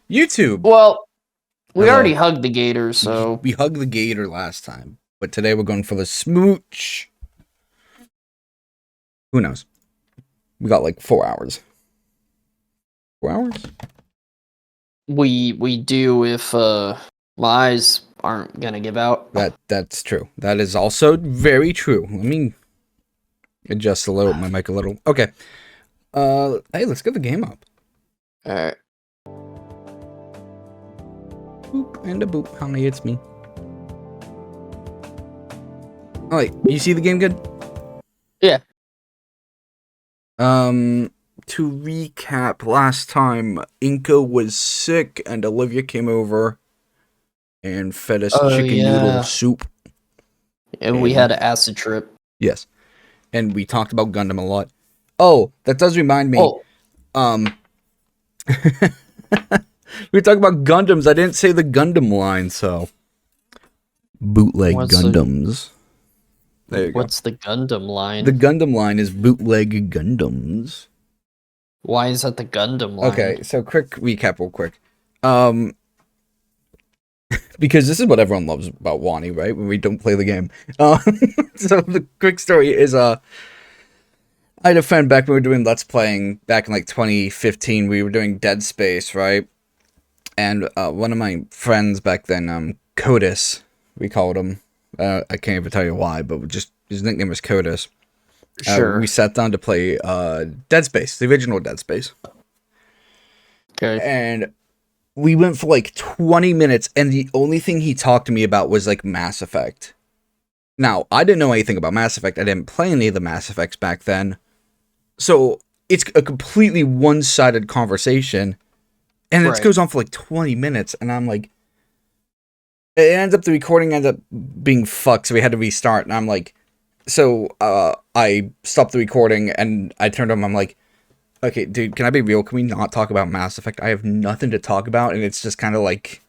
YouTube. Well, we Hello. already hugged the Gator, so We hugged the Gator last time, but today we're going for the smooch. Who knows? We got like 4 hours. 4 hours? we do if my eyes aren't gonna give out. That's true. That is also very true. Let me adjust my mic a little. Okay. Hey, let's get the game up. Alright. Boop and a boop. Hi, it's me. Alright, you see the game good? Yeah. To recap, last time Inco was sick and Olivia came over and fed us chicken noodle soup. And we had an acid trip. Yes. And we talked about Gundam a lot. Oh, that does remind me. We talked about Gundams. I didn't say the Gundam line, so bootleg Gundams. There you go. What's the Gundam line? The Gundam line is bootleg Gundams. Why is that the Gundam line? Okay, so quick recap real quick. Because this is what everyone loves about Wani, right? When we don't play the game. So the quick story is, I had a friend back when we were doing Let's Playing back in like 2015. We were doing Dead Space, right? And one of my friends back then, Codus, we called him. I can't even tell you why, but just his nickname was Codus. Sure. We sat down to play Dead Space, the original Dead Space. Okay. And we went for like 20 minutes, and the only thing he talked to me about was like Mass Effect. Now, I didn't know anything about Mass Effect. I didn't play any of the Mass Effects back then. So it's a completely one-sided conversation. And it goes on for like 20 minutes, and I'm like, the recording ends up being fucked, so we had to restart, and I'm like, so, I stopped the recording, and I turned on, I'm like, okay, dude, can I be real? Can we not talk about Mass Effect? I have nothing to talk about, and it's just kind of like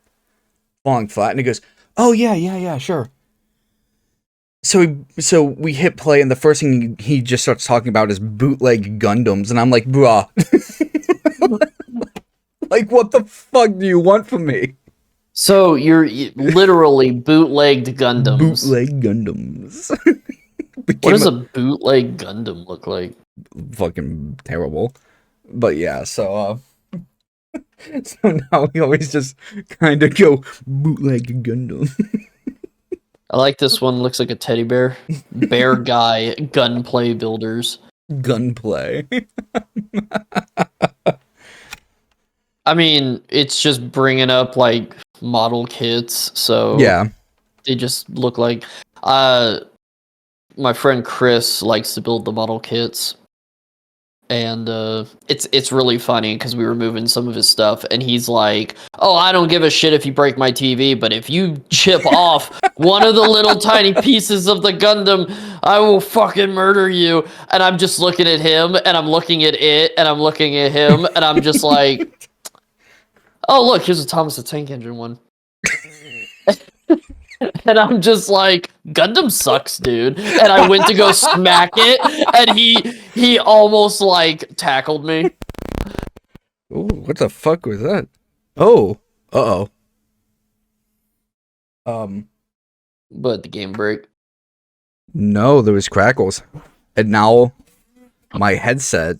falling flat, and he goes, oh, yeah, sure. So we hit play, and the first thing he just starts talking about is bootleg Gundams, and I'm like, bruh. Like, what the fuck do you want from me? So you're literally bootlegged Gundams. Bootleg Gundams. What does a bootleg Gundam look like? Fucking terrible. But yeah, so so now we always just kind of go bootleg Gundam. I like this one. Looks like a teddy bear. Bear guy gunplay builders. Gunplay. I mean, it's just bringing up like model kits, so Yeah. they just look like. My friend Chris likes to build the model kits, and it's really funny because we were moving some of his stuff, and he's like, "Oh, I don't give a shit if you break my TV, but if you chip off one of the little tiny pieces of the Gundam, I will fucking murder you." And I'm just looking at him, and I'm looking at it, and I'm looking at him, and I'm just like, "Oh, look, here's a Thomas the Tank Engine one." And I'm just like, Gundam sucks, dude. And I went to go smack it, and he almost like tackled me. Ooh, what the fuck was that? Oh, But the game break. No, there was crackles, and now my headset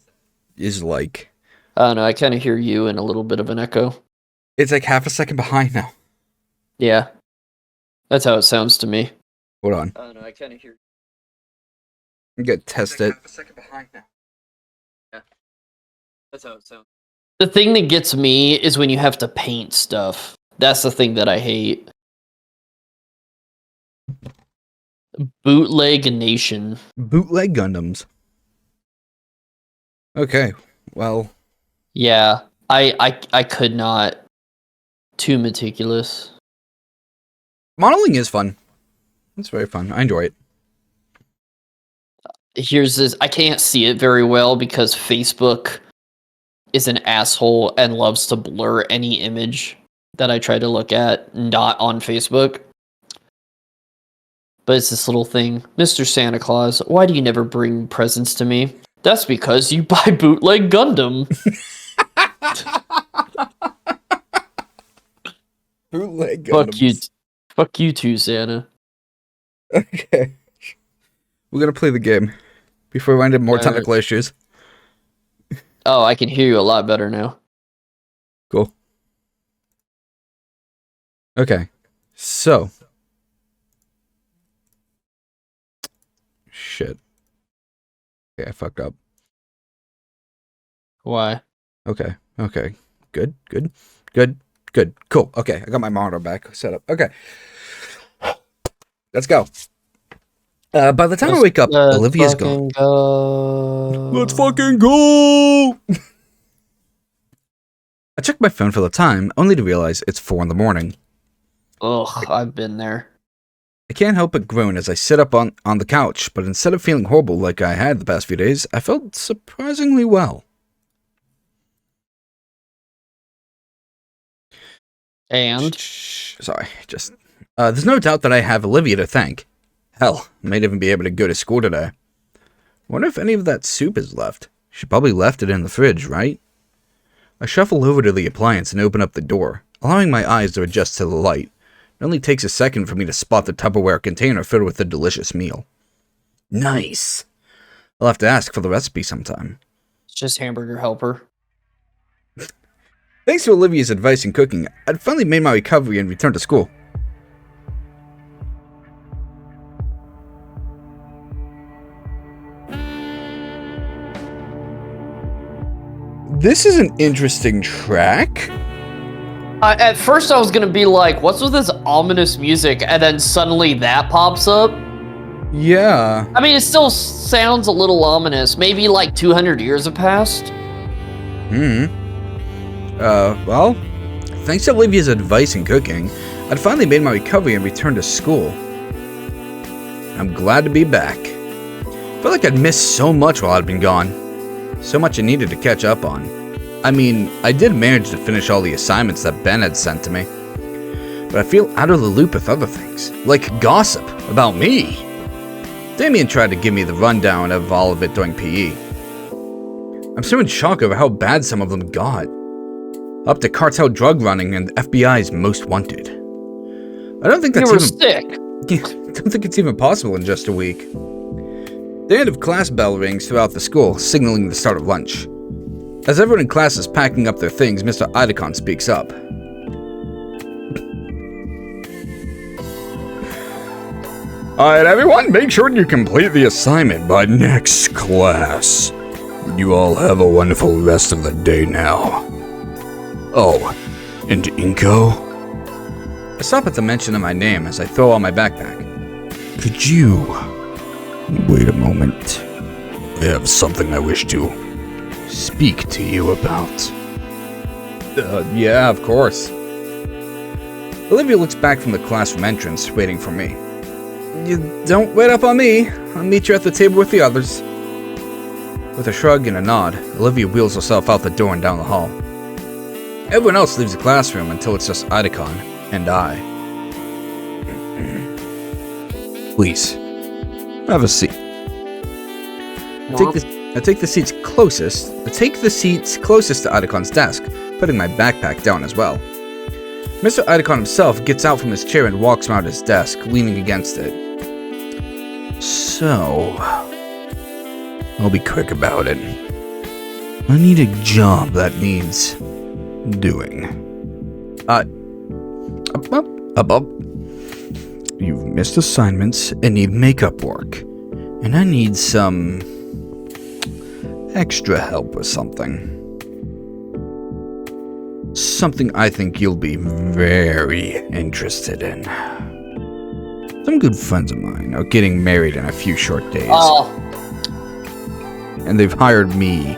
is like, I don't know. I kind of hear you in a little bit of an echo. it's like half a second behind now. Yeah, that's how it sounds to me. Hold on. I don't know. I kind of hear. I'm gonna test it. Half a second behind now. Yeah, that's how it sounds. The thing that gets me is when you have to paint stuff. That's the thing that I hate. Bootleg Nation. Bootleg Gundams. Okay, well. Yeah, I could not. Too meticulous. Modeling is fun. It's very fun. I enjoy it. Here's this. I can't see it very well because Facebook is an asshole and loves to blur any image that I try to look at, not on Facebook. But it's this little thing. Mr. Santa Claus, why do you never bring presents to me? That's because you buy bootleg Gundam. Bootleg Fuck you. Gundams. Fuck you too, Santa. Okay. We're gonna play the game before we run into more technical issues. Oh, I can hear you a lot better now. Cool. Okay. So. Shit. Okay, I fucked up. Why? Okay. Good. Cool. Okay, I got my monitor back set up. Okay. Let's go. By the time I wake up, Olivia's gone. Let's fucking go! I checked my phone for the time, only to realize it's 4 in the morning. Ugh, I've been there. I can't help but groan as I sit up on the couch, but instead of feeling horrible like I had the past few days, I felt surprisingly well. And? Sorry, just... there's no doubt that I have Olivia to thank. Hell, I might even be able to go to school today. Wonder if any of that soup is left. She probably left it in the fridge, right? I shuffle over to the appliance and open up the door, allowing my eyes to adjust to the light. It only takes a second for me to spot the Tupperware container filled with a delicious meal. Nice! I'll have to ask for the recipe sometime. It's just hamburger helper. Thanks to Olivia's advice in cooking, I'd finally made my recovery and returned to school. This is an interesting track. At first I was gonna be like, what's with this ominous music? And then suddenly that pops up. Yeah. I mean, it still sounds a little ominous. Maybe like 200 years have passed. Well, thanks to Olivia's advice in cooking, I'd finally made my recovery and returned to school. I'm glad to be back. I felt like I'd missed so much while I'd been gone. So much I needed to catch up on. I mean, I did manage to finish all the assignments that Ben had sent to me. But I feel out of the loop with other things, like gossip about me. Damien tried to give me the rundown of all of it during PE. I'm so in shock over how bad some of them got. Up to cartel drug running and the FBI's most wanted. I don't think that's even sick. I don't think it's even possible in just a week. The end of class bell rings throughout the school, signaling the start of lunch. As everyone in class is packing up their things, Mr. Idacon speaks up. Alright everyone, make sure you complete the assignment by next class. You all have a wonderful rest of the day now. Oh, and Inco? I stop at the mention of my name as I throw on my backpack. Could you... wait a moment. I have something I wish to speak to you about. Yeah, of course. Olivia looks back from the classroom entrance, waiting for me. You don't wait up on me. I'll meet you at the table with the others. With a shrug and a nod, Olivia wheels herself out the door and down the hall. Everyone else leaves the classroom until it's just Idacon and I. Please, have a seat. I take the seats closest to Idacon's desk, putting my backpack down as well. Mr. Idacon himself gets out from his chair and walks around his desk, leaning against it. So, I'll be quick about it. I need a job that needs doing. You've missed assignments and need makeup work, and I need some extra help with something. Something I think you'll be very interested in. Some good friends of mine are getting married in a few short days. Oh. And they've hired me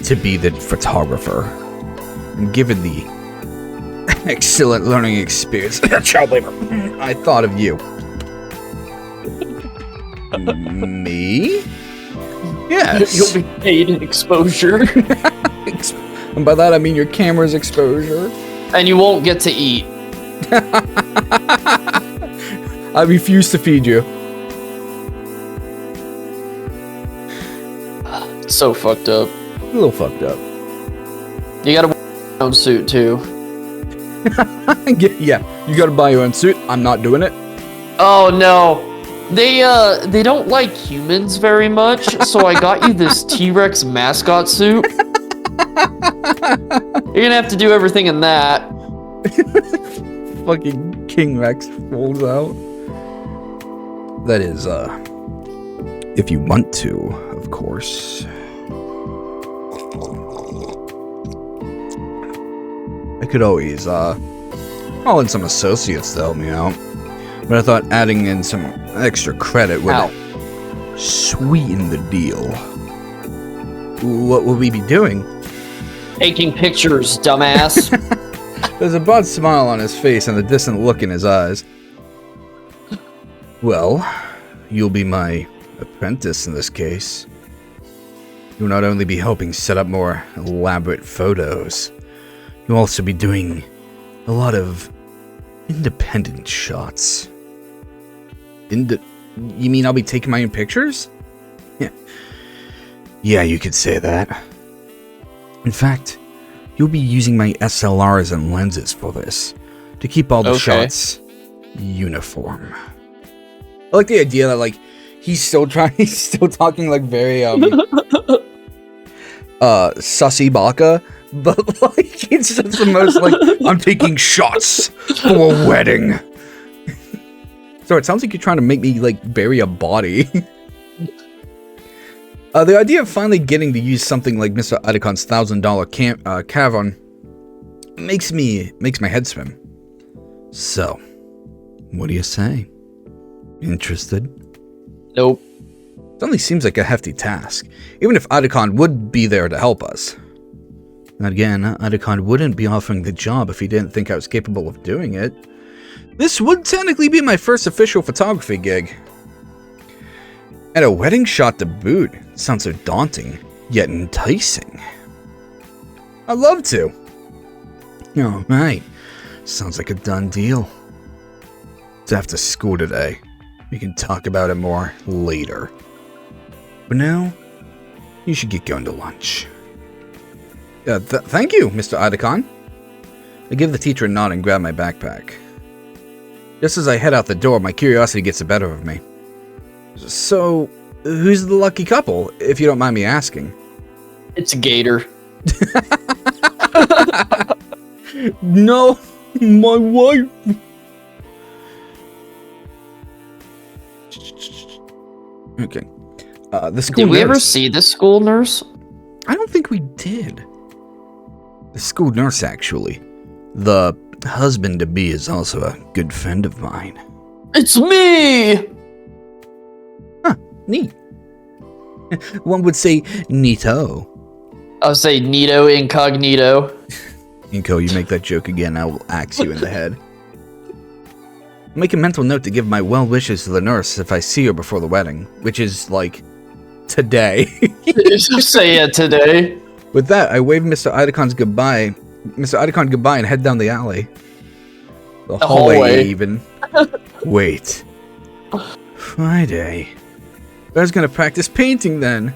to be the photographer. And given the excellent learning experience, child labor, I thought of you. Me? Yes. You'll be paid in exposure. And by that I mean your camera's exposure. And you won't get to eat. I refuse to feed you. So fucked up. A little fucked up. You gotta wear your own suit too. Yeah, you gotta buy your own suit. I'm not doing it. Oh no. They don't like humans very much, so I got you this T-Rex mascot suit. You're gonna have to do everything in that. Fucking King Rex rolls out. That is, if you want to, of course. I could always, call in some associates to help me out. But I thought adding in some extra credit would sweeten the deal. What would we be doing? Taking pictures, dumbass. There's a broad smile on his face and a distant look in his eyes. Well, you'll be my apprentice in this case. You'll not only be helping set up more elaborate photos, you'll also be doing a lot of independent shots. You mean I'll be taking my own pictures? Yeah, you could say that. In fact, you'll be using my SLRs and lenses for this, to keep all the shots uniform. I like the idea that, like, he's still talking, like, very, sussy baka, but, like, it's just the most, like, I'm taking shots for a wedding. So it sounds like you're trying to make me, like, bury a body. The idea of finally getting to use something like Mr. Idacon's $1,000 cavern makes my head swim. So, what do you say? Interested? Nope. It only seems like a hefty task, even if Idacon would be there to help us. And again, Idacon wouldn't be offering the job if he didn't think I was capable of doing it. This would technically be my first official photography gig. And a wedding shot to boot sounds so daunting, yet enticing. I'd love to. Alright, sounds like a done deal. It's after school today. We can talk about it more later. But now, you should get going to lunch. Thank you, Mr. Idacon. I give the teacher a nod and grab my backpack. Just as I head out the door, my curiosity gets the better of me. So, who's the lucky couple, if you don't mind me asking? It's Gator. No, my wife. Okay. The school Did we ever nurse. see this school nurse? I don't think we did. The school nurse, actually. The husband-to-be is also a good friend of mine. It's me! Huh, neat. One would say neato. I'll say Nito incognito. Inco, you make that joke again, I will axe you in the head. Make a mental note to give my well wishes to the nurse if I see her before the wedding, which is, like, today. Say it today. With that, I wave Mr. Idacon goodbye and head down the alley. The hallway, even. Wait. Friday. I was gonna practice painting then.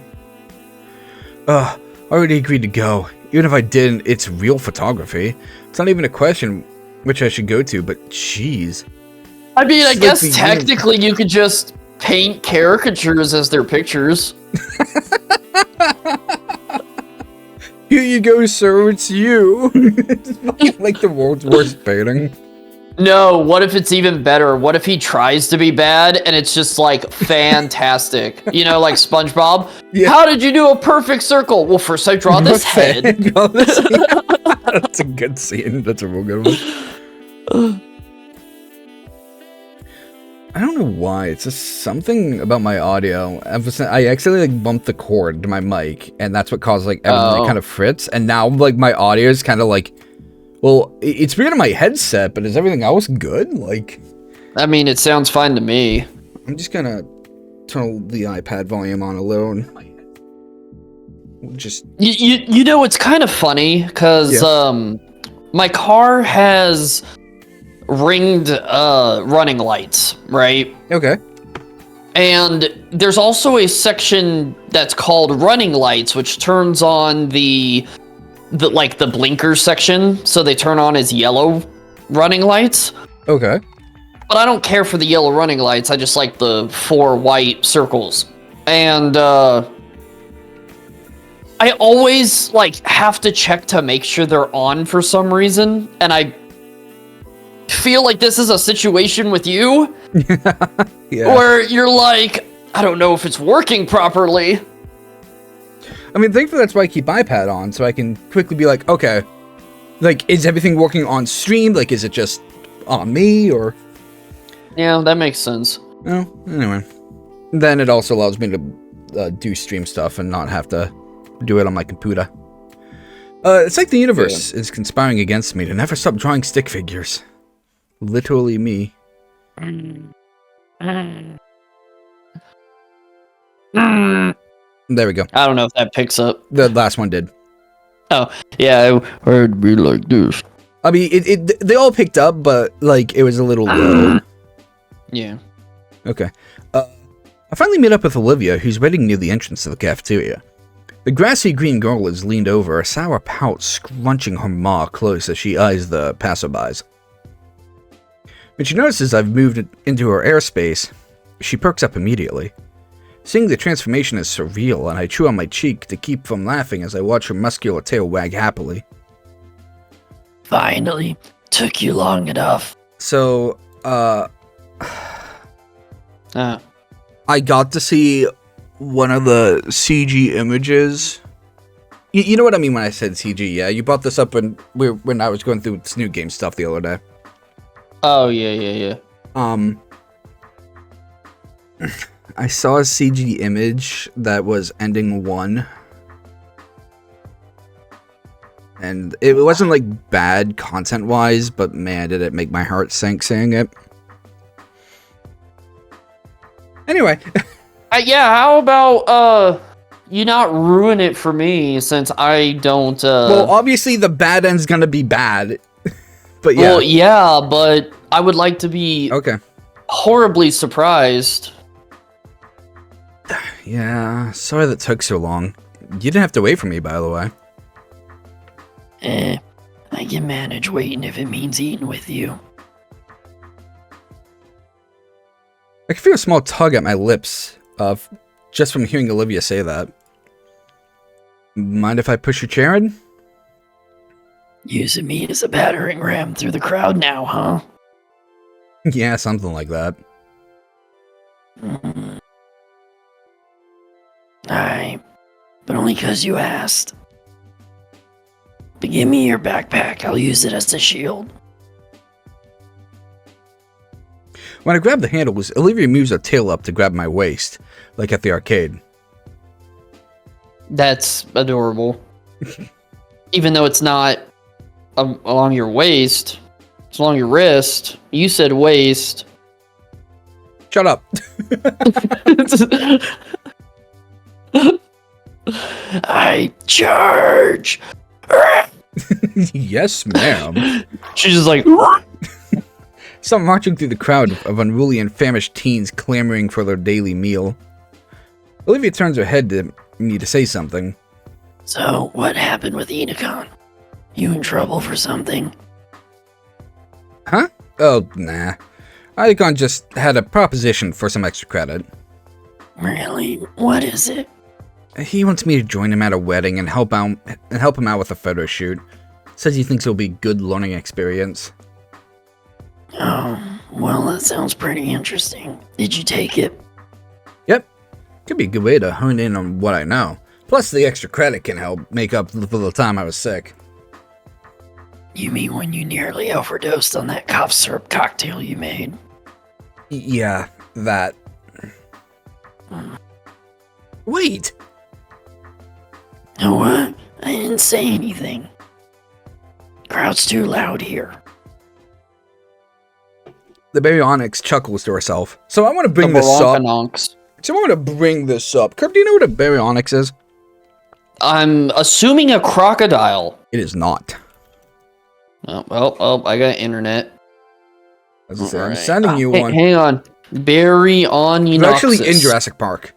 I already agreed to go. Even if I didn't, it's real photography. It's not even a question which I should go to, but jeez. I mean, I guess technically you could just paint caricatures as their pictures. Here you go, sir, it's you. It's like the world's worst painting. No, what if it's even better? What if he tries to be bad and it's just like fantastic? You know, like SpongeBob? Yeah. How did you do a perfect circle? Well, first I draw this head. That's a good scene. That's a real good one. I don't know why. It's just something about my audio. I accidentally like bumped the cord to my mic, and that's what caused like everything to kind of fritz. And now like my audio is kind of like, well, it's weird in my headset, but is everything else good? Like, I mean, it sounds fine to me. I'm just gonna turn the iPad volume on alone. Just you know, it's kind of funny because my car has ringed running lights, right? Okay. And there's also a section that's called running lights, which turns on the blinkers section, so they turn on as yellow running lights. Okay. But I don't care for the yellow running lights. I just like the 4 white circles. And I always like have to check to make sure they're on for some reason. And I feel like this is a situation with you Yeah. where you're like, I don't know if it's working properly. I mean, thankfully that's why I keep iPad on, so I can quickly be like, okay, like, is everything working on stream? Like, is it just on me, or? Yeah, that makes sense. Well, anyway. Then it also allows me to do stream stuff and not have to do it on my computer. It's like the universe is conspiring against me to never stop drawing stick figures. Literally me. There we go. I don't know if that picks up. The last one did. Oh, yeah, I'd be like this. I mean, they all picked up, but, like, it was a little low. Yeah. Okay. I finally met up with Olivia, who's waiting near the entrance to the cafeteria. The grassy green girl is leaned over, a sour pout scrunching her maw close as she eyes the passerbys. When she notices I've moved into her airspace, she perks up immediately. Seeing the transformation is surreal, and I chew on my cheek to keep from laughing as I watch her muscular tail wag happily. Finally. Took you long enough. So, I got to see one of the CG images. You know what I mean when I said CG, yeah? You brought this up when I was going through this new game stuff the other day. Oh, yeah. I saw a CG image that was ending 1. And it wasn't, like, bad content-wise, but man, did it make my heart sink seeing it. Anyway. Yeah, how about, you not ruin it for me, since I don't, Well, obviously the bad end's gonna be bad. But yeah. Well, yeah, but I would like to be Okay. horribly surprised. Yeah, sorry that took so long. You didn't have to wait for me, by the way. I can manage waiting if it means eating with you. I can feel a small tug at my lips, just from hearing Olivia say that. Mind if I push your chair in? Using me as a battering ram through the crowd now, huh? Yeah, something like that. Aye, but only 'cause you asked. But give me your backpack, I'll use it as a shield. When I grab the handles, Olivia moves her tail up to grab my waist, like at the arcade. That's adorable. Even though it's not along your waist, it's along your wrist. You said waist. Shut up. I charge. Yes, ma'am. She's just like. So I'm marching through the crowd of unruly and famished teens clamoring for their daily meal. Olivia turns her head to me to say something. So, what happened with Enocon? You in trouble for something? Huh? Oh, nah. Icon just had a proposition for some extra credit. Really? What is it? He wants me to join him at a wedding and help him out with a photo shoot. Says he thinks it'll be a good learning experience. Oh, well, that sounds pretty interesting. Did you take it? Yep. Could be a good way to hone in on what I know. Plus, the extra credit can help make up for the time I was sick. You mean when you nearly overdosed on that cough syrup cocktail you made? Yeah, that. Wait! Oh, what? I didn't say anything. Crowd's too loud here. The baryonyx chuckles to herself. So I want to bring this up. So I want to bring this up. Kirk, do you know what a baryonyx is? I'm assuming a crocodile. It is not. Oh, I got internet. As I said, I'm sending you one. Hang on. Baryonyx. It's actually in Jurassic Park.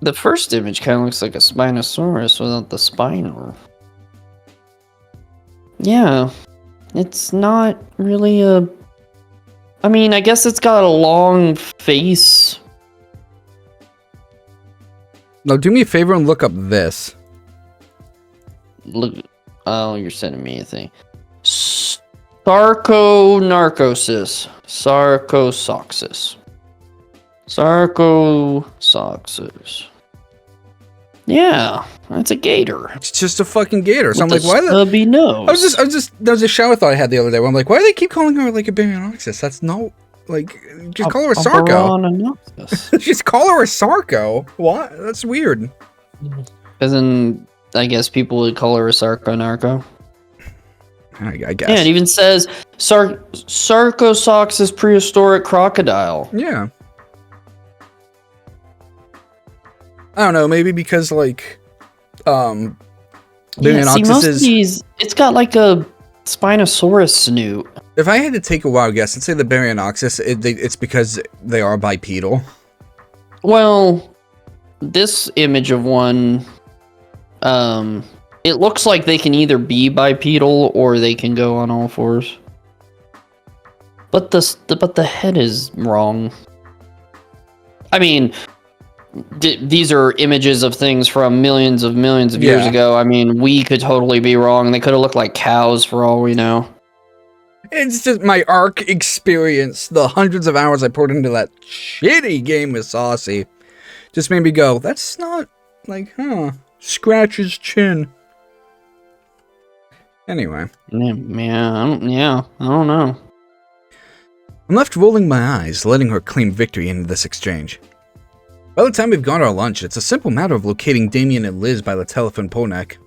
The first image kind of looks like a Spinosaurus without the spinal. yeah, it's not really a... I mean, I guess it's got a long face. Now, do me a favor and look up this. Look, oh, you're sending me a thing. Sarconarcosis. Sarcosoxis. Yeah, that's a gator. It's just a fucking gator. So I'm like, why the... stubby nose. There was a shower thought I had the other day where I'm like, why do they keep calling her like a Baryonyxus? That's no... Like, just call her a Sarco. Just call her a Sarco. What? That's weird. Because then, I guess people would call her a Sarconarco. I guess. Yeah, it even says Sarcosoxis prehistoric crocodile. Yeah. I don't know, maybe because, like, Baryonyxus is... these, it's got like a Spinosaurus snoot. If I had to take a wild guess and say the Baryonyxus, it's because they are bipedal. Well, this image of one, it looks like they can either be bipedal or they can go on all fours. But the head is wrong. I mean, these are images of things from millions of years ago. I mean, we could totally be wrong. They could have looked like cows for all we know. It's just my ARC experience. The hundreds of hours I poured into that shitty game with Saucy just made me go, that's not, like, scratch his chin. Anyway. Yeah, I don't know. I'm left rolling my eyes, letting her claim victory in this exchange. By the time we've got our lunch, it's a simple matter of locating Damien and Liz by the telephone pole neck.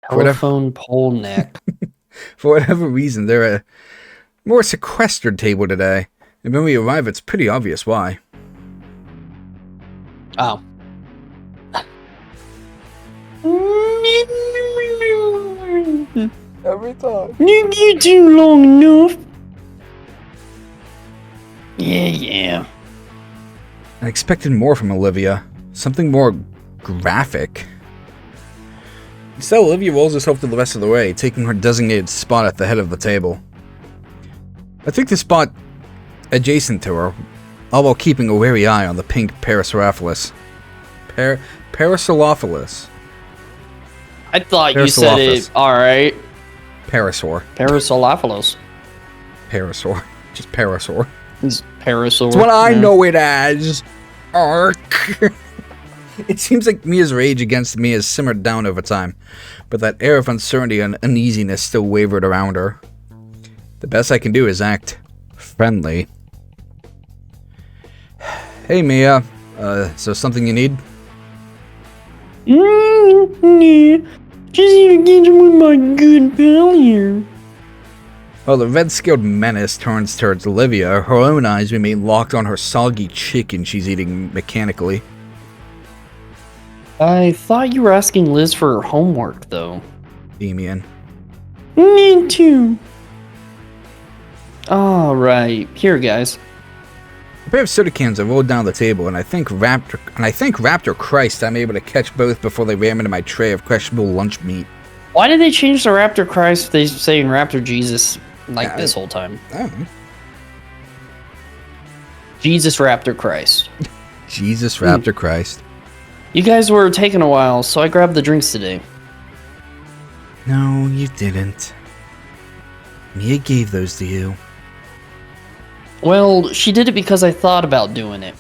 Telephone pole neck. For whatever reason, they're a more sequestered table today, and when we arrive, it's pretty obvious why. Oh. Every time. You too long enough. Yeah. I expected more from Olivia. Something more graphic. Instead, Olivia rolls herself to the rest of the way, taking her designated spot at the head of the table. I take the spot adjacent to her, all while keeping a wary eye on the pink Parasaurolophus. Parasaurolophus. I thought you said it alright. Parasaur. Parasaurolophus. Parasaur. Just Parasaur. It's Parasaur. It's what I know it as. Ark. It seems like Mia's rage against me has simmered down over time, but that air of uncertainty and uneasiness still wavered around her. The best I can do is act friendly. Hey Mia, is there something you need? Yeah, just even get with my good pal here. While the red-scaled menace turns towards Olivia, her own eyes remain locked on her soggy chicken she's eating mechanically. I thought you were asking Liz for her homework, though. Damien. Me too. Alright, here guys. A pair of soda cans are rolled down the table, and I thank Raptor Christ I'm able to catch both before they ram into my tray of questionable lunch meat. Why did they change the Raptor Christ if they're saying Raptor Jesus like this whole time? I don't know. Jesus Raptor Christ. Jesus Raptor Christ. You guys were taking a while, so I grabbed the drinks today. No, you didn't. Mia gave those to you. Well, she did it because I thought about doing it.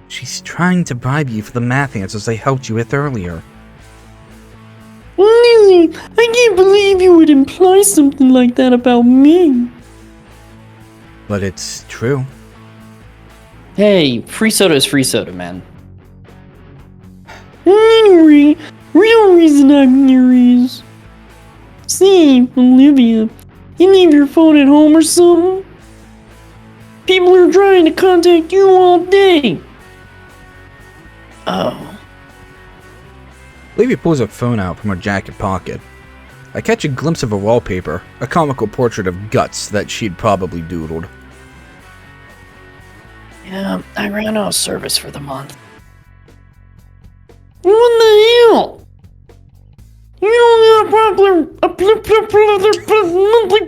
She's trying to bribe you for the math answers I helped you with earlier. Lily, I can't believe you would imply something like that about me. But it's true. Hey, free soda is free soda, man. Anyway, real reason I'm here is... See, Olivia, you leave your phone at home or something? People are trying to contact you all day. Oh. Olivia pulls her phone out from her jacket pocket. I catch a glimpse of a wallpaper, a comical portrait of guts that she'd probably doodled. Yeah, I ran out of service for the month. What the hell? You don't monthly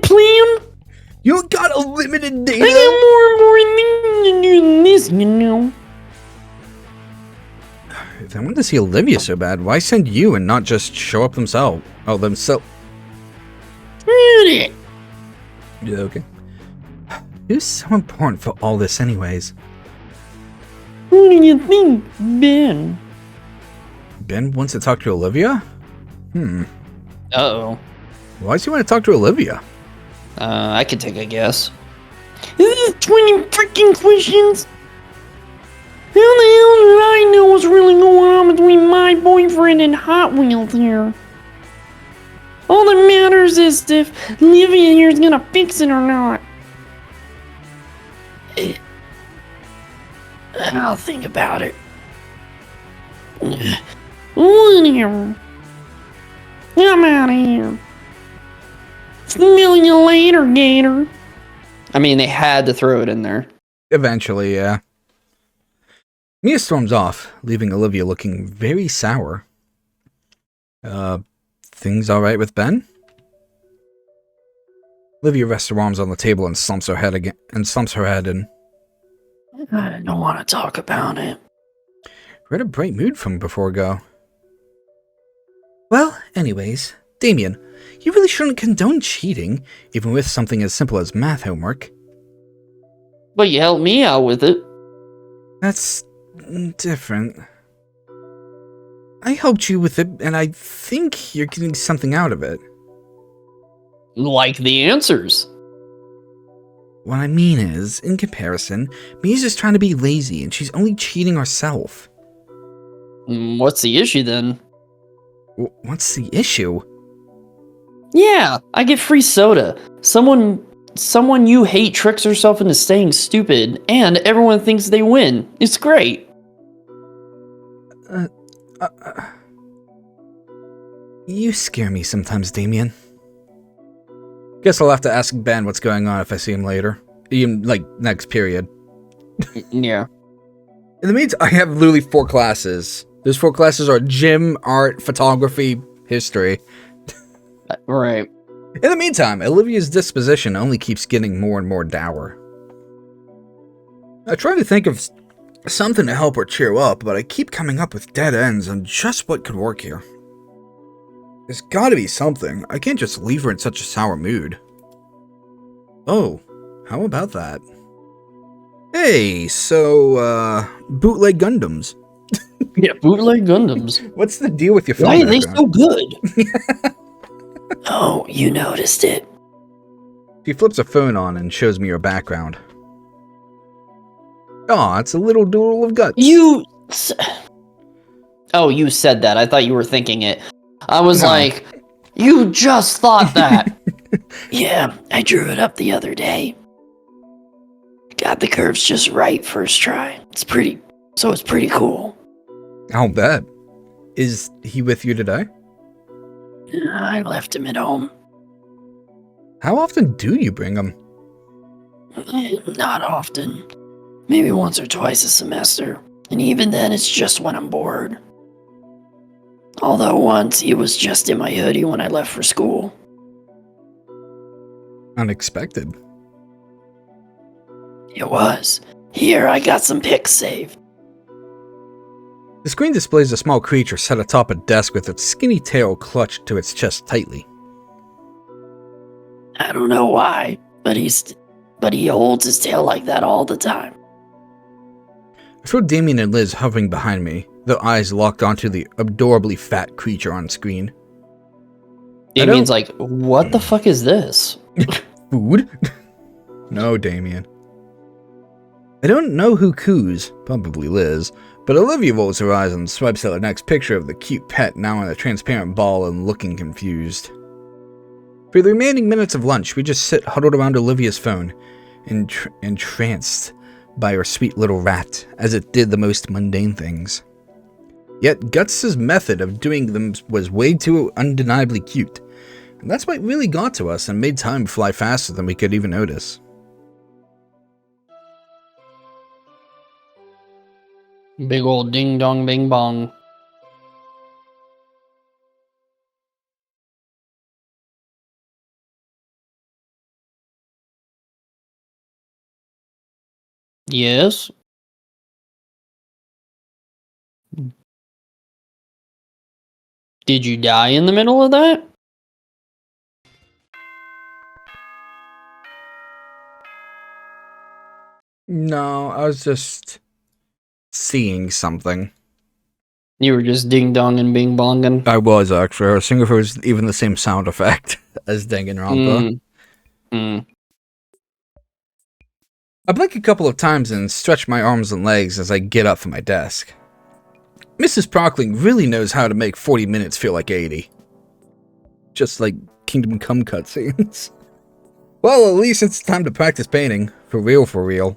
plan. You got unlimited data? I got more and more things to do than this, you know. If I wanted to see Olivia so bad, why send you and not just show up themselves? Oh, themselves. Really? Yeah, okay. Who's so important for all this anyways? Who do you think, Ben? Ben wants to talk to Olivia? Uh-oh. Why does he want to talk to Olivia? I could take a guess. This is 20 freaking questions. How the hell did I know what's really going on between my boyfriend and Hot Wheels here? All that matters is if Olivia here is gonna fix it or not. I'll think about it. Whatever. I'm out of here. Smell you later, Gator. I mean, they had to throw it in there. Eventually, yeah. Mia storms off, leaving Olivia looking very sour. Things alright with Ben? Olivia rests her arms on the table and slumps her head in. I don't want to talk about it. We're in a bright mood from before go. Well, anyways, Damien, you really shouldn't condone cheating, even with something as simple as math homework. But you helped me out with it. That's different. I helped you with it, and I think you're getting something out of it. Like the answers. What I mean is, in comparison, Mia's just trying to be lazy, and she's only cheating herself. What's the issue then? What's the issue? Yeah, I get free soda. Someone you hate tricks herself into staying stupid, and everyone thinks they win. It's great. You scare me sometimes, Damien. Guess I'll have to ask Ben what's going on if I see him later. Even, next period. Yeah. In the meantime, I have literally 4 classes. Those 4 classes are gym, art, photography, history. Right. In the meantime, Olivia's disposition only keeps getting more and more dour. I try to think of something to help her cheer up, but I keep coming up with dead ends on just what could work here. There's gotta be something. I can't just leave her in such a sour mood. Oh, how about that? Hey, so, bootleg Gundams. Yeah, bootleg Gundams. What's the deal with your phone? Why are they so good? Oh, you noticed it. She flips her phone on and shows me her background. Aw, it's a little doodle of guts. Oh, you said that. I thought you were thinking it. I was like, you just thought that. Yeah, I drew it up the other day. Got the curves just right first try. It's pretty cool. I'll bet. Is he with you today? I left him at home. How often do you bring him? Not often. Maybe once or twice a semester. And even then, it's just when I'm bored. Although once, he was just in my hoodie when I left for school. Unexpected. It was. Here, I got some pics saved. The screen displays a small creature set atop a desk with its skinny tail clutched to its chest tightly. I don't know why, but he holds his tail like that all the time. I feel Damien and Liz hovering behind me, their eyes locked onto the adorably fat creature on screen. Damien's like, what the fuck is this? Food? No, Damien. I don't know who coos, probably Liz, but Olivia rolls her eyes and swipes at the next picture of the cute pet now in a transparent ball and looking confused. For the remaining minutes of lunch, we just sit huddled around Olivia's phone, entranced by her sweet little rat, as it did the most mundane things. Yet Guts' method of doing them was way too undeniably cute, and that's what really got to us and made time fly faster than we could even notice. Big old ding dong bing bong. Yes. Did you die in the middle of that? No, I was just seeing something. You were just ding dong and bing bonging. I was actually. I was seeing if it was even the same sound effect as Danganronpa. I blink a couple of times and stretch my arms and legs as I get up from my desk. Mrs. Prockling really knows how to make 40 minutes feel like 80. Just like Kingdom Come cutscenes. Well, at least it's time to practice painting. For real, for real.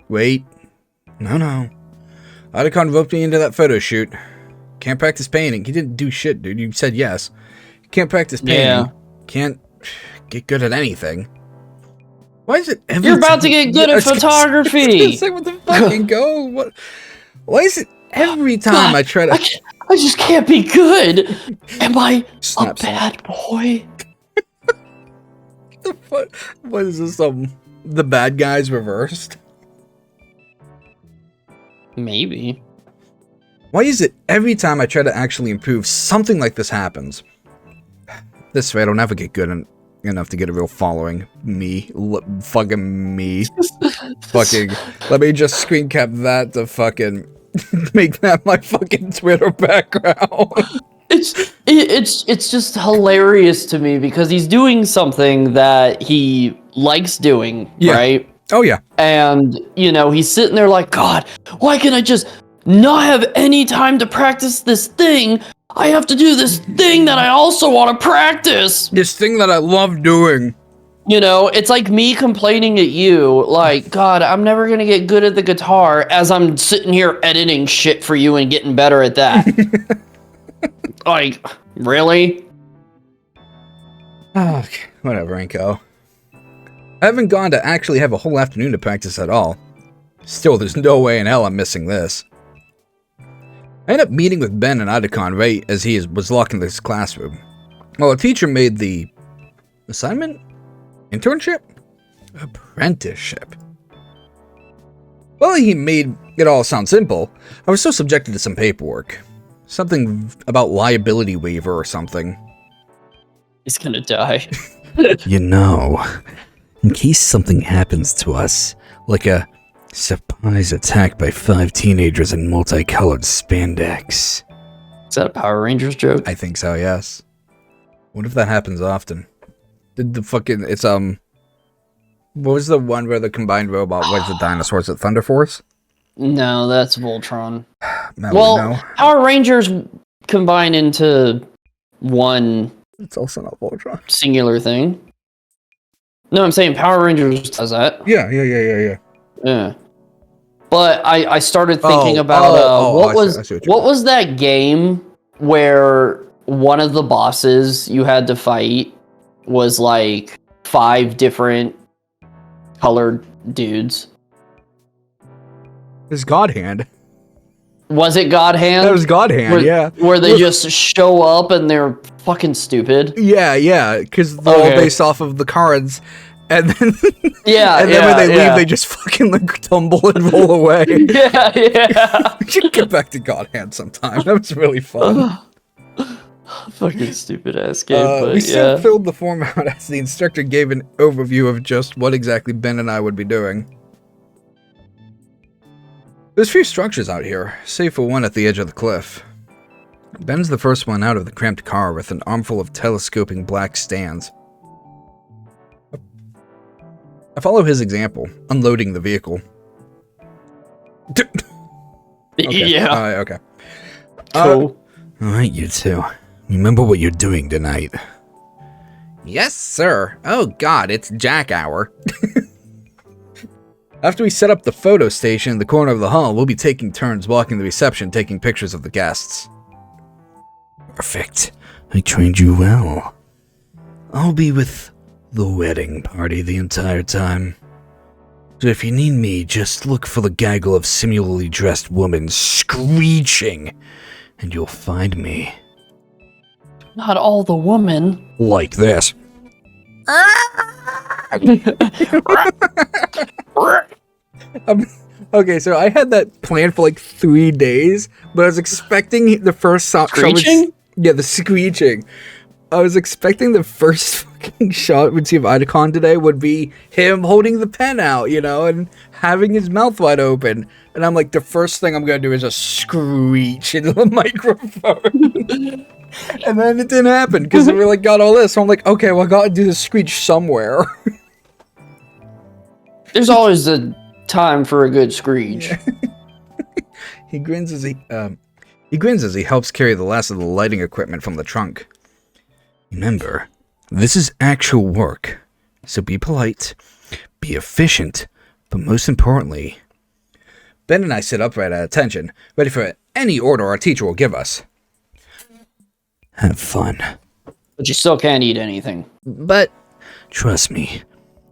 Wait. No. Otacon roped me into that photo shoot. Can't practice painting. He didn't do shit, dude. You said yes. Can't practice painting. Yeah. Can't get good at anything. Why is it every You're about to get good at photography! Say what the fucking go? What? Why is it every time I try to... I just can't be good! Am I Snaps. a bad boy? The fuck? What is this, the bad guys reversed? Maybe. Why is it every time I try to actually improve, something like this happens? This way I don't ever get good enough to get a real following. Fucking me. Fucking, let me just screen cap that to fucking make that my fucking Twitter background. It's just hilarious to me because he's doing something that he likes doing, right? Oh yeah. And, you know, he's sitting there like, God, why can't I just not have any time to practice this thing? I have to do this thing that I also want to practice. This thing that I love doing. You know, it's like me complaining at you, like, God, I'm never going to get good at the guitar as I'm sitting here editing shit for you and getting better at that. Like, really? Okay, whatever, Inco. I haven't gone to actually have a whole afternoon to practice at all. Still, there's no way in hell I'm missing this. I ended up meeting with Ben and Otacon right as he was locked in this classroom. Well, a teacher made the... assignment? Internship? Apprenticeship. Well, he made it all sound simple. I was so subjected to some paperwork. Something about liability waiver or something. He's gonna die. You know, in case something happens to us, like a surprise attack by 5 teenagers in multicolored spandex. Is that a Power Rangers joke? I think so, yes. What if that happens often? Did the fucking, it's, what was the one where the combined robot was the dinosaurs at Thunder Force? No, that's Voltron. No. Power Rangers combine into one... It's also not Voltron. Singular thing. No, I'm saying Power Rangers does that. Yeah. Yeah. But I started thinking about what was that game where one of the bosses you had to fight was like 5 different colored dudes. It's God Hand. Was it God Hand? That was God Hand, yeah. Where they just show up and they're fucking stupid. Yeah, because they're all based off of the cards. And then, when they leave, they just fucking like tumble and roll away. Yeah. We should get back to God Hand sometime. That was really fun. Fucking stupid ass game, but we still filled the form out as the instructor gave an overview of just what exactly Ben and I would be doing. There's few structures out here, save for one at the edge of the cliff. Ben's the first one out of the cramped car with an armful of telescoping black stands. I follow his example, unloading the vehicle. Okay. Yeah. Okay. Cool. Alright, you two. Remember what you're doing tonight. Yes, sir. Oh god, it's Jack hour. After we set up the photo station in the corner of the hall, we'll be taking turns walking the reception, taking pictures of the guests. Perfect. I trained you well. I'll be with the wedding party the entire time. So if you need me, just look for the gaggle of similarly dressed women screeching, and you'll find me. Not all the women. Like this. Um, okay, so I had that planned for like 3 days, but I was expecting the first Screeching? Yeah, the screeching. I was expecting the first fucking shot we'd see of Idacon today would be him holding the pen out, and having his mouth wide open. And I'm like, the first thing I'm gonna do is just screech into the microphone. And then it didn't happen because we like got all this. So I'm like, okay, well I gotta do the screech somewhere. There's always a time for a good screech. He grins as he helps carry the last of the lighting equipment from the trunk. Remember, this is actual work, so be polite, be efficient, but most importantly, Ben and I sit upright at attention, ready for any order our teacher will give us. Have fun. But you still can't eat anything. But, trust me,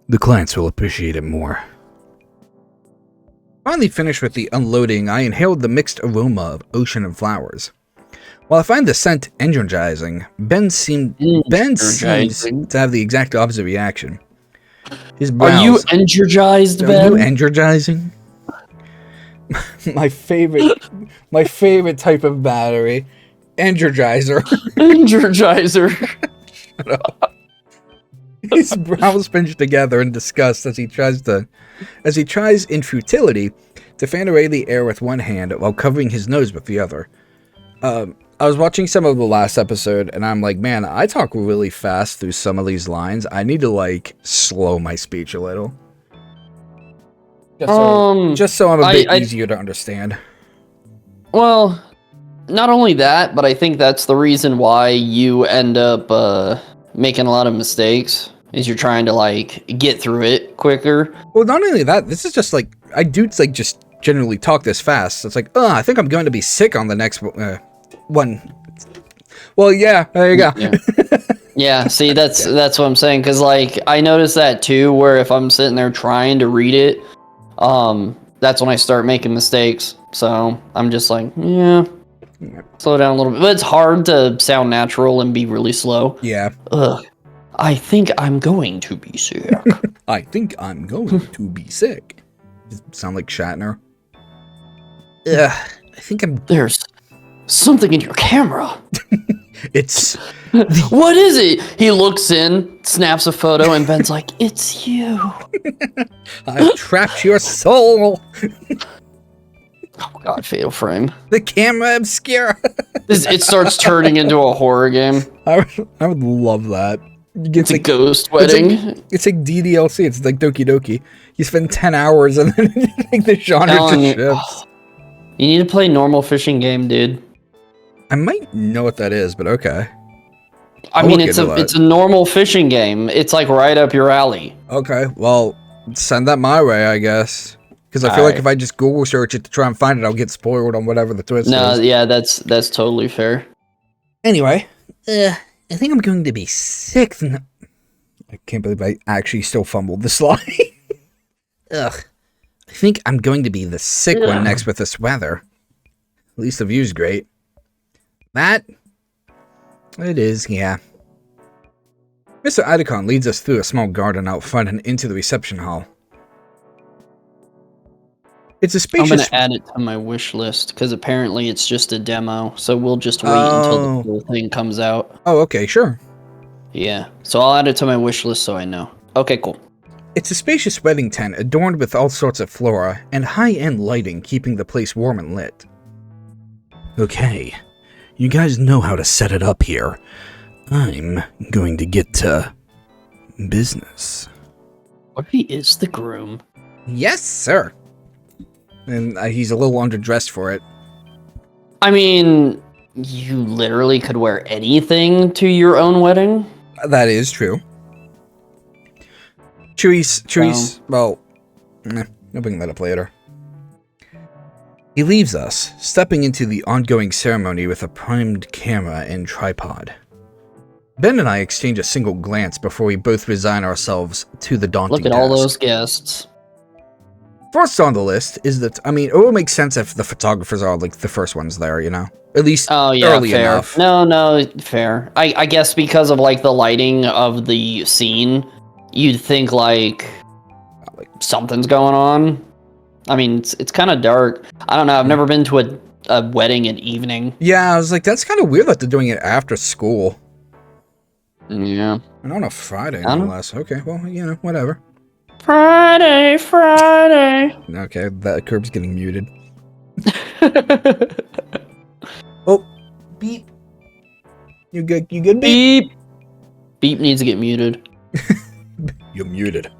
the clients will appreciate it more. Finally finished with the unloading, I inhaled the mixed aroma of ocean and flowers. While I find the scent energizing, Ben seems to have the exact opposite reaction. His brows, are you energized, Ben? Are you energizing? my favorite type of battery, energizer. Energizer. Shut up. His brows pinch together in disgust as he tries in futility to fan away the air with one hand while covering his nose with the other. I was watching some of the last episode, and I'm like, man, I talk really fast through some of these lines. I need to, slow my speech a little. Just so I'm a bit easier to understand. Well, not only that, but I think that's the reason why you end up making a lot of mistakes, is you're trying to, get through it quicker. Well, not only that, this is just, I do, just generally talk this fast. It's like, I think I'm going to be sick on the next one. Well, yeah, there you go. Yeah, see, that's what I'm saying, because I notice that too, where if I'm sitting there trying to read it, that's when I start making mistakes. So I'm just like, slow down a little bit. But it's hard to sound natural and be really slow. Yeah. I think I'm going to be sick. I think I'm going to be sick. Does it sound like Shatner? I think I'm... There's something in your camera. It's... What is it? He looks in, snaps a photo, and Ben's like, it's you. I've trapped your soul. Oh god, Fatal Frame. The camera obscura. It starts turning into a horror game. I would love that. It's a ghost wedding. It's like DDLC. It's like Doki Doki. You spend 10 hours and then the genre just shifts. You need to play normal fishing game, dude. I might know what that is, but okay. I mean, it's a normal fishing game. It's right up your alley. Okay, well, send that my way, I guess. Because I feel like if I just Google search it to try and find it, I'll get spoiled on whatever the twist is. No, yeah, that's totally fair. Anyway, I think I'm going to be sick. I can't believe I actually still fumbled this line. Ugh. I think I'm going to be the sick one next with this weather. At least the view's great. That? It is, yeah. Mr. Idacon leads us through a small garden out front and into the reception hall. It's a spacious... I'm going to add it to my wish list, because apparently it's just a demo, so we'll just wait until the full thing comes out. Oh, okay, sure. Yeah, so I'll add it to my wish list so I know. Okay, cool. It's a spacious wedding tent adorned with all sorts of flora and high-end lighting keeping the place warm and lit. Okay, you guys know how to set it up here. I'm going to get to business. What if he is the groom? Yes, sir. And he's a little underdressed for it. I mean, you literally could wear anything to your own wedding. That is true. Chewy's, well, I'll bring that up later. He leaves us, stepping into the ongoing ceremony with a primed camera and tripod. Ben and I exchange a single glance before we both resign ourselves to the daunting task. Look at all those guests. First on the list is that, I mean, it will make sense if the photographers are, the first ones there, At least early fair. enough. No, fair. I guess because of, the lighting of the scene, you'd think, something's going on. I mean, it's kind of dark. I don't know. I've never been to a wedding at evening. Yeah, I was like, that's kind of weird that they're doing it after school. Yeah. And on a Friday, I no don't- less. Okay, well, whatever. Friday. Okay, that curb's getting muted. Oh, beep. You good? You good, beep? Beep. Beep needs to get muted. You're muted.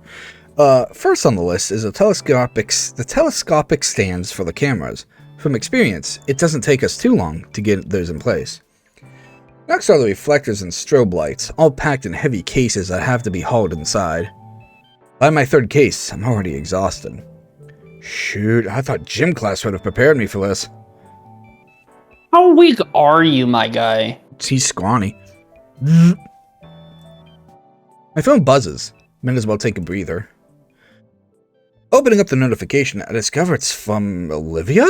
First on the list is the telescopic stands for the cameras. From experience, it doesn't take us too long to get those in place. Next are the reflectors and strobe lights, all packed in heavy cases that have to be hauled inside. By my third case, I'm already exhausted. Shoot, I thought gym class would have prepared me for this. How weak are you, my guy? He's scrawny. My phone buzzes. Might as well take a breather. Opening up the notification, I discover it's from Olivia?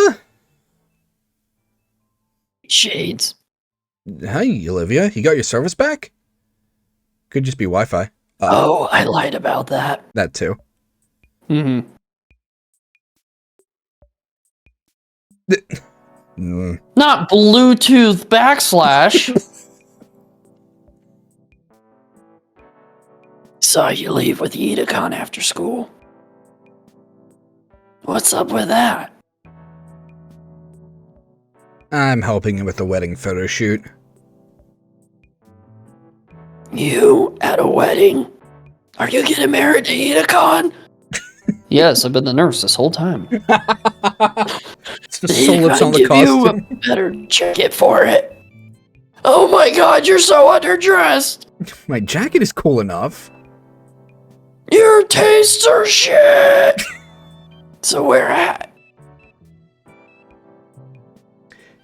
Shades. Hey, Olivia, you got your service back? Could just be Wi-Fi. Oh, I lied about that. That too. Mm-hmm. Not Bluetooth /. Saw you leave with Edacon after school. What's up with that? I'm helping him with the wedding photo shoot. You at a wedding? Are you getting married to Edacon? Yes, I've been the nurse this whole time. It's the solids on the costume. You better check it for it. Oh my god, you're so underdressed. My jacket is cool enough. Your tastes are shit. So where at?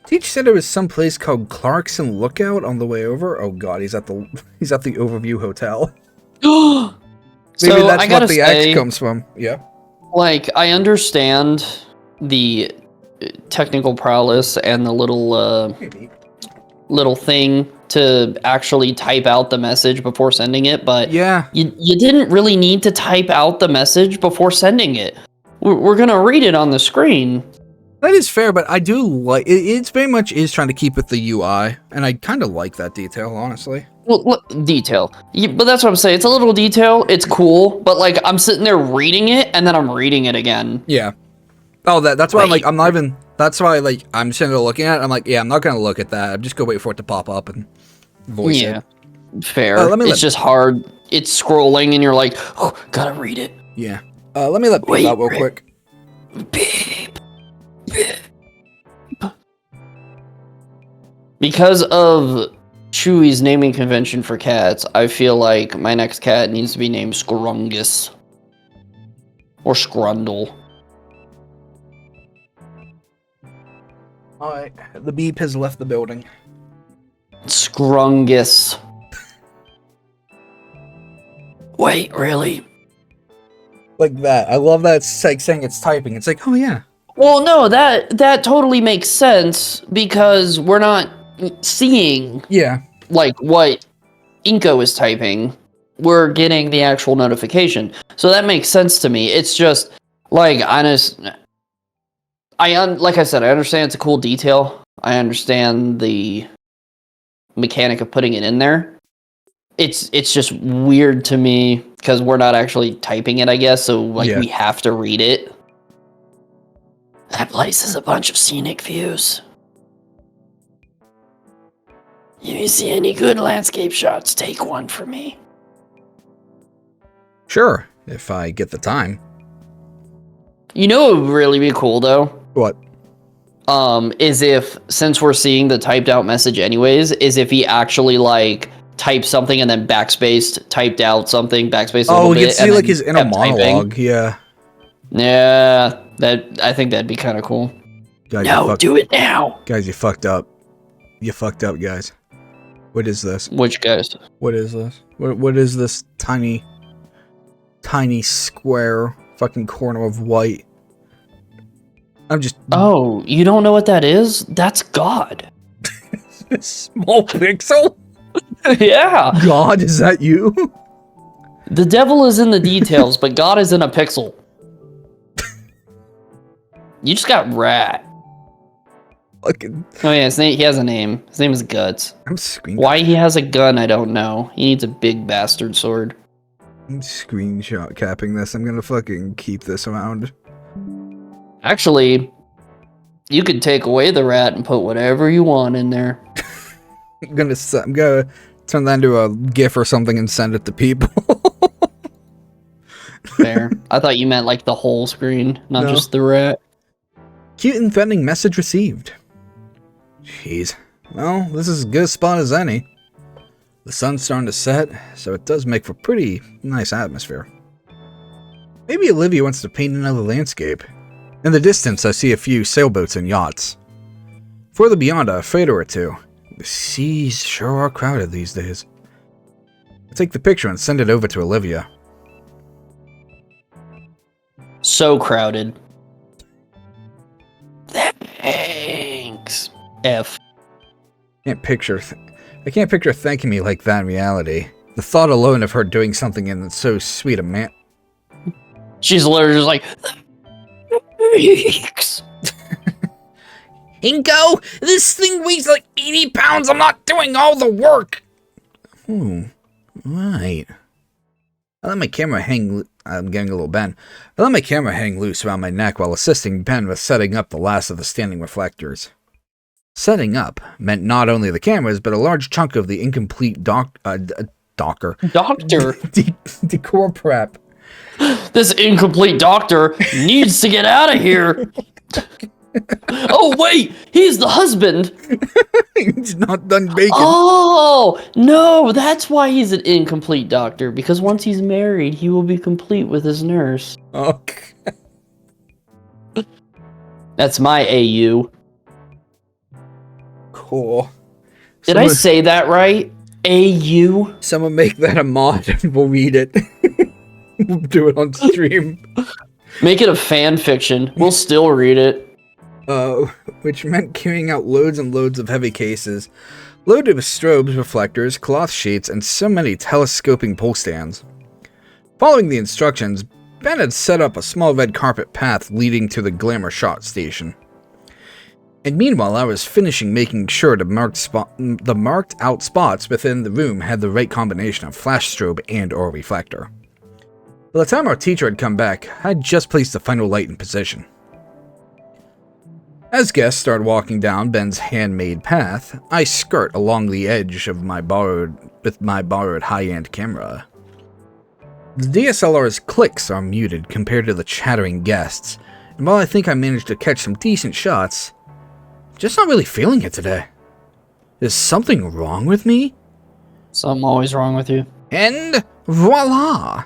Teach said there was some place called Clarkson Lookout on the way over. Oh god, he's at the Overview Hotel. Maybe So that's I gotta what the say, X comes from. Yeah. like, I understand the technical prowess and the little thing to actually type out the message before sending it, but Yeah. you didn't really need to type out the message before sending it. We're gonna read it on the screen. That is fair, but I do like it's very much is trying to keep with the UI, and I kind of like that detail, honestly. Well, look, detail. But that's what I'm saying. It's a little detail. It's cool, but like I'm sitting there reading it, and then I'm reading it again. Yeah. Oh, that's why Wait. I'm not even. That's why I'm sitting there looking at it. I'm like, yeah, I'm not gonna look at that. I'm just gonna wait for it to pop up and voice it. Fair. It's just hard. It's scrolling, and you're like, oh, gotta read it. Yeah. Let me let Beep out real quick. Beep. Beep. Because of Chewy's naming convention for cats, I feel like my next cat needs to be named Scrungus. Or Scrundle. Alright, the Beep has left the building. Scrungus. Wait, really? Like that. I love that it's like saying it's typing. It's like, oh yeah. Well, no, that totally makes sense because we're not seeing Yeah. like what Inco is typing. We're getting the actual notification. So that makes sense to me. It's just like like I said, I understand it's a cool detail. I understand the mechanic of putting it in there. It's just weird to me because we're not actually typing it, I guess, so we have to read it. That place is a bunch of scenic views. You see any good landscape shots, take one for me. Sure, if I get the time. You know what would really be cool though? What? Is if, since we're seeing the typed out message anyways, is if he actually typed something and then backspaced, typed out something, backspaced a little bit. Oh, you can see like his inner monologue, typing. yeah. Yeah, I think that'd be kind of cool. Guys, no, do it now. Guys, you fucked up. You fucked up, guys. What is this? Which guys? What is this? What is this tiny square fucking corner of white? I'm just... Oh, you don't know what that is? That's God. Small pixel? Yeah. God, is that you? The devil is in the details, but God is in a pixel. You just got Rat. Fucking. Oh yeah, he has a name. His name is Guts. I'm screen. Why he has a gun, I don't know. He needs a big bastard sword. I'm screenshot capping this. I'm gonna fucking keep this around. Actually, you could take away the rat and put whatever you want in there. I'm gonna turn that into a GIF or something and send it to people. Fair. I thought you meant like the whole screen, not just the rat. Cute and threatening message received. Jeez. Well, this is as good a spot as any. The sun's starting to set, so it does make for pretty nice atmosphere. Maybe Olivia wants to paint another landscape. In the distance, I see a few sailboats and yachts. Further beyond, a freighter or two. The seas sure are crowded these days. I take the picture and send it over to Olivia. So crowded. Thanks. F. I can't picture thanking me like that in reality. The thought alone of her doing something in so sweet a man. She's literally just like, thanks. Inco, this thing weighs like 80 pounds. I'm not doing all the work. Ooh, right. I let my camera hang. I'm getting a little bent. I let my camera hang loose around my neck while assisting Ben with setting up the last of the standing reflectors. Setting up meant not only the cameras, but a large chunk of the incomplete decor prep. This incomplete doctor needs to get out of here. Oh, wait, he's the husband. He's not done baking. Oh, no, that's why he's an incomplete doctor, because once he's married, he will be complete with his nurse. Okay. That's my AU. Cool. Did I say that right? AU? Someone make that a mod and we'll read it. We'll do it on stream. Make it a fan fiction. We'll still read it. Which meant carrying out loads and loads of heavy cases, loaded with strobes, reflectors, cloth sheets, and so many telescoping pole stands. Following the instructions, Ben had set up a small red carpet path leading to the glamour shot station. And meanwhile, I was finishing making sure the marked out spots within the room had the right combination of flash strobe and or reflector. By the time our teacher had come back, I had just placed the final light in position. As guests started walking down Ben's handmade path, I skirt along the edge of my borrowed high-end camera. The DSLR's clicks are muted compared to the chattering guests, and while I think I managed to catch some decent shots, I'm just not really feeling it today. Is something wrong with me? Something always wrong with you. And voila!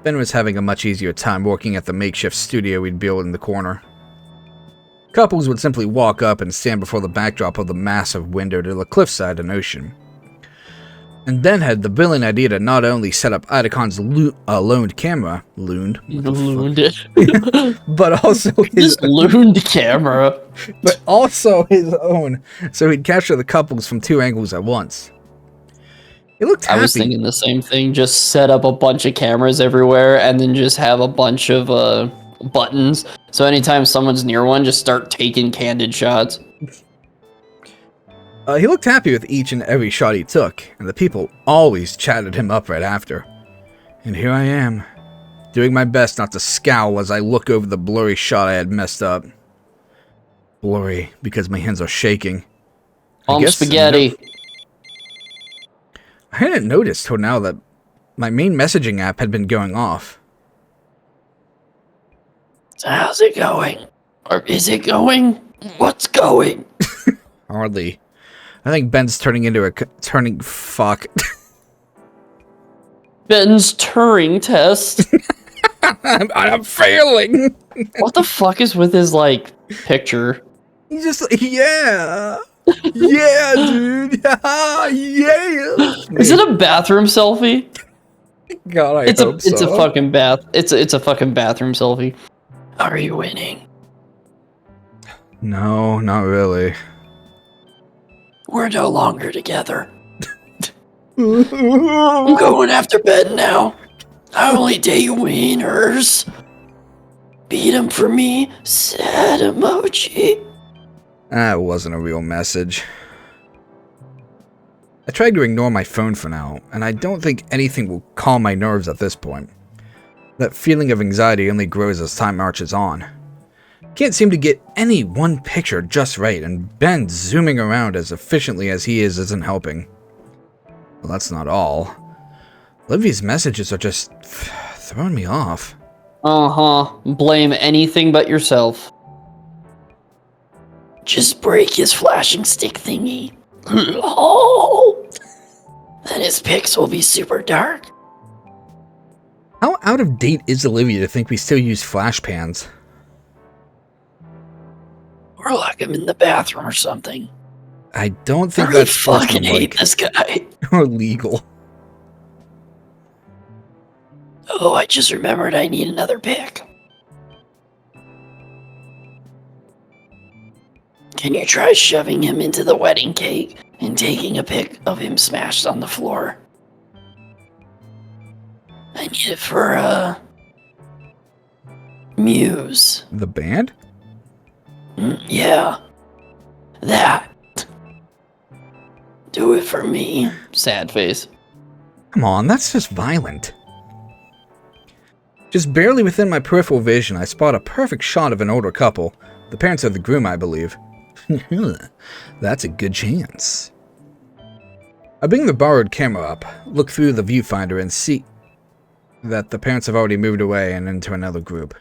Ben was having a much easier time working at the makeshift studio we'd built in the corner. Couples would simply walk up and stand before the backdrop of the massive window to the cliffside and ocean. And Ben had the brilliant idea to not only set up Idacon's loaned camera, but also his loaned camera, but also his own, so he'd capture the couples from two angles at once. He looked happy. I was thinking the same thing. Just set up a bunch of cameras everywhere, and then just have a bunch of buttons. So anytime someone's near one, just start taking candid shots. He looked happy with each and every shot he took, and the people always chatted him up right after. And here I am, doing my best not to scowl as I look over the blurry shot I had messed up. Blurry because my hands are shaking. Spaghetti. I hadn't noticed till now that my main messaging app had been going off. So how's it going? Or is it going? What's going? Hardly. I think Ben's turning fuck. Ben's Turing test. I'm failing. What the fuck is with his, picture? He's just like, yeah. Yeah, dude. Yeah. Is it a bathroom selfie? God, I hope so. It's a fucking it's a fucking bathroom selfie. Are you winning? No, not really. We're no longer together. I'm going after Ben now. I only date wieners. Beat him for me, sad emoji. That wasn't a real message. I tried to ignore my phone for now, and I don't think anything will calm my nerves at this point. That feeling of anxiety only grows as time marches on. Can't seem to get any one picture just right, and Ben zooming around as efficiently as he is isn't helping. Well, that's not all. Olivia's messages are just throwing me off. Blame anything but yourself. Just break his flashing stick thingy. Then his pics will be super dark. How out of date is Olivia to think we still use flash pans? Or lock him in the bathroom or something. I don't think I really that's fucking hate this guy. or legal. Oh, I just remembered I need another pic. Can you try shoving him into the wedding cake and taking a pic of him smashed on the floor? I need it for, Muse. The band? Yeah. That. Do it for me. Sad face. Come on, that's just violent. Just barely within my peripheral vision, I spot a perfect shot of an older couple. The parents of the groom, I believe. That's a good chance. I bring the borrowed camera up, look through the viewfinder, and see that the parents have already moved away and into another group.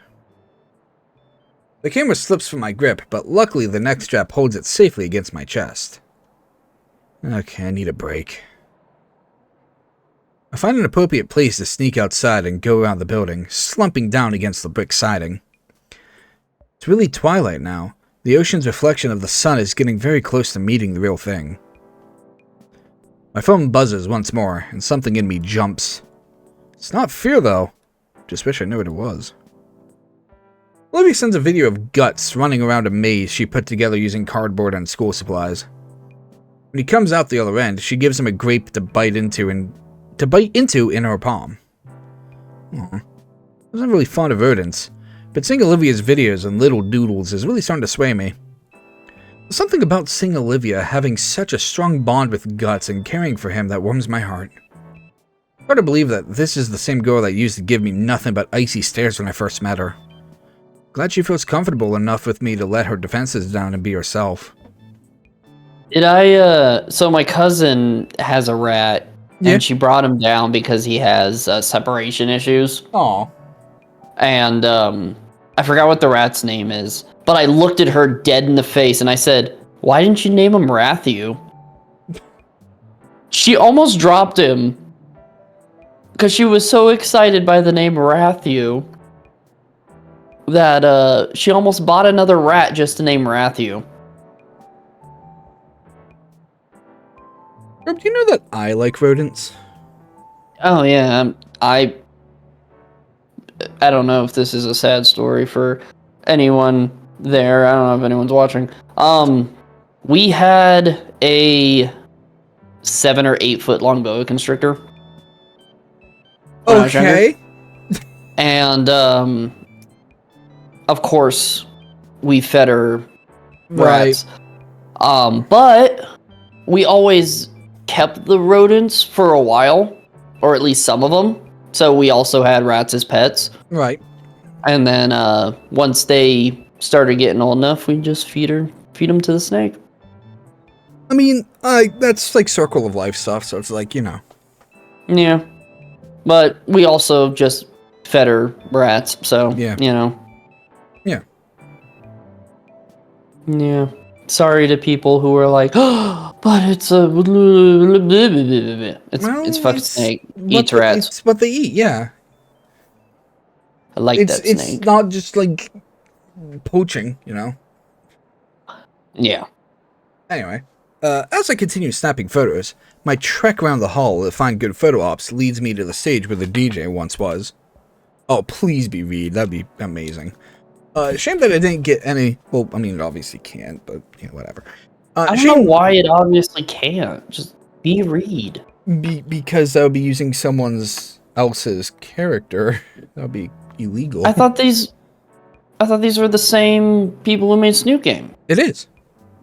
The camera slips from my grip, but luckily the neck strap holds it safely against my chest. Okay, I need a break. I find an appropriate place to sneak outside and go around the building, slumping down against the brick siding. It's really twilight now. The ocean's reflection of the sun is getting very close to meeting the real thing. My phone buzzes once more, and something in me jumps. It's not fear, though. Just wish I knew what it was. Olivia sends a video of Guts running around a maze she put together using cardboard and school supplies. When he comes out the other end, she gives him a grape to bite into in her palm. I wasn't really fond of rodents, but seeing Olivia's videos and little doodles is really starting to sway me. There's something about seeing Olivia having such a strong bond with Guts and caring for him that warms my heart. Hard to believe that this is the same girl that used to give me nothing but icy stares when I first met her. Glad she feels comfortable enough with me to let her defenses down and be herself. So my cousin has a rat, and she brought him down because he has separation issues. Aw. And I forgot what the rat's name is, but I looked at her dead in the face and I said, "Why didn't you name him Ratthew?" She almost dropped him because she was so excited by the name Ratthew that she almost bought another rat just to name Ratthew. Do you know that I like rodents? Oh yeah, I don't know if this is a sad story for anyone there. I don't know if anyone's watching. We had a 7 or 8 foot long boa constrictor. when I was younger. Okay. And of course, we fed her rats. But we always kept the rodents for a while, or at least some of them. So we also had rats as pets. Right. And then once they started getting old enough, we just feed them to the snake. I mean, that's like circle of life stuff, so it's like, you know. Yeah. But we also just fed her rats, so, Yeah. you know. Yeah. Yeah. Sorry to people who are like, oh, but it's a... It's fucking snake. Eats rats. It's what they eat, yeah. I like that snake. It's not just like poaching, you know? Yeah. Anyway, as I continue snapping photos, my trek around the hall to find good photo ops leads me to the stage where the DJ once was. Oh, please be Reed. That'd be amazing. Shame that I didn't get any... Well, I mean, it obviously can't, but, you know, whatever. I don't know why it obviously can't. Just be Reed. Because I would be using someone else's character. That would be illegal. I thought these... I thought these were the same people who made Snoop Game. It is.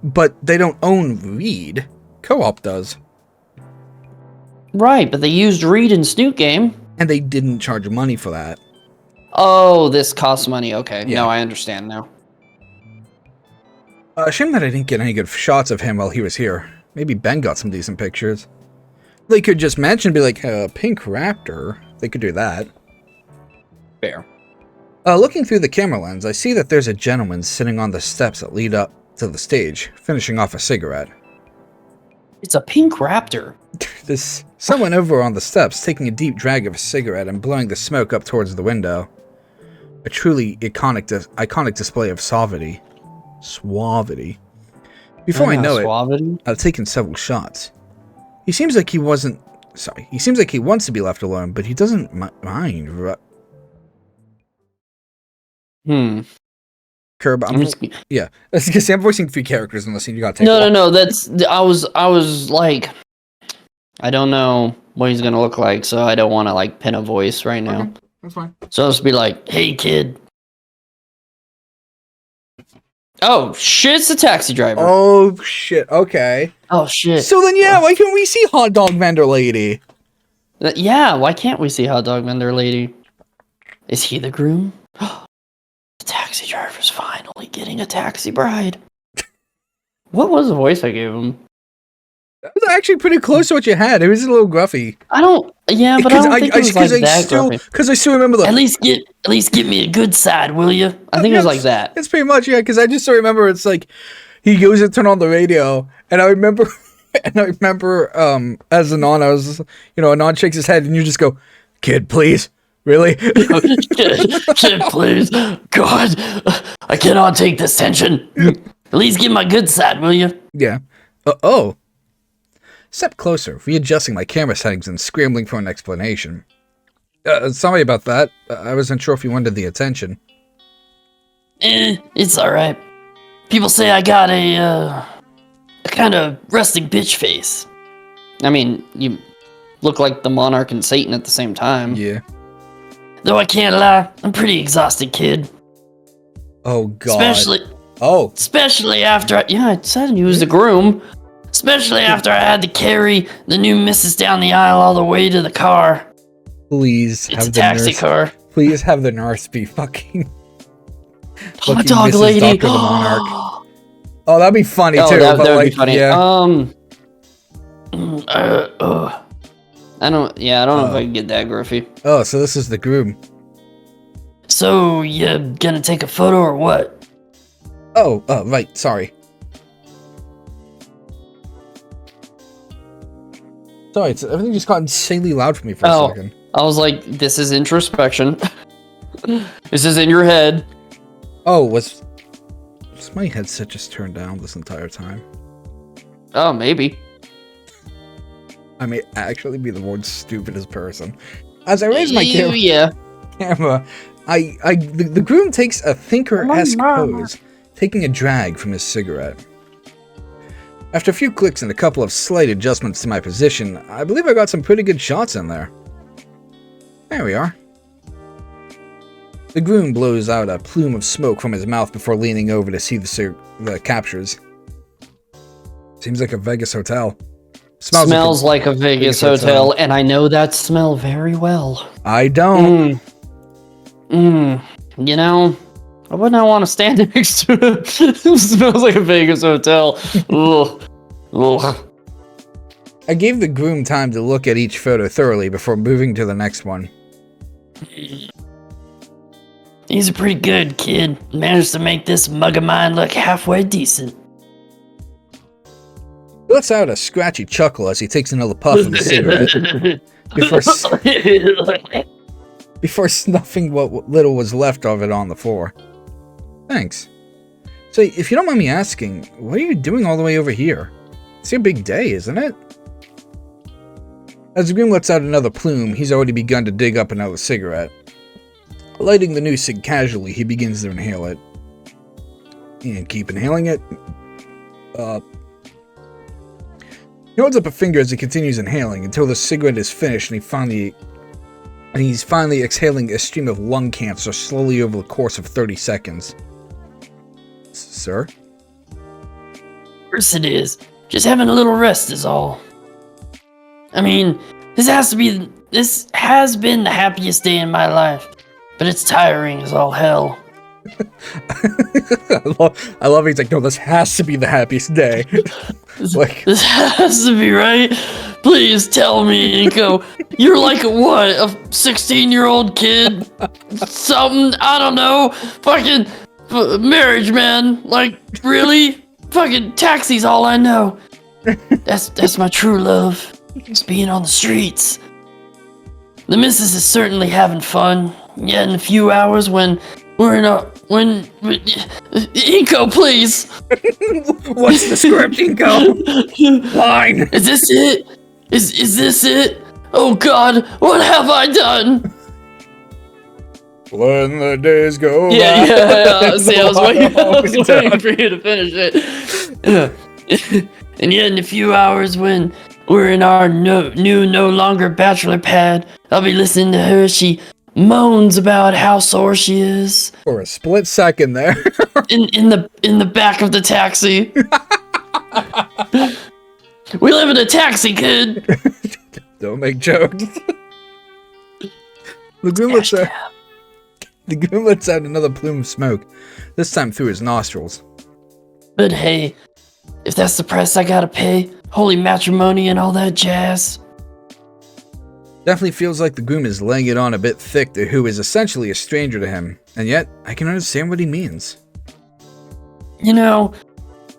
But they don't own Reed. Co-op does. Right, but they used Reed in Snoop Game. And they didn't charge money for that. Oh, this costs money. Okay, Yeah. no, I understand now. Shame that I didn't get any good shots of him while he was here. Maybe Ben got some decent pictures. They could just mention, be like, Pink Raptor. They could do that. Fair. Looking through the camera lens, I see that there's a gentleman sitting on the steps that lead up to the stage, finishing off a cigarette. It's a pink raptor. There's someone over on the steps taking a deep drag of a cigarette and blowing the smoke up towards the window. A truly iconic display of suavity. Before I know it, I've taken several shots. He seems like he wants to be left alone, but he doesn't mind. Curb, I'm voicing 3 characters in the scene. You gotta take. No. I was like, I don't know what he's gonna look like, so I don't want to like pin a voice right now. Okay, that's fine. So I'll just be like, "Hey, kid." Oh shit! It's the taxi driver. Oh shit! Okay. Oh shit! So then, why can't we see hot dog vendor lady? Yeah, why can't we see hot dog vendor lady? Is he the groom? The taxi driver's finally getting a taxi bride. What was the voice I gave him? That was actually pretty close to what you had. It was a little gruffy. But I don't think it was like that gruffy. Because I still remember At least get me a good side, will you? I think it was like that. It's pretty much, because I just still remember it's like, he goes to turn on the radio, and I remember, as Anon, I was, Anon shakes his head, and you just go, "Kid, please." Really? Kid, please. God, I cannot take this tension. At least get my good side, will you? Yeah. Step closer, readjusting my camera settings and scrambling for an explanation. Sorry about that. I wasn't sure if you wanted the attention. It's alright. People say I got a kind of resting bitch face. I mean, you look like the Monarch and Satan at the same time. Yeah. Though I can't lie, I'm pretty exhausted, kid. Oh, God. Especially after I said he was the groom. Especially after I had to carry the new missus down the aisle all the way to the car. Please it's a taxi car. Please have the nurse be fucking hot dog Mrs. lady. Dr. the Monarch. Oh, that'd be funny too. That would be funny. Yeah. I don't know if I can get that gruffy. Oh, so this is the groom. So, you gonna take a photo or what? Oh, right, sorry. Sorry, everything just got insanely loud for me for a second. I was like, this is introspection. This is in your head. Oh, was my headset just turned down this entire time? Oh, maybe. I may actually be the world's stupidest person. As I raise my camera, the groom takes a thinker-esque pose, taking a drag from his cigarette. After a few clicks and a couple of slight adjustments to my position, I believe I got some pretty good shots in there. There we are. The groom blows out a plume of smoke from his mouth before leaning over to see the captures. Seems like a Vegas hotel. Smells like a Vegas hotel, and I know that smell very well. I don't. You know, I would not want to stand next to it. It smells like a Vegas hotel. Ugh. Ugh. I gave the groom time to look at each photo thoroughly before moving to the next one. He's a pretty good kid. Managed to make this mug of mine look halfway decent. He lets out a scratchy chuckle as he takes another puff of the cigarette before snuffing what little was left of it on the floor. Thanks. So, if you don't mind me asking, what are you doing all the way over here? It's your big day, isn't it? As the groom lets out another plume, he's already begun to dig up another cigarette. Lighting the new cig casually, he begins to inhale it. And keep inhaling it. He holds up a finger as he continues inhaling until the cigarette is finished and he finally and he's finally exhaling a stream of lung cancer slowly over the course of 30 seconds. Sir? Of course it is. Just having a little rest is all. I mean, this has been the happiest day in my life, but it's tiring as all hell. I love he's like, no, this has to be the happiest day. This has to be, right? Please tell me, Inco. You're like what, a 16-year-old kid? Something, I don't know. Fucking marriage, man. Like, really? Fucking taxi's all I know. That's my true love. It's being on the streets. The missus is certainly having fun. Yet in a few hours when Inco, please. What's the script, Inco? Fine. Is this it? Is this it? Oh God, what have I done? When the days go yeah. See, I was waiting for you to finish it. And yet in a few hours when we're in our no longer bachelor pad, I'll be listening to her. She moans about how sore she is. For a split second there. in the back of the taxi. We live in a taxi, kid. Don't make jokes. The groom lets out another plume of smoke, this time through his nostrils. But hey, if that's the price I gotta pay, holy matrimony and all that jazz. Definitely feels like the groom is laying it on a bit thick to who is essentially a stranger to him, and yet I can understand what he means. You know,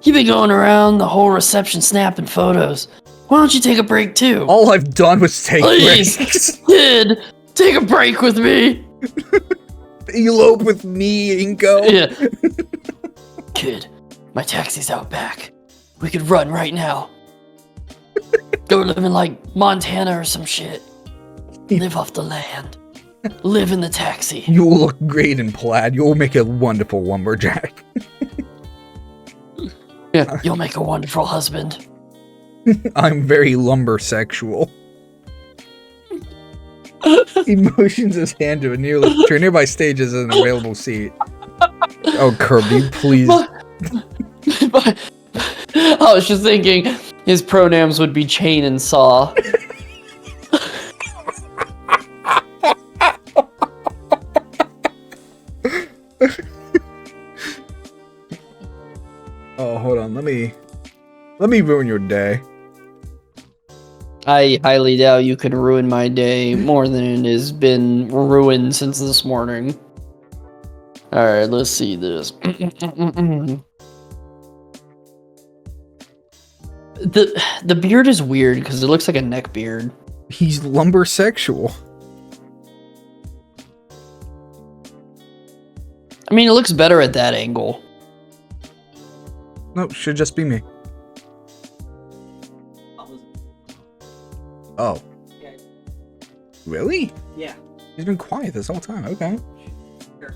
you've been going around the whole reception snapping photos. Why don't you take a break too? All I've done was take Please, breaks. Kid, take a break with me. Elope with me, Inco. Yeah. Kid, my taxi's out back. We could run right now. Go live in like Montana or some shit. Live off the land. Live in the taxi. You'll look great in plaid. You'll make a wonderful lumberjack. Yeah, you'll make a wonderful husband. I'm very lumber-sexual. He motions his hand to a nearby stage as an available seat. Oh, Kirby, please. I was just thinking his pronouns would be chain and saw. Oh, hold on. Let me ruin your day. I highly doubt you could ruin my day more than it has been ruined since this morning. Alright, let's see this. The beard is weird because it looks like a neck beard. He's lumber-sexual. I mean, it looks better at that angle. Nope, should just be me. Oh. Really? Yeah. He's been quiet this whole time. Okay. Sure.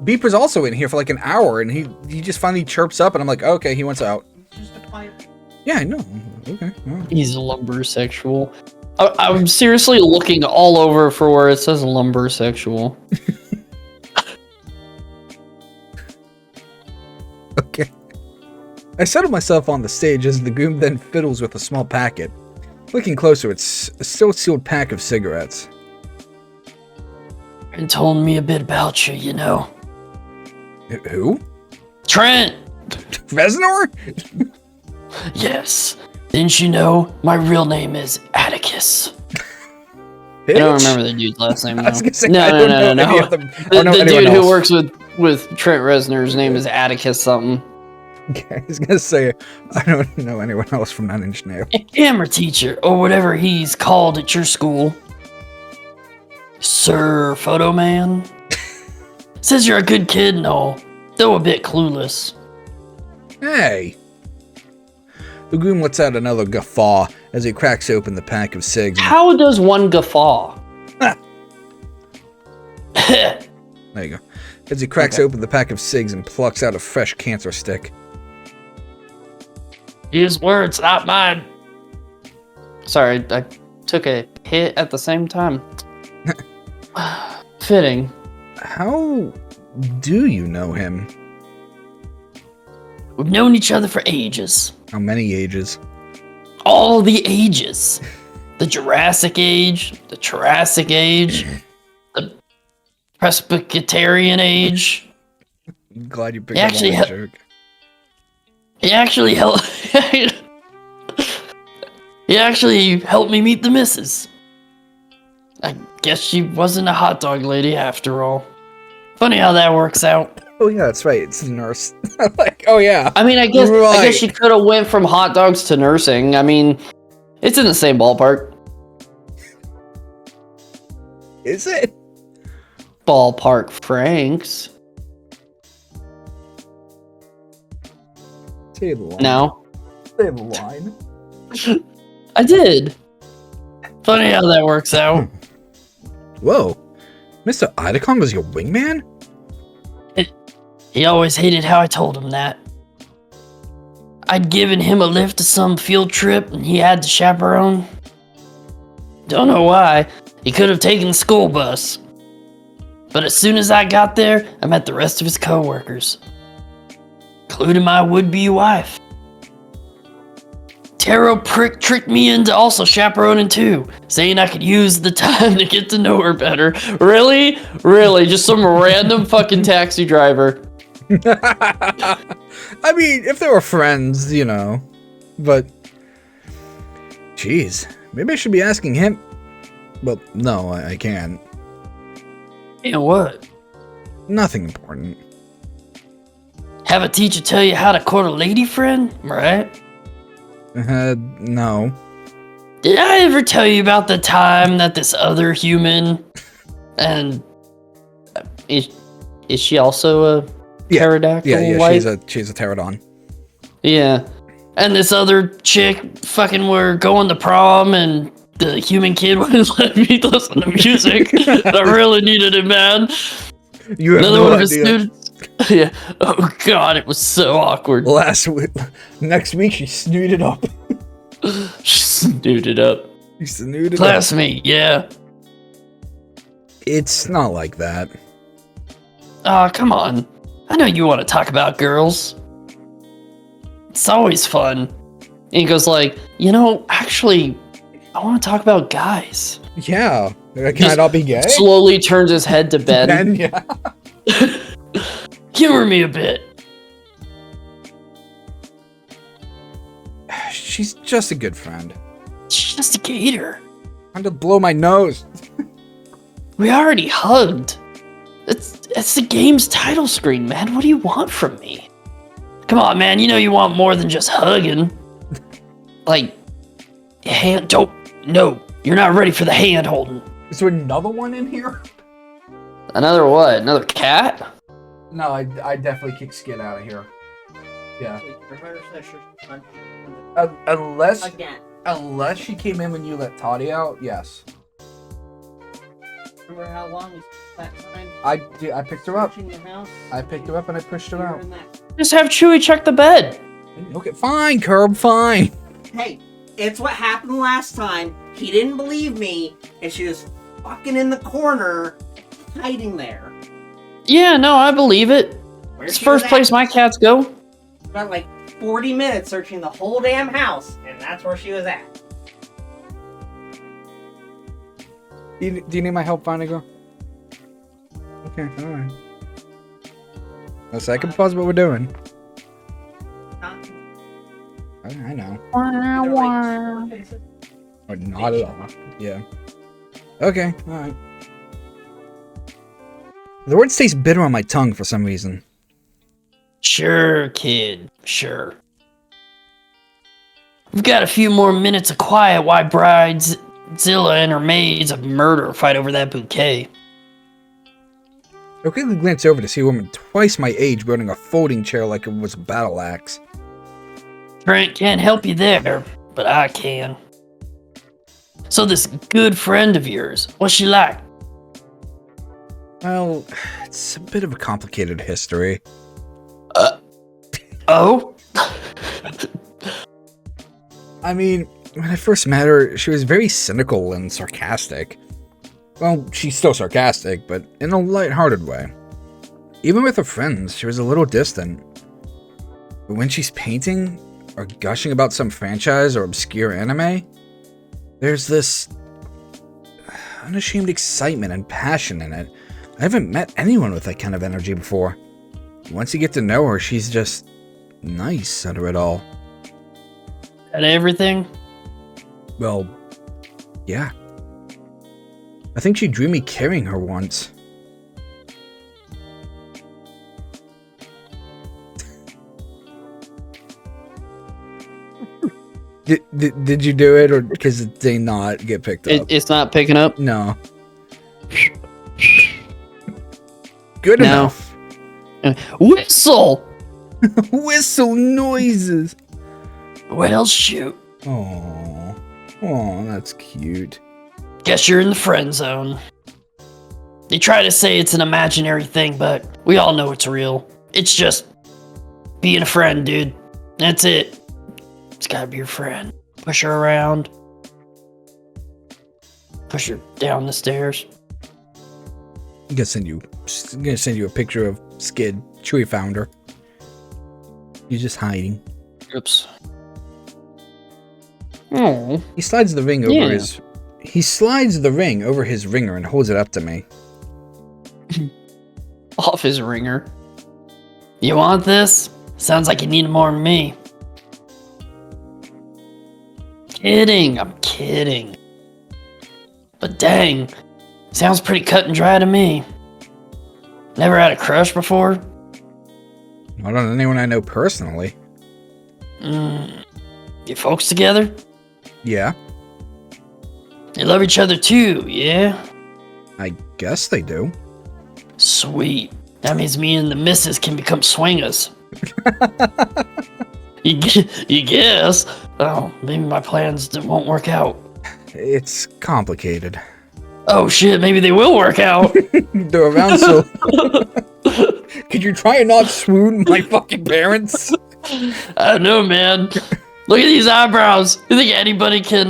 Beeper's also in here for like an hour, and he just finally chirps up, and I'm like, okay, he wants out. Just a quiet. Yeah, I know. Okay. Well. He's lumbersexual. I'm seriously looking all over for where it says lumbersexual. Okay. I settled myself on the stage as the groom then fiddles with a small packet. Looking closer, it's a still sealed pack of cigarettes. And told me a bit about you, you know. Who? Trent! Reznor? Yes. Didn't you know my real name is Atticus? I don't remember the dude's last name. I was gonna say, No. The dude who works. works with Trent Reznor's name is Atticus something. Okay, I was gonna say, I don't know anyone else from Nine Inch Nails. Camera teacher, or whatever he's called at your school. Sir Photo Man. Says you're a good kid and all, though a bit clueless. Hey! The groom lets out another guffaw as he cracks open the pack of cigs. How does one guffaw? There you go. As he cracks open the pack of cigs and plucks out a fresh cancer stick. His words, not mine. Sorry, I took a hit at the same time. Fitting. How do you know him? We've known each other for ages. How many ages? All the ages. The Jurassic Age, the Triassic Age, the Presbyterian Age. I'm glad you picked up on that joke. He actually helped. He actually helped me meet the missus. I guess she wasn't a hot dog lady after all. Funny how that works out. Oh yeah, that's right. It's the nurse. Like, oh yeah. I mean, I guess she could have went from hot dogs to nursing. I mean, it's in the same ballpark. Is it? Ballpark Franks. Say the line. No. Say the line. I did. Funny how that works out. Whoa. Mr. Idacon was your wingman? He always hated how I told him that. I'd given him a lift to some field trip and he had to chaperone. Don't know why. He could have taken the school bus. But as soon as I got there, I met the rest of his co-workers, including my would-be wife. Taro tricked me into also chaperoning too, saying I could use the time to get to know her better. Really? Really? Just some random fucking taxi driver. I mean, if they were friends, you know. But, jeez, maybe I should be asking him. Well, no, I can't. And what? Nothing important. Have a teacher tell you how to court a lady friend, right? No. Did I ever tell you about the time that this other human, and is she also a pterodactyl? Yeah, she's a pterodon. Yeah, and this other chick fucking were going to prom, and the human kid wouldn't let me listen to music. I really needed it, man. You have Another no one of idea. his students. Yeah. Oh god, it was so awkward. Next week she snooted up. She snooted up. She snooted up. Classmate, yeah. It's not like that. Oh, come on. I know you want to talk about girls. It's always fun. And he goes like, actually, I want to talk about guys. Yeah. Can I not be gay? Slowly turns his head to Ben. Ben, yeah. Humor me a bit. She's just a good friend. She's just a gator. Time to blow my nose. We already hugged. It's the game's title screen, man. What do you want from me? Come on, man. You know you want more than just hugging. Like, no. You're not ready for the hand holding. Is there another one in here? Another what? Another cat? No, I definitely kicked Skid out of here. Yeah. Unless she came in when you let Toddy out, yes. Remember how long we spent that time? I picked her up. Searching your house? I picked her up and I pushed her out. Just have Chewie check the bed. Okay, fine, Curb, fine. Hey, it's what happened last time. He didn't believe me, and she was fucking in the corner, hiding there. Yeah, no, I believe it. Where It's she first was place at. my cats go. About like 40 minutes searching the whole damn house, and that's where she was at. Do you need my help finding her? Okay, alright. A second pause what we're doing. I know. Or not at all. Yeah. Okay, alright. The words taste bitter on my tongue for some reason. Sure, kid. Sure. We've got a few more minutes of quiet while Bridezilla and her maids of murder fight over that bouquet. I quickly glanced over to see a woman twice my age wielding a folding chair like it was a battle axe. Trent can't help you there, but I can. So this good friend of yours, what's she like? Well, it's a bit of a complicated history. Oh? I mean, When I first met her, she was very cynical and sarcastic. Well, she's still sarcastic, but in a lighthearted way. Even with her friends, she was a little distant. But when she's painting or gushing about some franchise or obscure anime, there's this unashamed excitement and passion in it. I haven't met anyone with that kind of energy before. Once you get to know her, she's just nice under it all. And everything? Well, yeah. I think she drew me carrying her once. Did you do it, or because it did not get picked up? It's not picking up? No. Good enough. Whistle! Whistle noises. Well, shoot. Oh, that's cute. Guess you're in the friend zone. They try to say it's an imaginary thing, but we all know it's real. It's just being a friend, dude. That's it. It's gotta be your friend. Push her around. Push her down the stairs. I'm gonna send you a picture of Skid. Chewie found her. He's just hiding. Oops. Oh. He slides the ring over his. He slides the ring over his ringer and holds it up to me. Off his ringer. You want this? Sounds like you need more than me. Kidding, I'm kidding. But dang, sounds pretty cut and dry to me. Never had a crush before? Not on anyone I know personally. You folks together? Yeah, You love each other too, yeah? I guess they do. Sweet. That means me and the missus can become swingers. You guess? Oh, maybe my plans won't work out. It's complicated. Oh shit, maybe they will work out. They're around so... Could you try and not swoon my fucking parents? I don't know, man. Look at these eyebrows. You think anybody can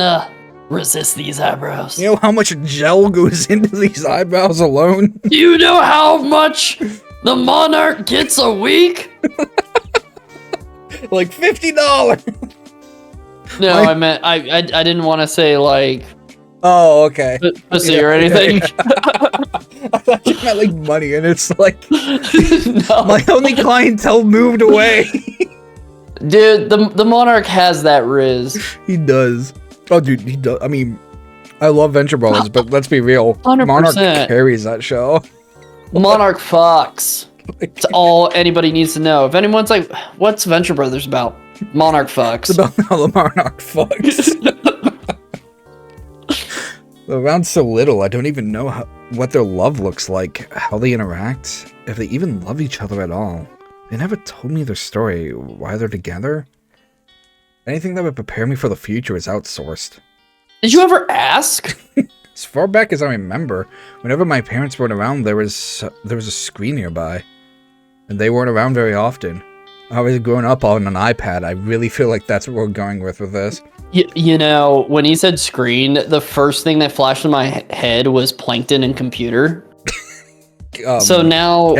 resist these eyebrows? You know how much gel goes into these eyebrows alone? Do you know how much the monarch gets a week? Like $50. No, I meant I didn't want to say like Oh, okay. pussy or anything. I thought you meant like money, and it's like No. my only clientele moved away. Dude, the monarch has that riz. He does. Oh, dude, he does. I mean, I love Venture Bros, but let's be real. 100%. Monarch carries that show. Monarch fucks. It's all anybody needs to know. If anyone's like, what's Venture Brothers about? Monarch fucks. It's about how the Monarch fucks. They're around so little, I don't even know what their love looks like, how they interact, if they even love each other at all. They never told me their story, why they're together. Anything that would prepare me for the future is outsourced. Did you ever ask? As far back as I remember, whenever my parents weren't around, there was a screen nearby. And they weren't around very often. I was growing up on an iPad. I really feel like that's what we're going with this. You know, when he said screen, the first thing that flashed in my head was plankton and computer. So now...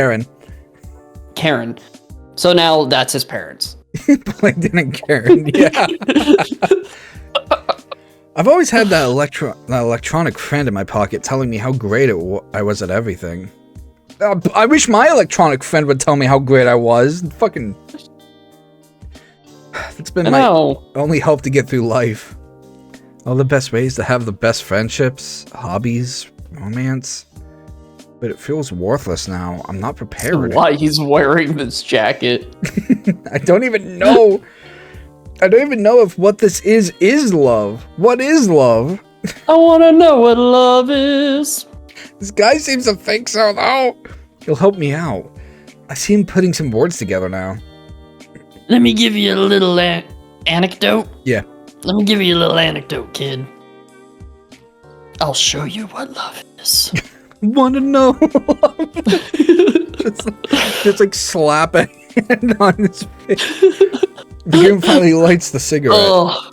Karen. So now that's his parents. Plankton and Karen, yeah. I've always had that electronic friend in my pocket telling me how great I was at everything. I wish my electronic friend would tell me how great I was. Fucking... It's been my only help to get through life. All the best ways to have the best friendships, hobbies, romance. But it feels worthless now. I'm not prepared. Why he's wearing this jacket. I don't even know. I don't even know if what this is love. What is love? I want to know what love is. This guy seems to think so, though. He'll help me out. I see him putting some words together now. Let me give you a little anecdote. Yeah. Let me give you a little anecdote, kid. I'll show you what love is. Wanna know? just like slap a hand on his face. The game finally lights the cigarette. Oh.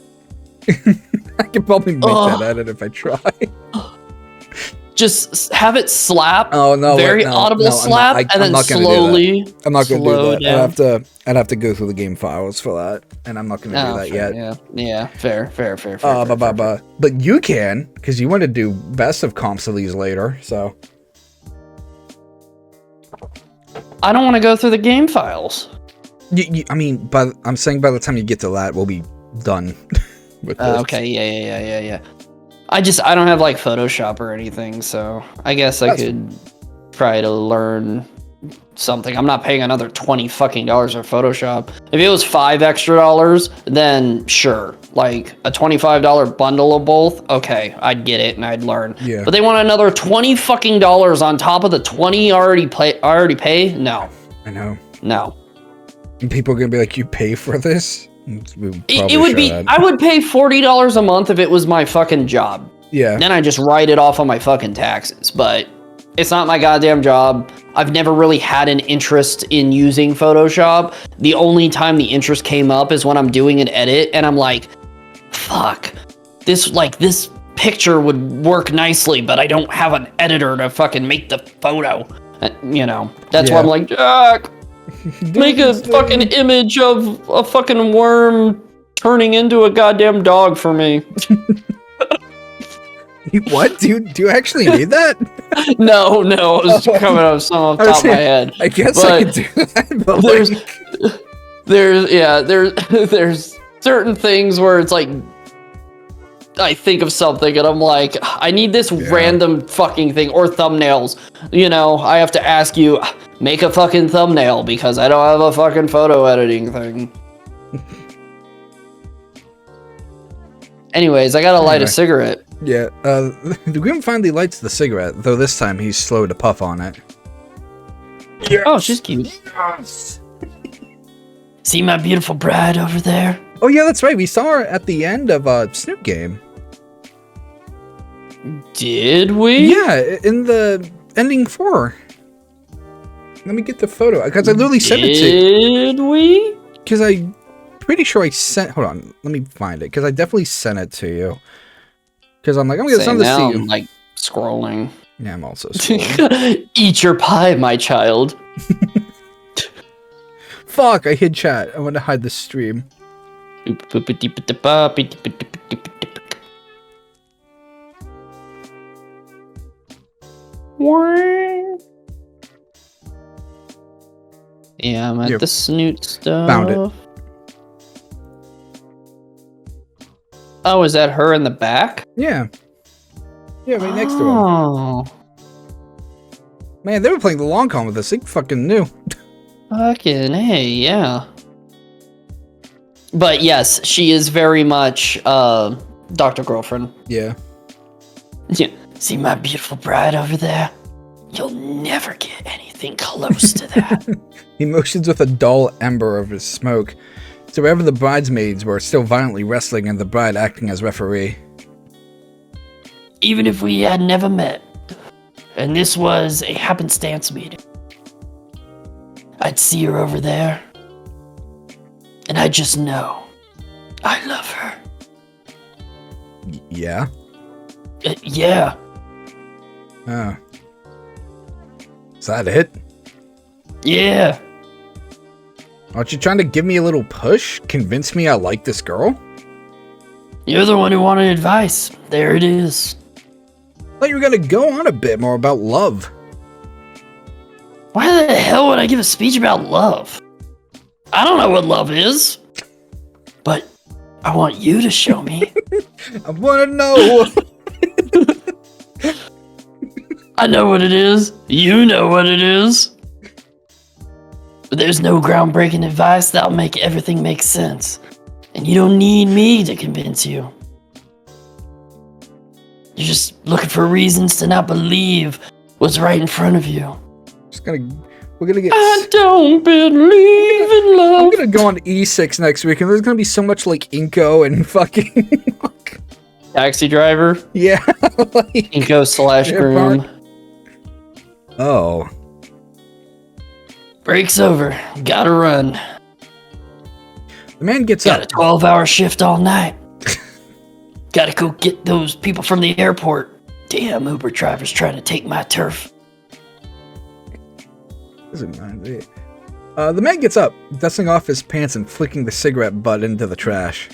I could probably make that edit if I try. Just have it slap. Oh no! Very audible slap, and then slowly. I'm not gonna do that. Down. I'd have to go through the game files for that, and I'm not gonna do that fair, yet. Yeah. Fair. But you can, because you want to do best of comps of these later. So I don't want to go through the game files. I mean, I'm saying by the time you get to that, we'll be done with this. Okay. Yeah. I don't have like Photoshop or anything, so I guess I could try to learn something. I'm not paying another $20 fucking for Photoshop. If it was $5 extra, then sure. Like a $25 bundle of both, okay, I'd get it and I'd learn. Yeah. But they want another $20 fucking on top of the 20 I already pay? No. I know. No. And people are gonna be like, "You pay for this?" It would be. I would pay $40 a month if it was my fucking job. Yeah. Then I just write it off on my fucking taxes. But it's not my goddamn job. I've never really had an interest in using Photoshop. The only time the interest came up is when I'm doing an edit and I'm like, fuck, this picture would work nicely, but I don't have an editor to fucking make the photo. That's why I'm like, Jack, make a fucking image of a fucking worm turning into a goddamn dog for me. What? Do you actually need that? No, it was coming up off the top of my head. I guess I could do that, but there's certain things where it's like I think of something and I'm like, I need this random fucking thing, or thumbnails. I have to ask you, make a fucking thumbnail because I don't have a fucking photo editing thing. Anyways, I gotta light a cigarette. Yeah, the Grim finally lights the cigarette, though this time he's slow to puff on it. Yes. Oh, she's cute. Yes. See my beautiful bride over there? Oh yeah, that's right. We saw her at the end of Snoop Game. Did we? Yeah, in the ending 4. Let me get the photo, because I literally sent it to you. Did we? Because I'm pretty sure I sent... Hold on, let me find it, because I definitely sent it to you. Because I'm like, I'm going to send this to you. I'm like scrolling. Yeah, I'm also scrolling. Eat your pie, my child. Fuck, I hid chat. I want to hide the stream. Yeah, I'm at the snoot stuff. Found it. Oh, is that her in the back? Yeah. Yeah, right next to him. Oh. Man, they were playing the long con with us. They fucking knew. Fucking hey, yeah. But yes, she is very much Dr. Girlfriend. Yeah. Yeah. See my beautiful bride over there? You'll never get anything close to that. He motions with a dull ember of his smoke. So wherever the bridesmaids were still violently wrestling and the bride acting as referee. Even if we had never met, and this was a happenstance meeting, I'd see her over there, and I just know I love her. Yeah? Yeah. Oh. Is that it? Yeah. Aren't you trying to give me a little push? Convince me I like this girl? You're the one who wanted advice. There it is. I thought you were gonna go on a bit more about love. Why the hell would I give a speech about love? I don't know what love is. But I want you to show me. I wanna know! I know what it is. You know what it is. But there's no groundbreaking advice that'll make everything make sense. And you don't need me to convince you. You're just looking for reasons to not believe what's right in front of you. We're gonna get... I don't believe in love. I'm gonna go on E6 next week and there's gonna be so much like Inco and fucking... Taxi driver? Yeah. Like, Inco/groom. Oh. Break's over. Gotta run. The man gets Got up. a 12-hour shift all night. Gotta go get those people from the airport. Damn, Uber driver's trying to take my turf. Doesn't mind it. The man gets up, dusting off his pants and flicking the cigarette butt into the trash.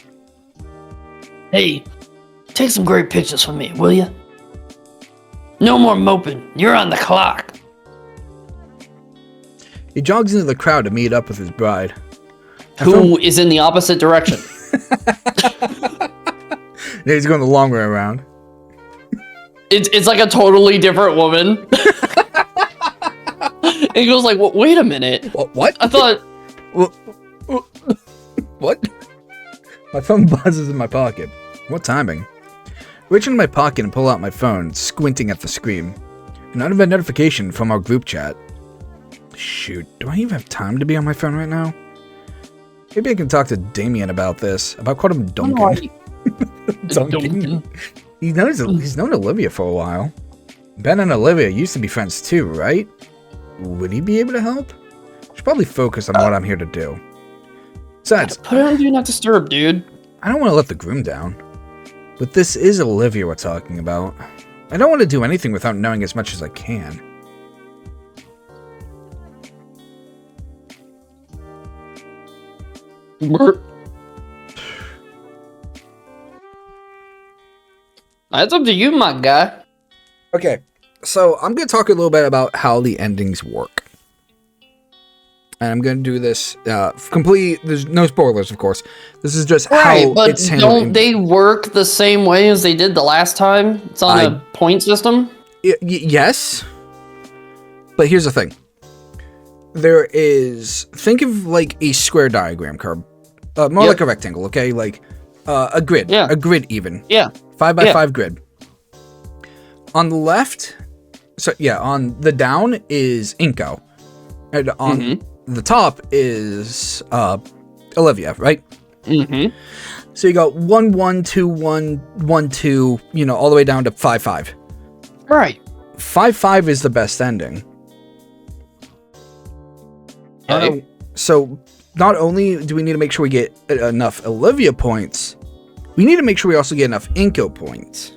Hey, take some great pictures for me, will ya? No more moping. You're on the clock. He jogs into the crowd to meet up with his bride. Who is in the opposite direction? He's going the long way around. It's like a totally different woman. And he goes like, well, wait a minute. What? I thought... What? My phone buzzes in my pocket. What timing? Reach into my pocket and pull out my phone, squinting at the screen. Another notification from our group chat. Shoot, do I even have time to be on my phone right now? Maybe I can talk to Damien about this. About calling him Duncan. Duncan. He's known Olivia for a while. Ben and Olivia used to be friends too, right? Would he be able to help? Should probably focus on what I'm here to do. Besides, Put it on Do Not Disturb, dude. I don't want to let the groom down. But this is Olivia we're talking about. I don't want to do anything without knowing as much as I can. That's up to you, my guy. Okay, so I'm going to talk a little bit about how the endings work. And I'm going to do this there's no spoilers, of course. This is just how but it's handled. don't they work the same way as they did the last time? It's on a point system? Yes. But here's the thing. Think of like a square diagram curve. More like a rectangle, okay? Like a grid. Yeah. A grid even. Yeah. 5x5 grid. On the left, on the down is Inco. And on the top is Olivia, right? Mm-hmm. So you got 1 1 2 1 1 2, all the way down to 5 5. Right. 5 5 is the best ending. Okay. So not only do we need to make sure we get enough Olivia points, we need to make sure we also get enough Inco points.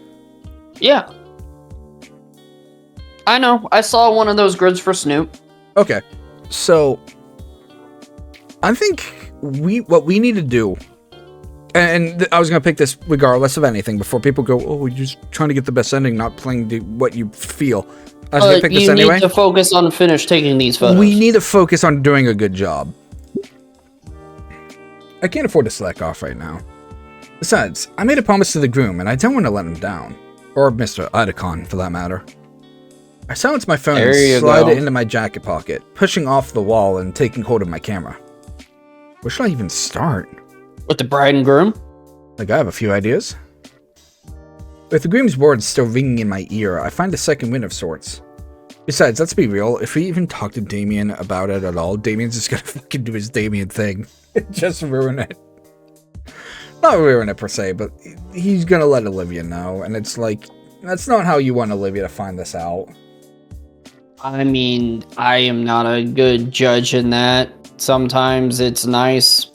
Yeah. I know. I saw one of those grids for Snoop. Okay. So I think what we need to do, and I was going to pick this regardless of anything before people go, oh, you're just trying to get the best ending, not playing what you feel. I was going to pick this anyway. You need to focus on taking these photos. We need to focus on doing a good job. I can't afford to slack off right now. Besides, I made a promise to the groom, and I don't want to let him down. Or Mr. Idacon, for that matter. I silenced my phone and slid it into my jacket pocket, pushing off the wall and taking hold of my camera. Where should I even start? With the bride and groom? Like, I have a few ideas. With the groom's words still ringing in my ear, I find a second wind of sorts. Besides, let's be real, if we even talk to Damien about it at all, Damien's just gonna fucking do his Damien thing. Just ruin it. Not ruin it per se, but he's gonna let Olivia know, and it's like, that's not how you want Olivia to find this out. I mean, I am not a good judge in that. Sometimes it's nice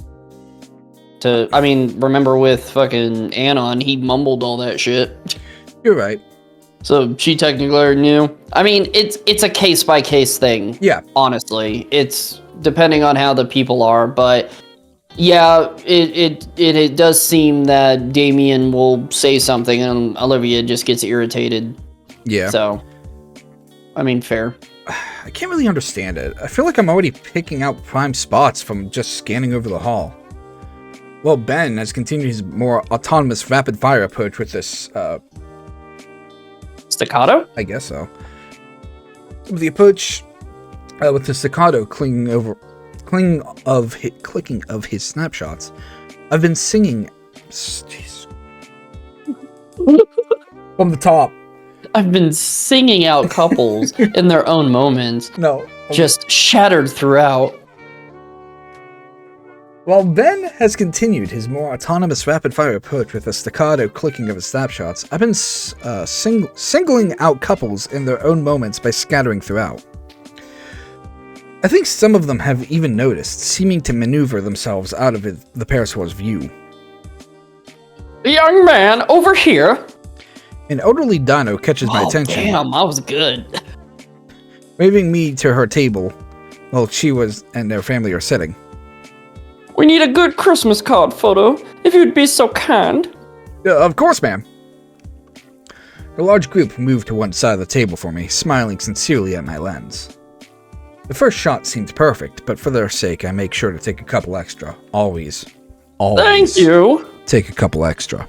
to... I mean, remember with fucking Anon, he mumbled all that shit. You're right. So she technically already knew. I mean, it's a case-by-case thing. Yeah. Honestly. It's depending on how the people are, but... Yeah, it does seem that Damien will say something and Olivia just gets irritated. Yeah. So, I mean, fair. I can't really understand it. I feel like I'm already picking out prime spots from just scanning over the hall. Well, Ben has continued his more autonomous rapid-fire approach with this, Staccato? I guess so. The approach with the staccato clicking of his snapshots. I've been singing... Jeez. From the top. I've been singing out couples in their own moments. No. Just shattered throughout. While Ben has continued his more autonomous rapid-fire approach with a staccato clicking of his snapshots, I've been singling out couples in their own moments by scattering throughout. I think some of them have even noticed, seeming to maneuver themselves out of the parasaur's view. Young man, over here. An elderly dino catches my attention, Damn, that was good. waving me to her table while she and their family are sitting. We need a good Christmas card photo, if you'd be so kind. Of course, ma'am. A large group moved to one side of the table for me, smiling sincerely at my lens. The first shot seemed perfect, but for their sake, I make sure to take a couple extra. Always. Thank you. Take a couple extra.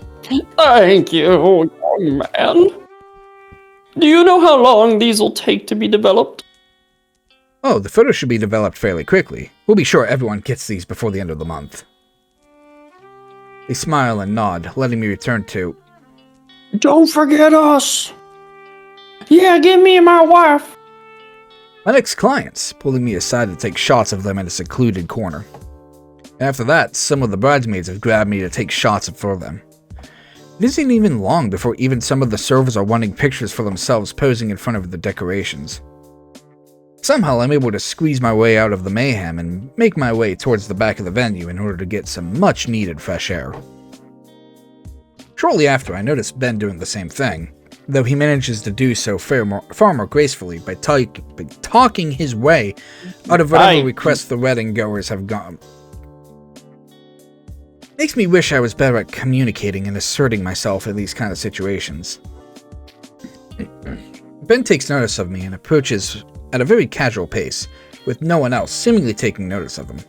Thank you, young man. Do you know how long these will take to be developed? Oh, the photos should be developed fairly quickly. We'll be sure everyone gets these before the end of the month. They smile and nod, letting me return to... Don't forget us. Yeah, give me my wife. my next clients, pulling me aside to take shots of them in a secluded corner. After that, some of the bridesmaids have grabbed me to take shots for them. It isn't even long before even some of the servers are wanting pictures for themselves posing in front of the decorations. Somehow I'm able to squeeze my way out of the mayhem and make my way towards the back of the venue in order to get some much needed fresh air. Shortly after, I noticed Ben doing the same thing, though he manages to do so far more gracefully by talking his way out of whatever requests the wedding goers have gone. Makes me wish I was better at communicating and asserting myself in these kind of situations. Ben takes notice of me and approaches at a very casual pace, with no one else seemingly taking notice of him.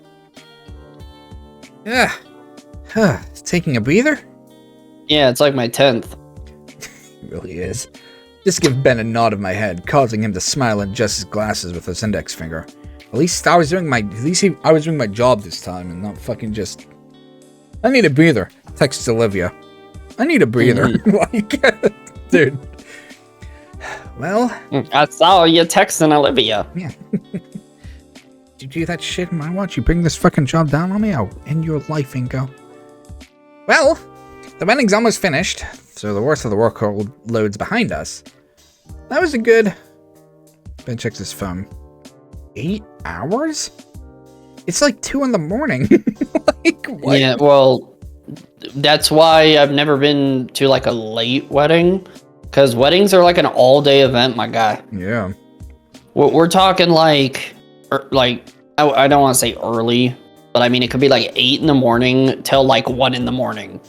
Taking a breather? Yeah, it's like my 10th. It really is. Just give Ben a nod of my head, causing him to smile and adjust his glasses with his index finger. At least I was doing my job this time and not fucking just... I need a breather. Texts Olivia. I need a breather. Like, dude. Well... I saw you texting Olivia. Yeah. Did you do that shit in my watch? You bring this fucking job down on me? I'll end your life, Inco. Well, the wedding's almost finished, so the worst of the workload's behind us. That was a good... Ben checks his phone. 8 hours? It's like 2 in the morning. Like, what? Yeah, well, that's why I've never been to like a late wedding. Because weddings are like an all-day event, my guy. Yeah. We're talking like I don't want to say early, but I mean, it could be like 8 in the morning till like 1 in the morning.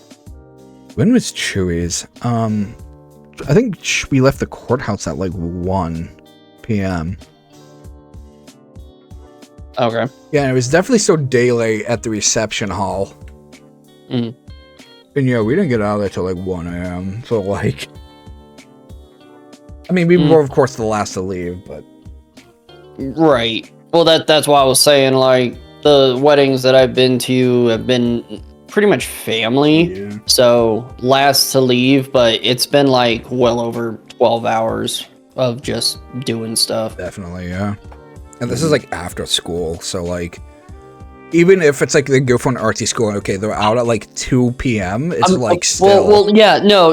When was Chewy's? I think we left the courthouse at like 1 p.m. Okay. Yeah, it was definitely still daylight at the reception hall. Mm. And yeah, we didn't get out of there till like 1 a.m. So like... I mean, we were of course the last to leave, but... Right. Well, that's why I was saying, like, the weddings that I've been to have been pretty much family. Yeah. So, last to leave, but it's been like well over 12 hours of just doing stuff. Definitely, yeah. And this is like after school, so like... Even if it's like they go for an artsy school, and okay, they're out at like 2 p.m., it's like still... Well, yeah, no,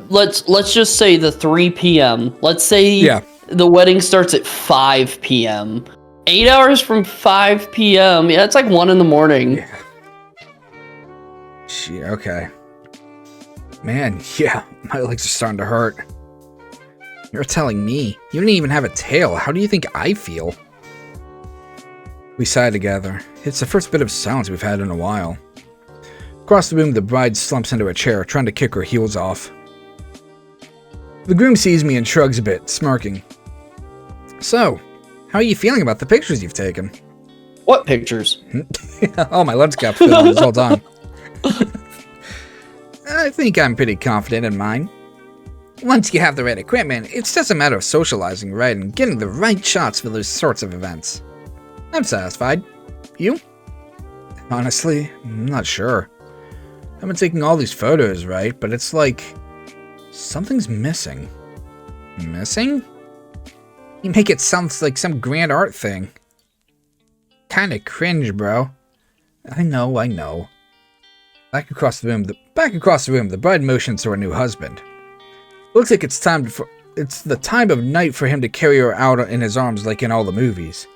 let's just say the 3 p.m. Let's say the wedding starts at 5 p.m. 8 hours from 5 p.m., yeah, it's like 1 in the morning. Yeah. Shit, okay. Man, yeah, my legs are starting to hurt. You're telling me. You didn't even have a tail. How do you think I feel? We sigh together. It's the first bit of silence we've had in a while. Across the room, the bride slumps into a chair, trying to kick her heels off. The groom sees me and shrugs a bit, smirking. So, how are you feeling about the pictures you've taken? What pictures? Oh, my lens kept filling this whole time. I think I'm pretty confident in mine. Once you have the right equipment, it's just a matter of socializing right and getting the right shots for those sorts of events. I'm satisfied. You? Honestly, I'm not sure. I've been taking all these photos, right? But it's like... something's missing. Missing? You make it sound like some grand art thing. Kinda cringe, bro. I know. Back across the room, the bride motions to her new husband. Looks like it's the time of night for him to carry her out in his arms like in all the movies.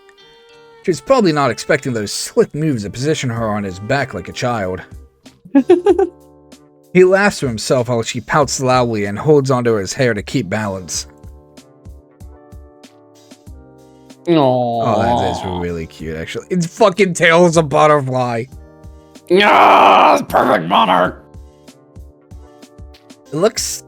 She's probably not expecting those slick moves to position her on his back like a child. He laughs to himself while she pouts loudly and holds onto his hair to keep balance. Oh, that is really cute, actually. Its fucking tail is a butterfly. Yeah, perfect monarch. It looks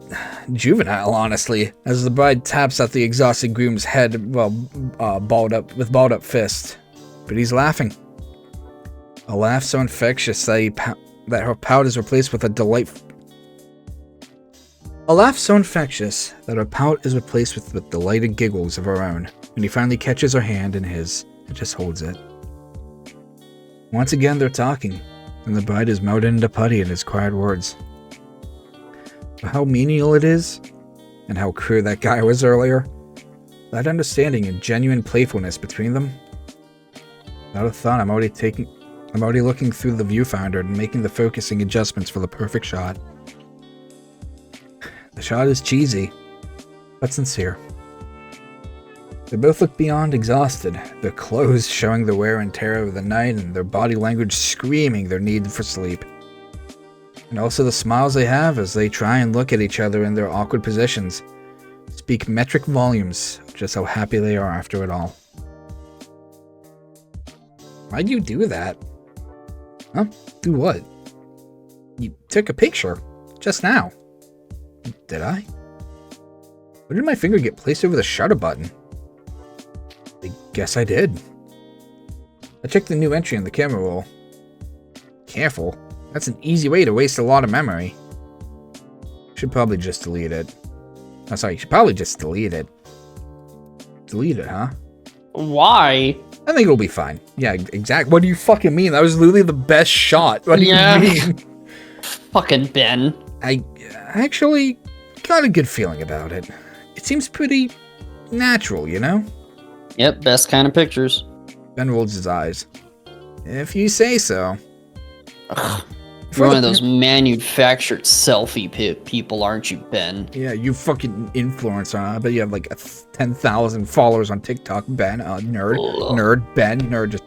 juvenile, honestly, as the bride taps at the exhausted groom's head, balled up fist. But he's laughing. A laugh so infectious that her pout is replaced with a delighted giggles of her own. When he finally catches her hand in his and just holds it. Once again, they're talking, and the bride is melted into putty in his quiet words. But how menial it is, and how cruel that guy was earlier. That understanding and genuine playfulness between them. Without a thought, I'm already looking through the viewfinder and making the focusing adjustments for the perfect shot. The shot is cheesy, but sincere. They both look beyond exhausted, their clothes showing the wear and tear of the night and their body language screaming their need for sleep. And also the smiles they have as they try and look at each other in their awkward positions speak metric volumes of just how happy they are after it all. Why'd you do that? Huh? Do what? You took a picture. Just now. Did I? Where did my finger get placed over the shutter button? I guess I did. I checked the new entry in the camera roll. Careful. That's an easy way to waste a lot of memory. Should probably just delete it. Oh, sorry, you should probably just delete it. Delete it, huh? Why? I think it'll be fine. Yeah, exactly. What do you fucking mean? That was literally the best shot. What do you mean? Fucking Ben. I actually got a good feeling about it. It seems pretty natural, you know? Yep, best kind of pictures. Ben rolls his eyes. If you say so. You're one of those manufactured selfie people, aren't you, Ben? Yeah, you fucking influencer. I bet you have like 10,000 followers on TikTok, Ben. Nerd, Ben. Nerd just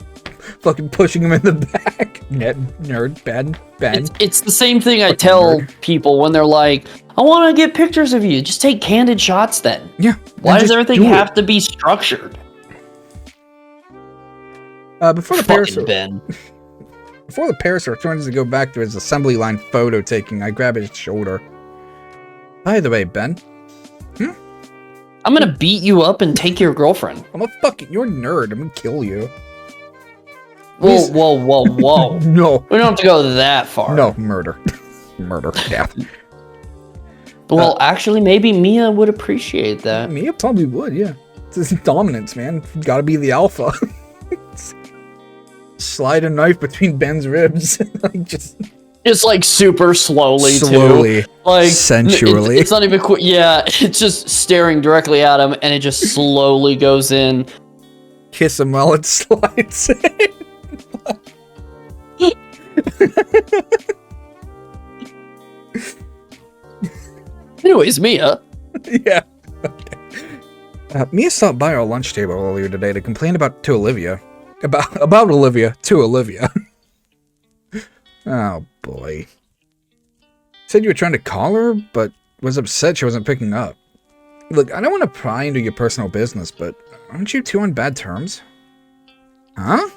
fucking pushing him in the back. Nerd, Ben. It's the same thing I tell people when they're like, I want to get pictures of you. Just take candid shots then. Yeah. Why does everything have to be structured? Before the Ben. returns to go back to his assembly line photo taking, I grab his shoulder. By the way, Ben. I'm gonna beat you up and take your girlfriend. You're a nerd. I'm gonna kill you. Whoa. No. We don't have to go that far. No, murder. Murder, death. Well, actually, maybe Mia would appreciate that. Mia probably would, yeah. It's dominance, man. Gotta be the alpha. Slide a knife between Ben's ribs. It's like super slowly too. Like sensually. It's not even quick. Yeah, it's just staring directly at him, and it just slowly goes in. Kiss him while it slides in. Anyways, Mia. Yeah. Mia stopped by our lunch table earlier today to complain to Olivia. About Olivia to Olivia. Oh boy. Said you were trying to call her, but was upset she wasn't picking up. Look, I don't want to pry into your personal business, but aren't you two on bad terms? Huh?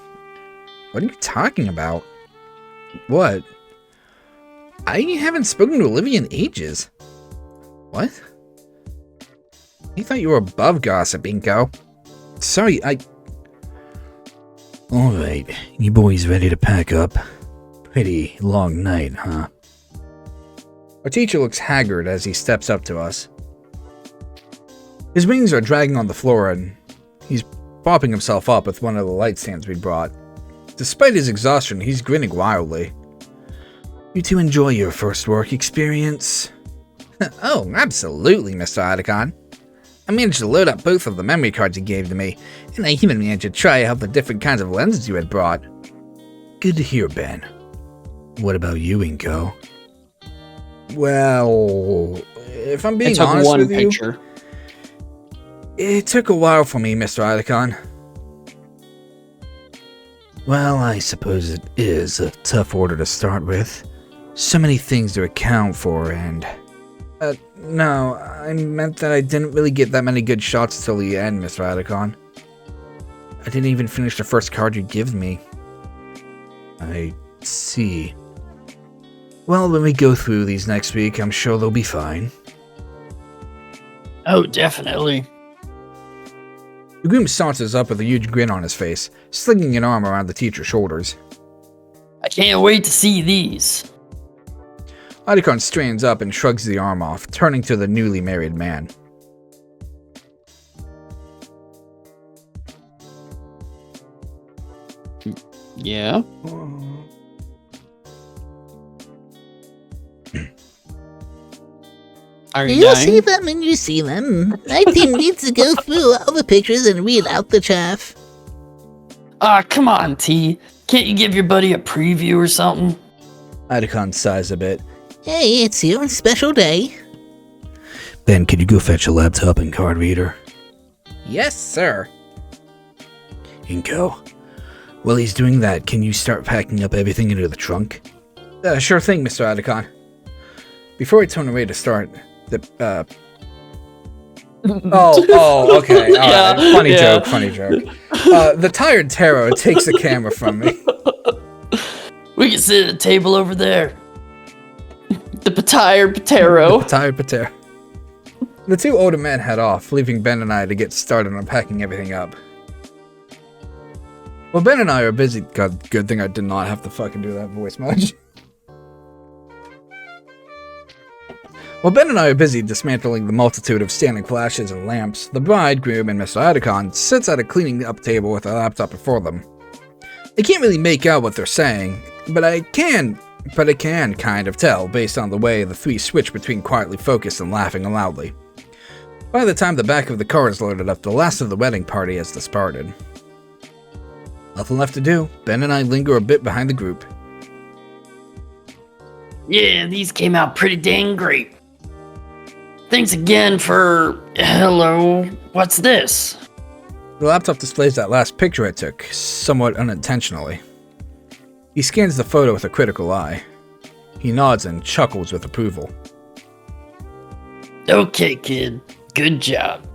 What are you talking about? What? I haven't spoken to Olivia in ages. What? I thought you were above gossip, Inco. Sorry, Alright, you boys ready to pack up? Pretty long night, huh? Our teacher looks haggard as he steps up to us. His wings are dragging on the floor and he's propping himself up with one of the light stands we brought. Despite his exhaustion, he's grinning wildly. You two enjoy your first work experience? Oh, absolutely, Mr. Otacon. I managed to load up both of the memory cards you gave to me, and I even managed to try out the different kinds of lenses you had brought. Good to hear, Ben. What about you, Inco? Well, if I'm being honest with you, picture. It took a while for me, Mr. Otacon. Well, I suppose it is a tough order to start with. So many things to account for, and... no, I meant that I didn't really get that many good shots until the end, Mr. Adicon. I didn't even finish the first card you give me. I see. Well, when we go through these next week, I'm sure they'll be fine. Oh, definitely. The groom saunters up with a huge grin on his face, slinging an arm around the teacher's shoulders. I can't wait to see these. Adicon strains up and shrugs the arm off, turning to the newly married man. Yeah? Are you You'll dying? see them when you see them. My team needs to go through all the pictures and read out the chaff. Ah, come on, T. Can't you give your buddy a preview or something? Adicon sighs a bit. Hey, it's your special day. Ben, could you go fetch a laptop and card reader? Yes, sir. Inco, while he's doing that, can you start packing up everything into the trunk? Sure thing, Mr. Adicon. Before I turn away to start, okay. Yeah, Funny yeah. joke. The tired Taro takes the camera from me. We can sit at a table over there. The tired Patero. Tired Patero. The two older men head off, leaving Ben and I to get started on packing everything up. Well, Ben and I are busy. God, good thing I did not have to fucking do that voice much. While Ben and I are busy dismantling the multitude of standing flashes and lamps, the bride, groom, and Mr. Adicon sits at a cleaning up table with a laptop before them. I can't really make out what they're saying, but I can kind of tell based on the way the three switch between quietly focused and laughing loudly. By the time the back of the car is loaded up, the last of the wedding party has disparted. Nothing left to do. Ben and I linger a bit behind the group. Yeah, these came out pretty dang great. Thanks again for... Hello, what's this? The laptop displays that last picture I took, somewhat unintentionally. He scans the photo with a critical eye. He nods and chuckles with approval. Okay, kid. Good job.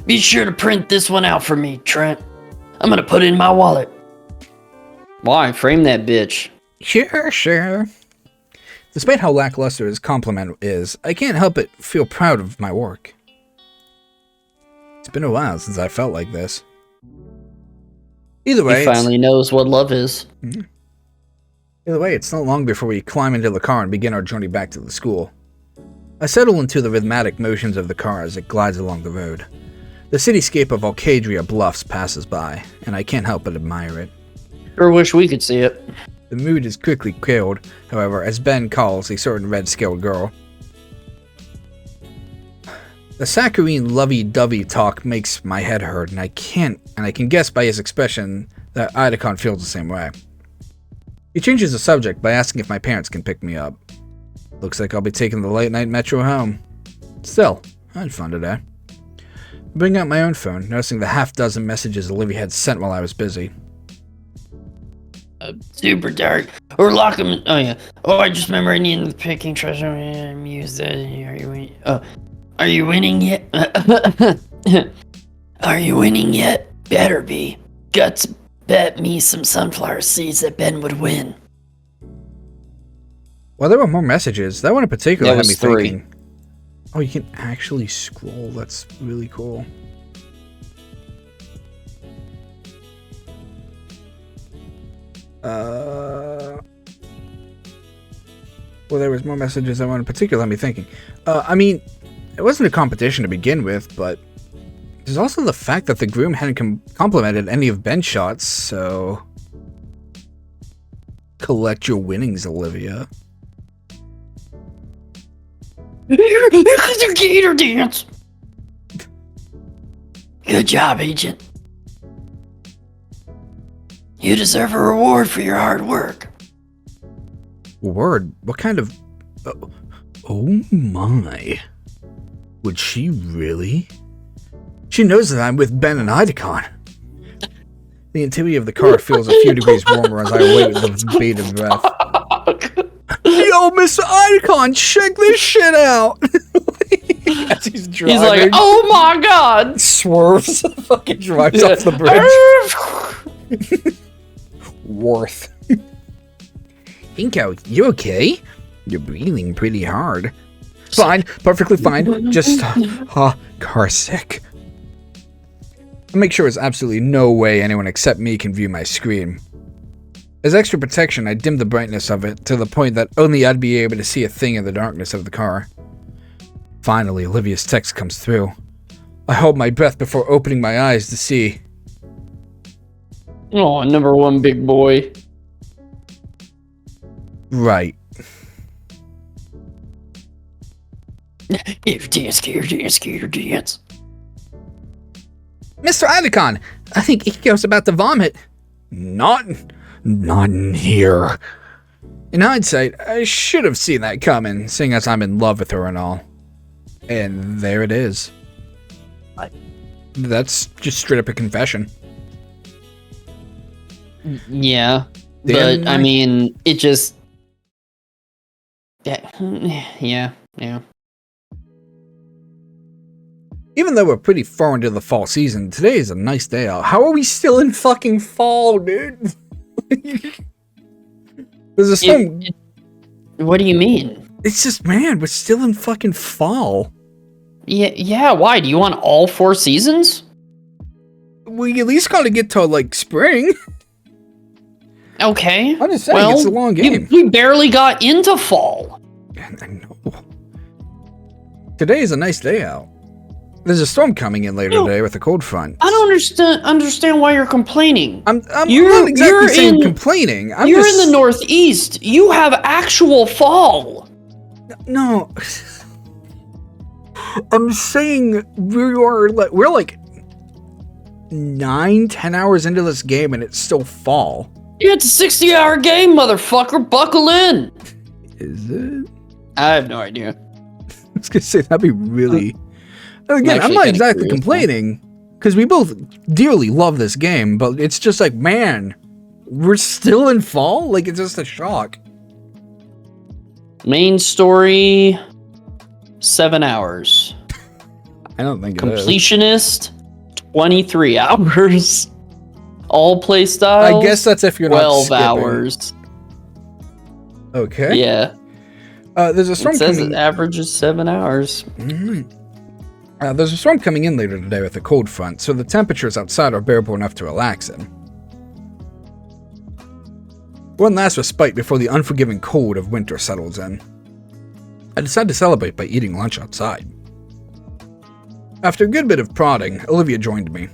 Be sure to print this one out for me, Trent. I'm gonna put it in my wallet. Why? Frame that bitch. Sure. Despite how lackluster his compliment is, I can't help but feel proud of my work. It's been a while since I felt like this. Either way, He finally knows what love is. it's not long before we climb into the car and begin our journey back to the school. I settle into the rhythmic motions of the car as it glides along the road. The cityscape of Alcadria Bluffs passes by, and I can't help but admire it. Sure wish we could see it. The mood is quickly killed, however, as Ben calls a certain red-scaled girl. The saccharine lovey-dovey talk makes my head hurt, and I can guess by his expression that Idacon feels the same way. He changes the subject by asking if my parents can pick me up. Looks like I'll be taking the late-night metro home. Still, I had fun today. I bring out my own phone, noticing the half-dozen messages Olivia had sent while I was busy. Super dark. Or lock them in. Oh, yeah. Oh, I just remember I need the picking treasure. Use that. Are you winning? Oh. Are you winning yet? Are you winning yet? Better be. Guts bet me some sunflower seeds that Ben would win. Well, there were more messages. That one in particular That had me was 3. thinking. Oh, you can actually scroll. That's really cool. Well, there was more messages. That one in particular had me thinking. I mean, it wasn't a competition to begin with, but there's also the fact that the groom hadn't complimented any of Ben's shots, so... Collect your winnings, Olivia. The Gator dance. Good job, Agent. You deserve a reward for your hard work. Word? What kind of... Oh my. Would she really? She knows that I'm with Ben and Idacon. The interior of the car feels a few degrees warmer as I await with bated breath. Yo, Mr. Icon, check this shit out. As he's driving, He's like, oh my god. swerves, fucking drives off the bridge. Worth. Inco, you okay? You're breathing pretty hard. Fine, perfectly fine. Just, car sick. I'll make sure there's absolutely no way anyone except me can view my screen. As extra protection, I dimmed the brightness of it to the point that only I'd be able to see a thing in the darkness of the car. Finally, Olivia's text comes through. I hold my breath before opening my eyes to see. Oh, number one big boy. Right. Gator dance, Gator dance, Gator dance. Mr. Adicon, I think Inco's about to vomit. Not in here. In hindsight, I should have seen that coming, seeing as I'm in love with her and all. And there it is. That's just straight up a confession. Yeah. Damn, But, I Mike. mean, it just... Yeah. Even though we're pretty far into the fall season, today is a nice day out. How are we still in fucking fall, dude? There's a storm. What do you mean? It's just, man, we're still in fucking fall. Yeah, why? Do you want all 4 seasons? We at least gotta get to, like, spring. Okay. I'm just saying, it's a long game. We barely got into fall. I know. Today is a nice day out. There's a storm coming in later today with a cold front. I don't understand why you're complaining. I'm You're- not exactly you're saying in- complaining. You're in the Northeast. You have actual fall. No. I'm saying we're like 9-10 hours into this game and it's still fall. Yeah, it's a 60-hour game, motherfucker. Buckle in. Is it? I have no idea. I was gonna say that'd be really. Again, I'm actually not kinda exactly curious, complaining because we both dearly love this game, but it's just like, man, we're still in fall. Like, it's just a shock. Main story, 7 hours. I don't think it is. Completionist, 23 hours. All play styles, I guess that's if you're not 12 skipping. hours. Okay. Yeah. There's a storm It says coming. it averages 7 hours. Mhm. There's a storm coming in later today with a cold front, so the temperatures outside are bearable enough to relax in. One last respite before the unforgiving cold of winter settles in. I decide to celebrate by eating lunch outside. After a good bit of prodding, Olivia joined me.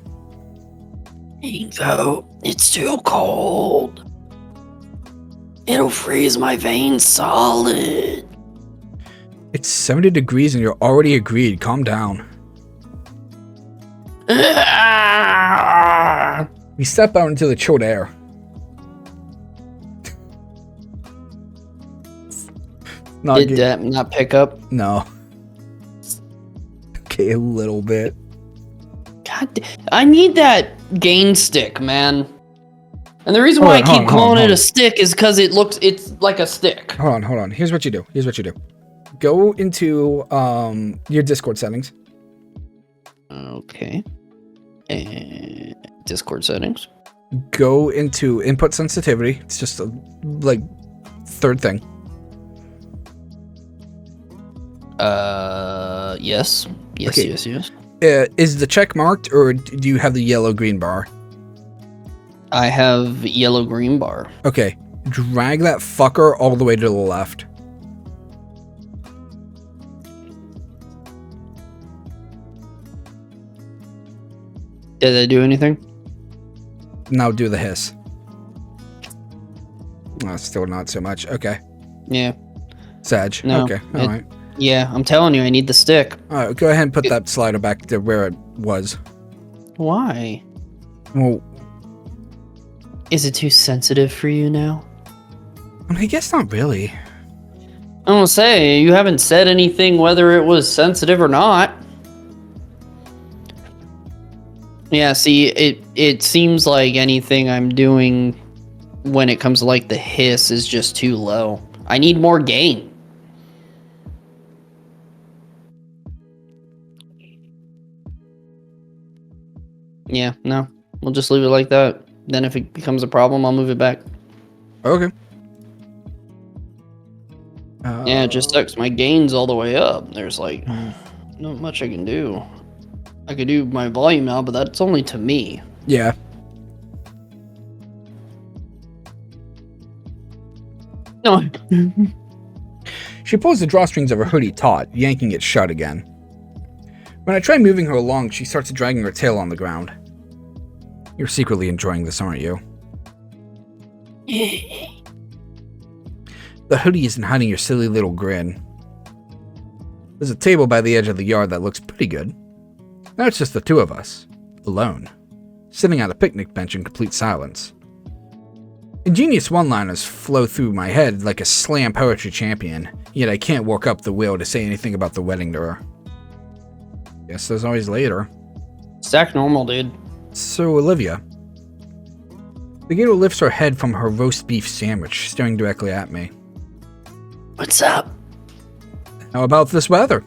Inco, it's too cold. It'll freeze my veins solid. It's 70 degrees and you're already agreed. Calm down. We step out into the chilled air. Not Did good. that not pick up? No. Okay, a little bit. I need that gain stick, man. And the reason why I keep calling it a stick is because it's like a stick. Hold on. Here's what you do. Go into your Discord settings. Okay. And Discord settings. Go into input sensitivity. It's just a third thing. Yes. Okay. Yes. Is the check marked or do you have the yellow green bar? I have yellow green bar. Okay. Drag that fucker all the way to the left. Did I do anything? Now do the hiss. Oh, still not so much. Okay. Yeah. Sag. No, Okay. All right. Yeah, I'm telling you, I need the stick. All right. Go ahead and put that slider back to where it was. Why? Well, Is it too sensitive for you now? I guess not really. I don't say, you haven't said anything whether it was sensitive or not. Yeah, see, it seems like anything I'm doing when it comes to like the hiss is just too low. I need more gain. Yeah, no. We'll just leave it like that. Then if it becomes a problem, I'll move it back. Okay. Yeah, it just sucks. My gain's all the way up. There's like not much I can do. I could do my volume now, but that's only to me. Yeah. No. She pulls the drawstrings of her hoodie taut, yanking it shut again. When I try moving her along, she starts dragging her tail on the ground. You're secretly enjoying this, aren't you? The hoodie isn't hiding your silly little grin. There's a table by the edge of the yard that looks pretty good. Now it's just the two of us, alone, sitting on a picnic bench in complete silence. Ingenious one-liners flow through my head like a slam poetry champion, yet I can't work up the will to say anything about the wedding to her. Guess there's always later. Stack normal, dude. So, Olivia. The Gator lifts her head from her roast beef sandwich, staring directly at me. What's up? How about this weather?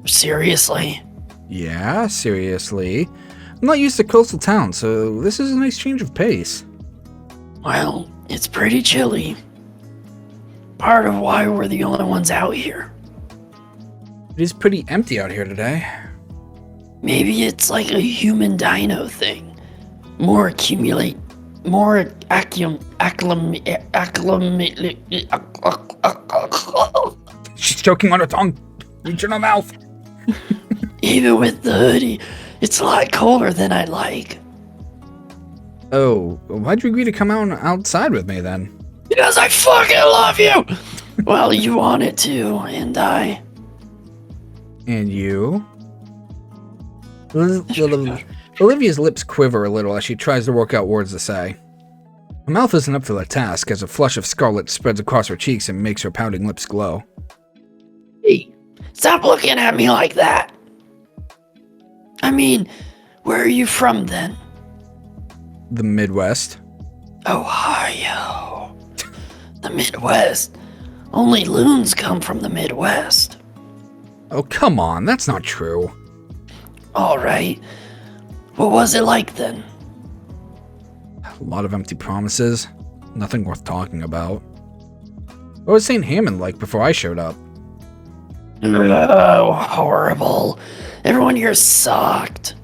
Seriously? Yeah, seriously. I'm not used to coastal towns, so this is a nice change of pace. Well, it's pretty chilly. Part of why we're the only ones out here. It is pretty empty out here today. Maybe it's like a human dino thing. More accumulate, more She's choking on her tongue. Reach in her mouth. Even with the hoodie, it's a lot colder than I'd like. Oh, why'd you agree to come out outside with me then? Because I fucking love you! Well, you wanted to, and I... And you? Olivia's lips quiver a little as she tries to work out words to say. Her mouth isn't up for the task as a flush of scarlet spreads across her cheeks and makes her pouting lips glow. Hey, stop looking at me like that! I mean, where are you from then? The Midwest. Ohio. The Midwest. Only loons come from the Midwest. Oh, come on, that's not true. Alright. What was it like then? A lot of empty promises. Nothing worth talking about. What was St. Hammond like before I showed up? Oh, horrible. Everyone here sucked.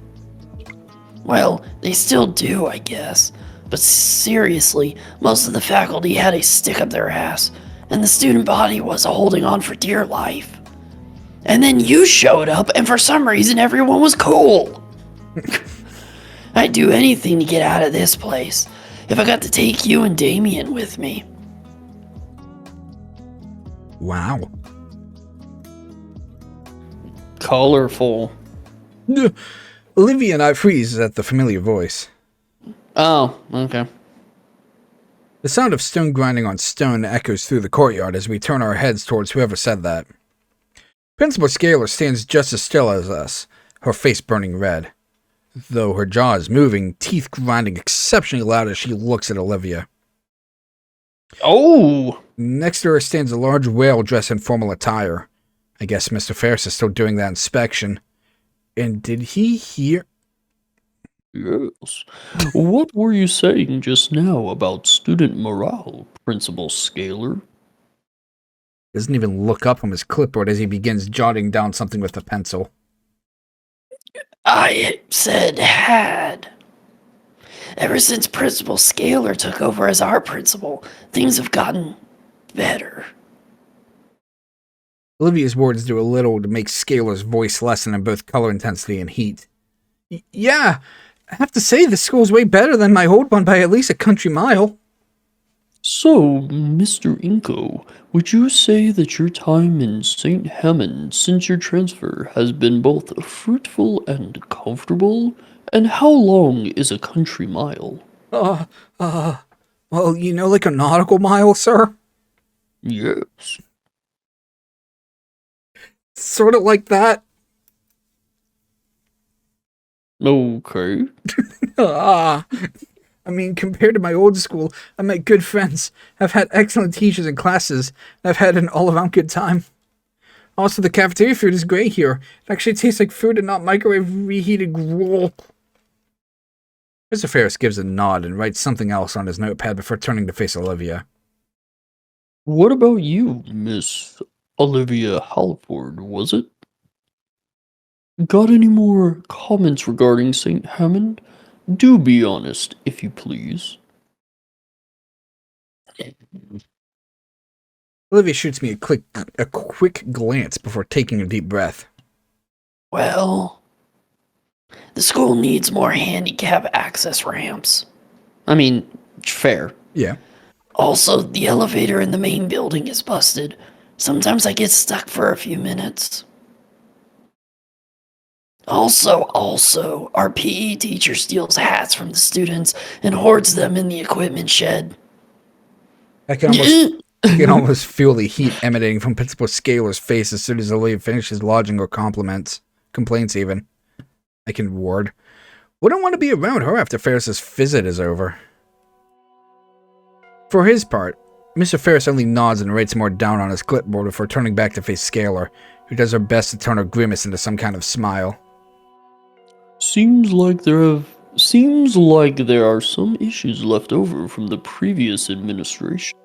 Well, they still do, I guess. But seriously, most of the faculty had a stick up their ass, and the student body was holding on for dear life. And then you showed up, and for some reason everyone was cool. I'd do anything to get out of this place, if I got to take you and Damien with me. Wow. Colorful. Olivia and I freeze at the familiar voice. Oh, okay. The sound of stone grinding on stone echoes through the courtyard as we turn our heads towards whoever said that. Principal Scalar stands just as still as us, her face burning red, though her jaw is moving, teeth grinding exceptionally loud as she looks at Olivia. Oh! Next to her stands a large whale dressed in formal attire. I guess Mr. Ferris is still doing that inspection. And did he hear... Yes. What were you saying just now about student morale, Principal Scalar? Doesn't even look up from his clipboard as he begins jotting down something with a pencil. I said had. Ever since Principal Scalar took over as our principal, things have gotten better. Olivia's words do a little to make Scalar's voice lessen in both color intensity and heat. Yeah, I have to say this school's way better than my old one by at least a country mile. So, Mr. Inco, would you say that your time in St. Hammond since your transfer has been both fruitful and comfortable? And how long is a country mile? Well, you know, like a nautical mile, sir? Yes. Sort of like that. Okay. I mean, compared to my old school, I met good friends. I've had excellent teachers and classes. I've had an all-around good time. Also, the cafeteria food is great here. It actually tastes like food and not microwave reheated gruel. Mr. Ferris gives a nod and writes something else on his notepad before turning to face Olivia. What about you, Miss Olivia Halford, was it? Got any more comments regarding St. Hammond? Do be honest, if you please. Olivia shoots me a quick glance before taking a deep breath. Well, the school needs more handicap access ramps. I mean, fair. Yeah. Also, the elevator in the main building is busted. Sometimes I get stuck for a few minutes. Also, our PE teacher steals hats from the students and hoards them in the equipment shed. I can almost feel the heat emanating from Principal Scalar's face as soon as Olivia finishes lodging her complaints even. I can ward. Wouldn't want to be around her after Ferris's visit is over. For his part, Mr. Ferris only nods and writes more down on his clipboard before turning back to face Scalar, who does her best to turn her grimace into some kind of smile. Seems like there are some issues left over from the previous administration.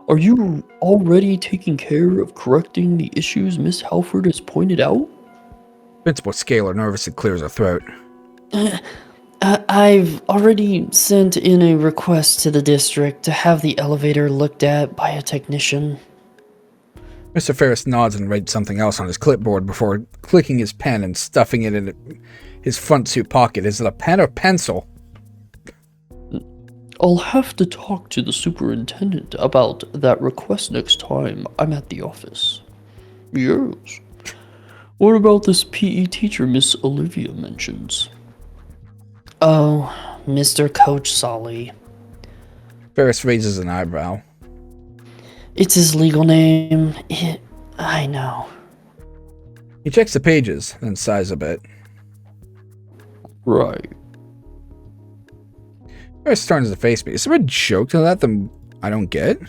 Are you already taking care of correcting the issues Miss Halford has pointed out? Principal Scalar nervously clears her throat. I've already sent in a request to the district to have the elevator looked at by a technician. Mr. Ferris nods and writes something else on his clipboard before clicking his pen and stuffing it in his front suit pocket. Is it a pen or pencil? I'll have to talk to the superintendent about that request next time I'm at the office. Yes. What about this PE teacher Miss Olivia mentions? Oh, Mr. Coach Solly. Ferris raises an eyebrow. It's his legal name. I know. He checks the pages, then sighs a bit. Right. Ferris turns to face me. Is there a joke to that I don't get?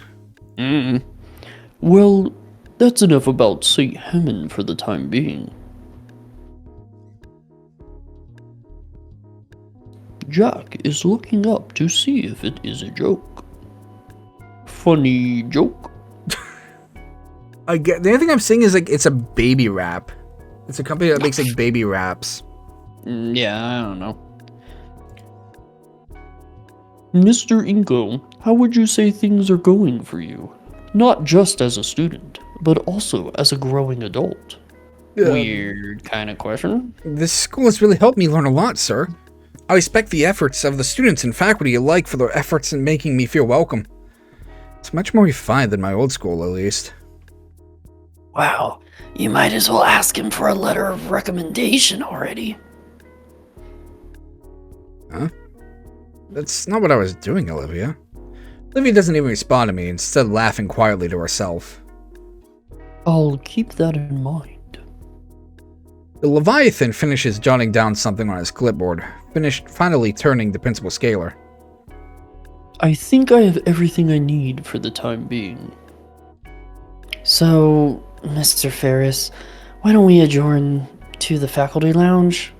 Well, that's enough about St. Hammond for the time being. Jack is looking up to see if it is a joke. Funny joke? The only thing I'm seeing is like it's a baby wrap. It's a company that makes like baby wraps. Yeah, I don't know. Mr. Inco, how would you say things are going for you? Not just as a student, but also as a growing adult. Weird kind of question. This school has really helped me learn a lot, sir. I respect the efforts of the students and faculty alike for their efforts in making me feel welcome. It's much more refined than my old school, at least. Wow, you might as well ask him for a letter of recommendation already. Huh? That's not what I was doing, Olivia. Olivia doesn't even respond to me, instead laughing quietly to herself. I'll keep that in mind. The Leviathan finishes jotting down something on his clipboard, finally turning to Principal Scalar. I think I have everything I need for the time being. So, Mr. Ferris, why don't we adjourn to the faculty lounge?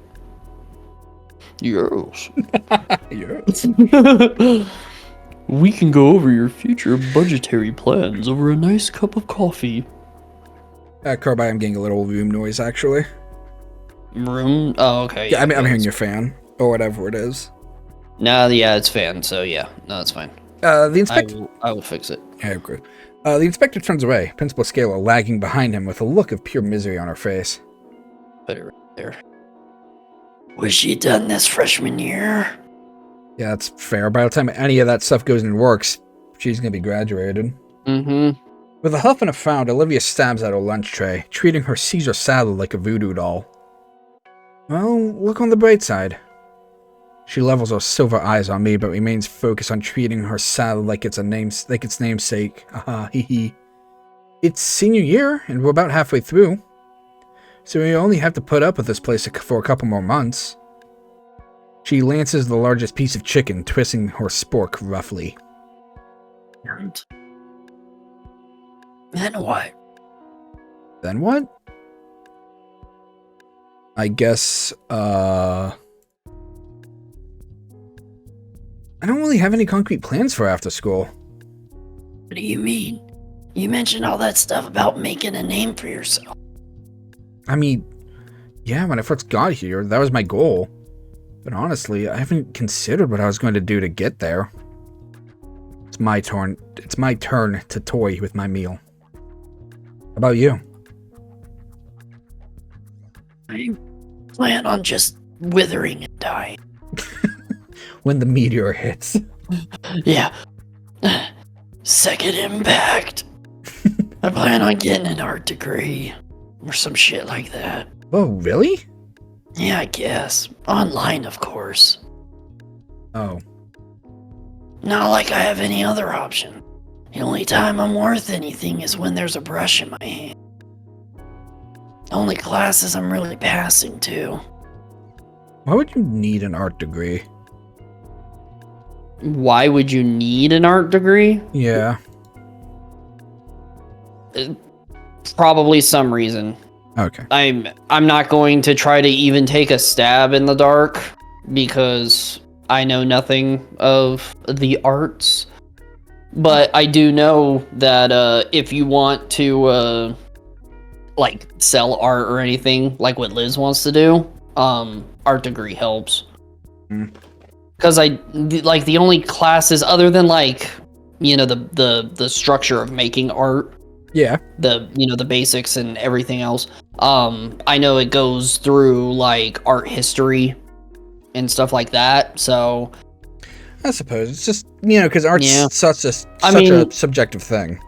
Yes. Yes. We can go over your future budgetary plans over a nice cup of coffee. Carby, I'm getting a little room noise, actually. Room? Oh, okay. Yeah, I'm hearing your fan, or whatever it is. No, yeah, it's fan, so yeah. No, it's fine. The inspector... I will fix it. Yeah, good. The inspector turns away, Principal Scalar lagging behind him with a look of pure misery on her face. Put it right there. Was she done this freshman year? Yeah, that's fair. By the time any of that stuff goes and works, she's gonna be graduated. Mm-hmm. With a huff and a frown, Olivia stabs at her lunch tray, treating her Caesar salad like a voodoo doll. Well, look on the bright side. She levels her silver eyes on me, but remains focused on treating her salad like its namesake. Haha, hee hee. It's senior year, and we're about halfway through. So we only have to put up with this place for a couple more months. She lances the largest piece of chicken, twisting her spork roughly. And then what? Then what? I guess, I don't really have any concrete plans for after school. What do you mean? You mentioned all that stuff about making a name for yourself. I mean, yeah, when I first got here, that was my goal. But honestly, I haven't considered what I was going to do to get there. It's my turn to toy with my meal. How about you? I plan on just withering and dying. When the meteor hits. Yeah. Second impact. I plan on getting an art degree. Or some shit like that. Oh, really? Yeah, I guess. Online, of course. Oh. Not like I have any other option. The only time I'm worth anything is when there's a brush in my hand. The only classes I'm really passing to. Why would you need an art degree? Why would you need an art degree? Yeah. Probably some reason. Okay. I'm not going to try to even take a stab in the dark because I know nothing of the arts. But I do know that if you want to like sell art or anything like what Liz wants to do, art degree helps. Because like the only classes other than like, you know, the structure of making art. Yeah. The basics and everything else. I know it goes through like art history and stuff like that. So I suppose it's just, you know, because art's such a subjective thing.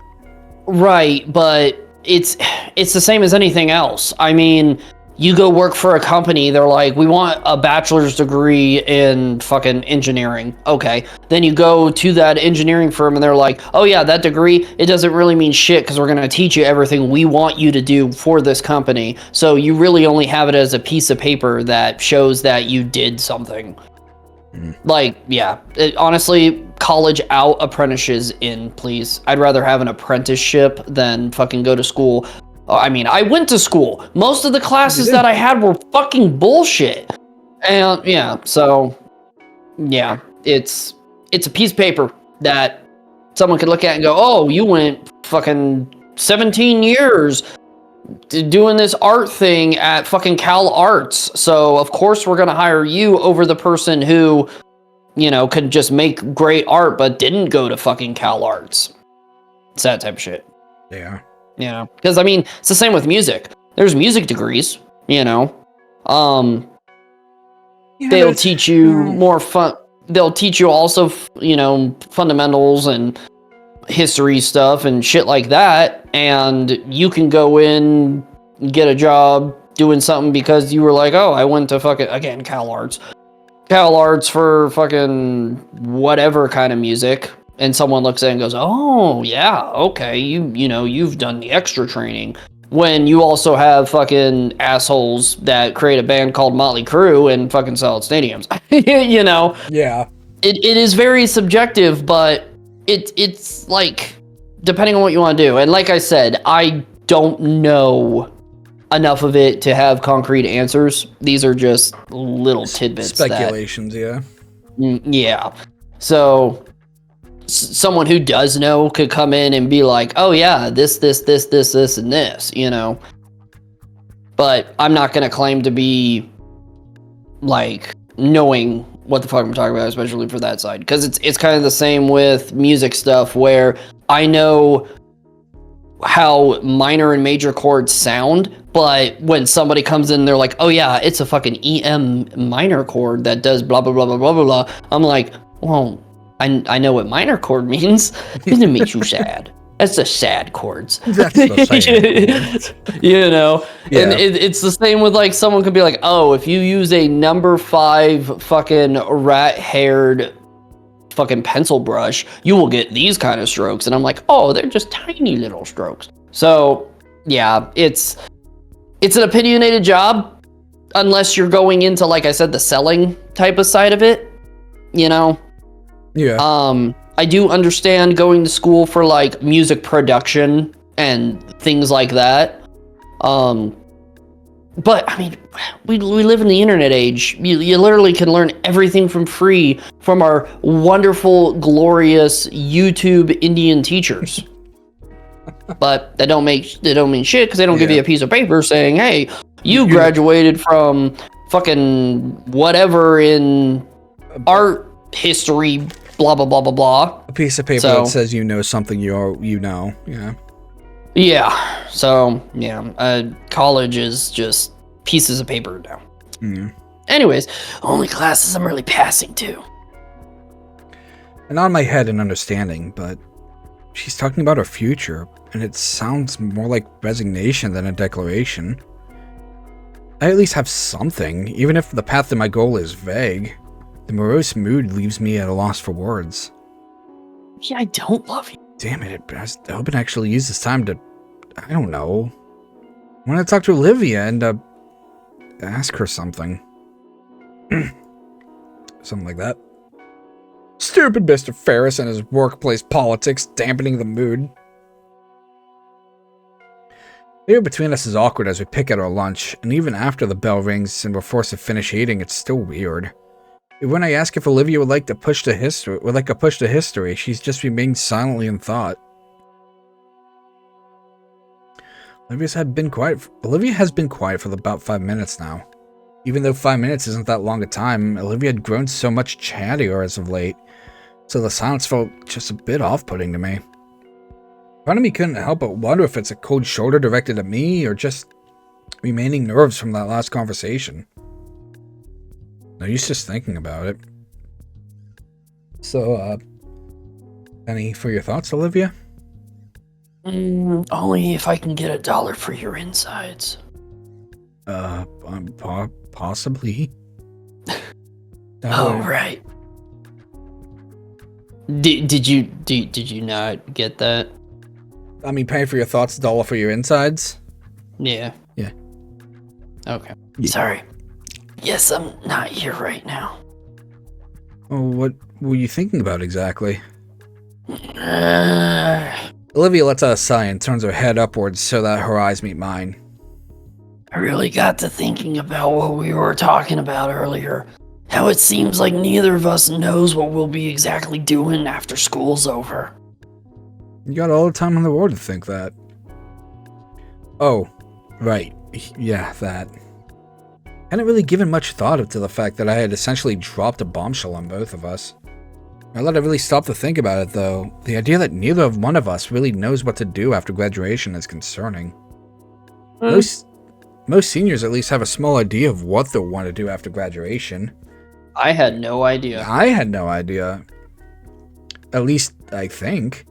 Right, but it's the same as anything else. I mean, you go work for a company, they're like, we want a bachelor's degree in fucking engineering. Okay. Then you go to that engineering firm and they're like, oh yeah, that degree, it doesn't really mean shit because we're going to teach you everything we want you to do for this company. So you really only have it as a piece of paper that shows that you did something. Like, yeah, honestly, college out, apprenticeships in, please. I'd rather have an apprenticeship than fucking go to school. I mean, I went to school. Most of the classes that I had were fucking bullshit. And yeah, so yeah, it's a piece of paper that someone could look at and go, oh, you went fucking 17 years doing this art thing at fucking Cal Arts. So of course we're going to hire you over the person who, you know, could just make great art, but didn't go to fucking Cal Arts. It's that type of shit. Yeah. Yeah, because I mean, it's the same with music. There's music degrees, you know. They'll teach you more fun. They'll teach you also, you know, fundamentals and history stuff and shit like that. And you can go in, get a job doing something because you were like, oh, I went to fucking, again, Cal Arts for fucking whatever kind of music. And someone looks at it and goes, oh, yeah, okay, you know, you've done the extra training. When you also have fucking assholes that create a band called Motley Crue and fucking sell at stadiums. You know? Yeah. It is very subjective, but it's like, depending on what you want to do. And like I said, I don't know enough of it to have concrete answers. These are just little tidbits. Speculations, yeah. Yeah. So someone who does know could come in and be like, oh yeah, this, and this, you know. But I'm not going to claim to be, like, knowing what the fuck I'm talking about, especially for that side. Because it's kind of the same with music stuff, where I know how minor and major chords sound, but when somebody comes in, they're like, oh yeah, it's a fucking EM minor chord that does blah, blah, blah, blah, blah, blah, blah. I'm like, well, I know what minor chord means. It makes you sad. That's the sad chords. That's the sad chords. You know? Yeah. And it's the same with, like, someone could be like, oh, if you use a number 5 fucking rat-haired fucking pencil brush, you will get these kind of strokes. And I'm like, oh, they're just tiny little strokes. So, yeah, it's an opinionated job. unless you're going into, like I said, the selling type of side of it, you know. Yeah. I do understand going to school for like music production and things like that. But I mean, we live in the internet age. You literally can learn everything from free from our wonderful, glorious YouTube Indian teachers. But they don't mean shit because they don't give you a piece of paper saying, "Hey, you graduated from fucking whatever in art history, blah blah blah blah blah." A piece of paper that says you know something you know. Yeah. Yeah. So yeah, college is just pieces of paper now. Yeah. Anyways, only classes I'm really passing to. And on my head and understanding, but she's talking about her future, and it sounds more like resignation than a declaration. I at least have something, even if the path to my goal is vague. The morose mood leaves me at a loss for words. Yeah, I don't love you. Damn it, I was hoping to actually use this time to, I don't know. I want to talk to Olivia and, ask her something. Something like that. Stupid Mr. Ferris and his workplace politics dampening the mood. The air between us is awkward as we pick at our lunch, and even after the bell rings and we're forced to finish eating, it's still weird. When I ask if Olivia would like a push to history, she's just remained silently in thought. Olivia has been quiet for about 5 minutes now. Even though 5 minutes isn't that long a time, Olivia had grown so much chattier as of late, so the silence felt just a bit off-putting to me. Part of me couldn't help but wonder if it's a cold shoulder directed at me, or just remaining nerves from that last conversation. No use just thinking about it. So, any for your thoughts, Olivia? Only if I can get $1 for your insides. Possibly. Oh, right. Did you not get that? I mean, pay for your thoughts, $1 for your insides? Yeah. Yeah. Okay. Yeah. Sorry. Yes, I'm not here right now. Oh, what were you thinking about exactly? Olivia lets out a sigh and turns her head upwards so that her eyes meet mine. I really got to thinking about what we were talking about earlier. How it seems like neither of us knows what we'll be exactly doing after school's over. You got all the time in the world to think that. Oh, right. Yeah, that. I hadn't really given much thought to the fact that I had essentially dropped a bombshell on both of us. Now that I really stopped to think about it, though, the idea that neither of one of us really knows what to do after graduation is concerning. Most seniors at least have a small idea of what they'll want to do after graduation. I had no idea. I had no idea. At least, I think.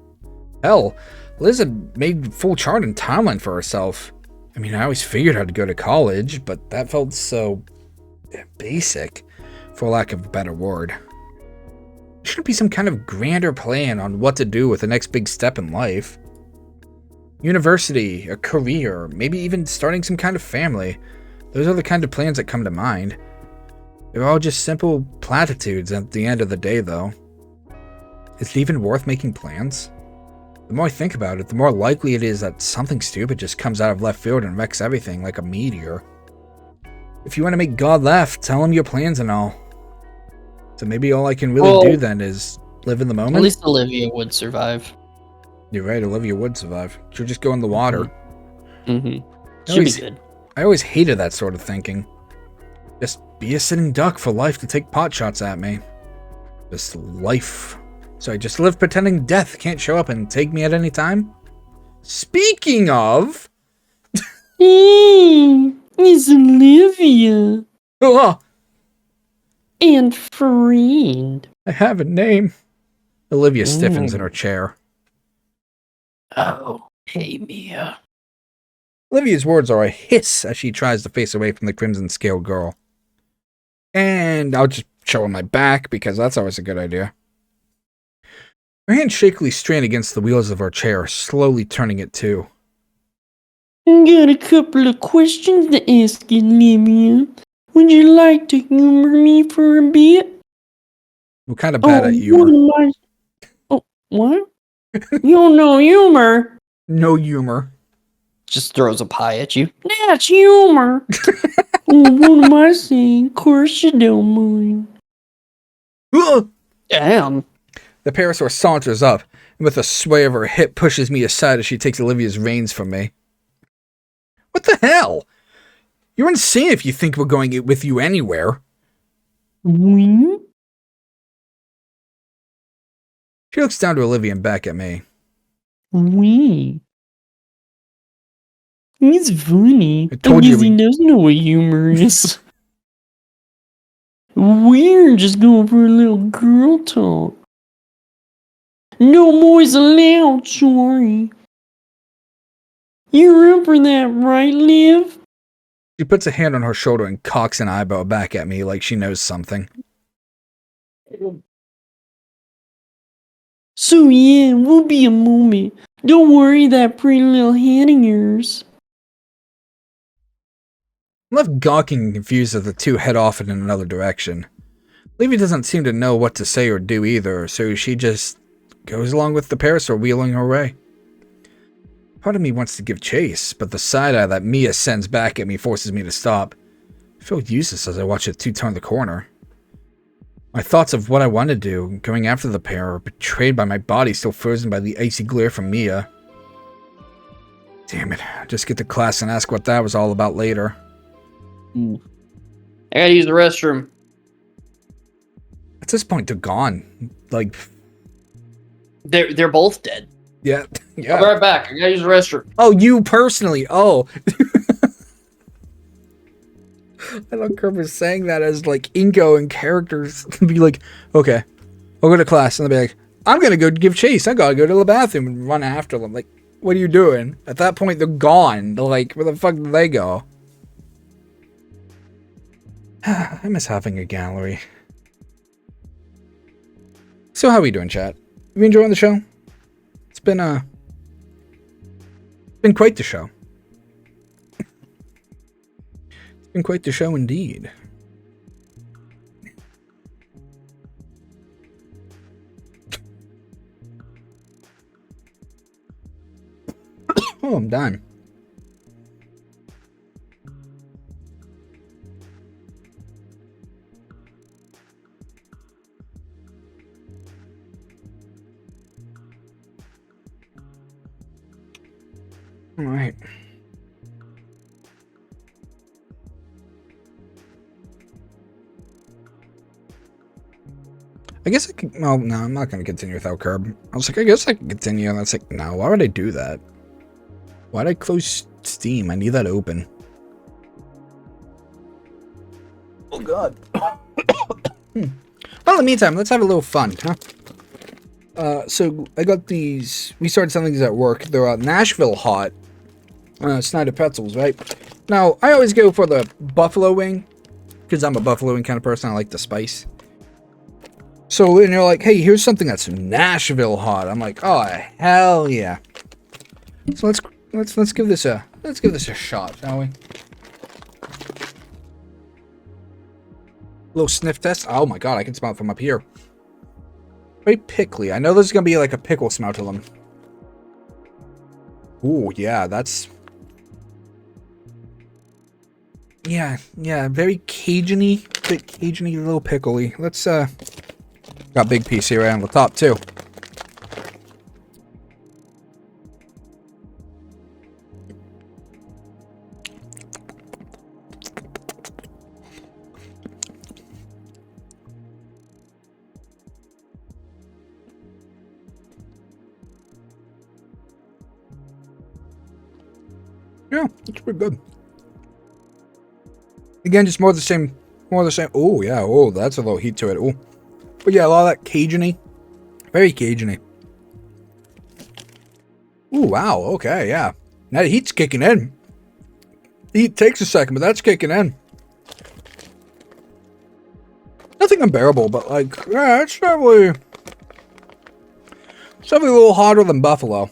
Hell, Liz had made full chart and timeline for herself. I mean, I always figured I'd go to college, but that felt so basic, for lack of a better word. There should be some kind of grander plan on what to do with the next big step in life. University, a career, maybe even starting some kind of family. Those are the kind of plans that come to mind. They're all just simple platitudes at the end of the day, though. Is it even worth making plans? The more I think about it, the more likely it is that something stupid just comes out of left field and wrecks everything like a meteor. If you want to make God laugh, tell him your plans and all. So maybe all I can really do then is live in the moment? At least Olivia would survive. You're right, Olivia would survive. She'll just go in the water. Mm-hmm. Should be good. I always hated that sort of thinking. Just be a sitting duck for life to take pot shots at me. Just life. So I just live pretending death can't show up and take me at any time? Speaking of... It's Olivia. Oh, And friend. I have a name. Olivia stiffens in her chair. Oh, hey, Mia. Olivia's words are a hiss as she tries to face away from the crimson scale girl. And I'll just show her my back, because that's always a good idea. Her hands shakily strain against the wheels of her chair, slowly turning it too. Got a couple of questions to ask you, Olivia. Would you like to humor me for a bit? I'm kind of bad at What humor. am I? Oh, what? You don't know humor? No humor. Just throws a pie at you. That's humor. What am I saying? Of course you don't mind. Ugh! Damn. The parasaur saunters up, and with a sway of her hip pushes me aside as she takes Olivia's reins from me. What the hell? You're insane if you think we're going with you anywhere. What? She looks down to Olivia and back at me. What? He's funny. I told guess you he we- doesn't know what humor is. We're just going for a little girl talk. No boys allowed, sorry. You're up for that, right, Liv? She puts a hand on her shoulder and cocks an eyebrow back at me like she knows something. So yeah, we'll be a moment. Don't worry that pretty little head of yours. I'm left gawking and confused as the two head off in another direction. Olivia doesn't seem to know what to say or do either, so she just goes along with the parasaur wheeling her way. Part of me wants to give chase, but the side eye that Mia sends back at me forces me to stop. I feel useless as I watch the two turn the corner. My thoughts of what I want to do, going after the pair, are betrayed by my body still frozen by the icy glare from Mia. Damn it, I'll just get to class and ask what that was all about later. I gotta use the restroom. At this point, they're gone. Like, They're both dead. yeah, I'll be yeah. right back. I gotta use the restroom. Oh, you personally. Oh. I don't remember saying that as like Inco and characters be like, okay, I'll go to class, and they'll be like, I'm gonna go give chase. I gotta go to the bathroom and run after them. Like, what are you doing? At that point, they're gone. They're like, where the fuck did they go? I miss having a gallery. So how we doing, chat? You enjoying the show? It's been quite the show. It's been quite the show indeed. Oh, I'm done. All right. I guess I could. Well, no, I'm not going to continue without Curb. I was like, I guess I can continue. And that's like, no, why would I do that? Why'd I close Steam? I need that open. Oh, God. Well, in the meantime, let's have a little fun, huh? So I got these. We started selling these at work. They're Nashville hot. Snyder pretzels, right? Now, I always go for the buffalo wing, because I'm a buffalo wing kind of person. I like the spice. So, and you're like, hey, here's something that's Nashville hot. I'm like, oh, hell yeah. So let's give this a shot, shall we? Little sniff test. Oh my god, I can smell it from up here. Very pickly. I know there's gonna be like a pickle smell to them. Ooh, yeah, that's... Yeah, very Cajun-y, bit Cajun-y, a little pickly. Let's, got a big piece here right on the top, too. Yeah, it's pretty good. Again, just more of the same. Oh, yeah. Oh, that's a little heat to it. Oh. But yeah, a lot of that Cajun-y. Very Cajun-y. Ooh, wow. Okay, yeah. Now the heat's kicking in. The heat takes a second, but that's kicking in. Nothing unbearable, but like, yeah, it's definitely a little hotter than buffalo.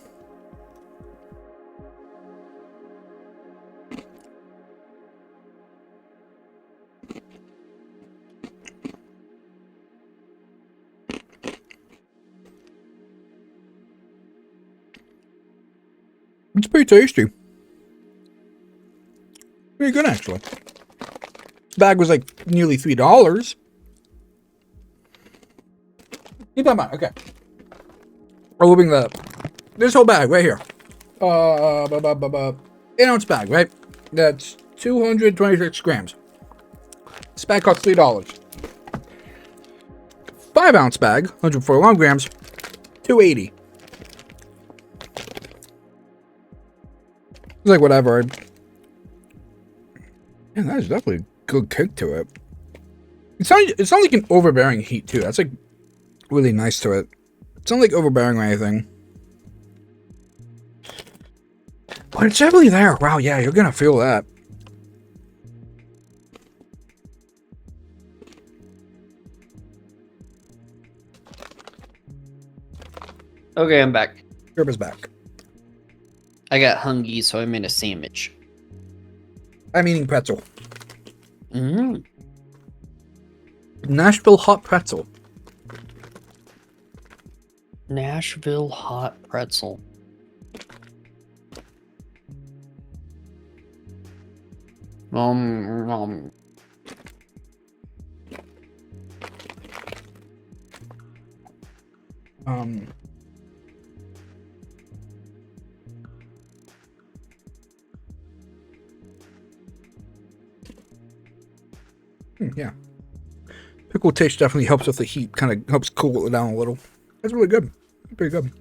It's pretty tasty. Pretty good, actually. This bag was like nearly $3. Keep that in mind. Okay. We're moving this whole bag right here. 8-ounce bag, right? That's 226 grams. This bag costs $3. 5-ounce bag, 141 grams, $2.80. It's like whatever. Yeah, that's definitely a good kick to it. It's not like an overbearing heat too. That's like really nice to it. It's not like overbearing or anything. But it's definitely there. Wow, yeah, you're gonna feel that. Okay, I'm back. Herb is back. I got hungry, so I made a sandwich. I'm eating pretzel. Mm. Nashville hot pretzel. Nashville hot pretzel. Um. Yeah. Pickle taste definitely helps with the heat. Kind of helps cool it down a little. That's really good. Pretty good.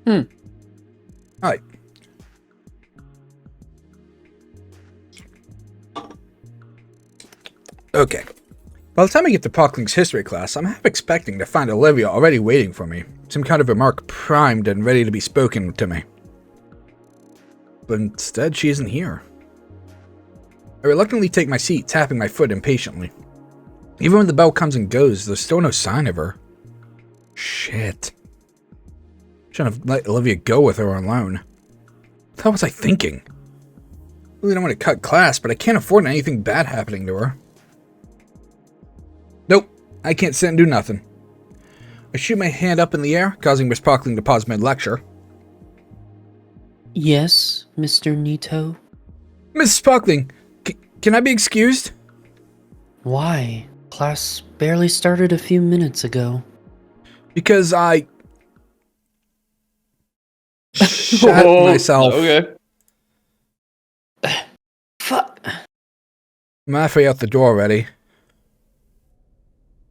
All right. Okay. By the time I get to Prockling's history class, I'm half expecting to find Olivia already waiting for me. Some kind of remark primed and ready to be spoken to me. But instead, she isn't here. I reluctantly take my seat, tapping my foot impatiently. Even when the bell comes and goes, there's still no sign of her. Shit. Shouldn't have let Olivia go with her alone. What the hell was I thinking? I really don't want to cut class, but I can't afford anything bad happening to her. Nope, I can't sit and do nothing. I shoot my hand up in the air, causing Miss Prockling to pause mid-lecture. Yes, Mr. Nito? Miss Prockling, can I be excused? Why? Class barely started a few minutes ago. Because I... shat myself. Okay. Fuck. I'm halfway out the door already.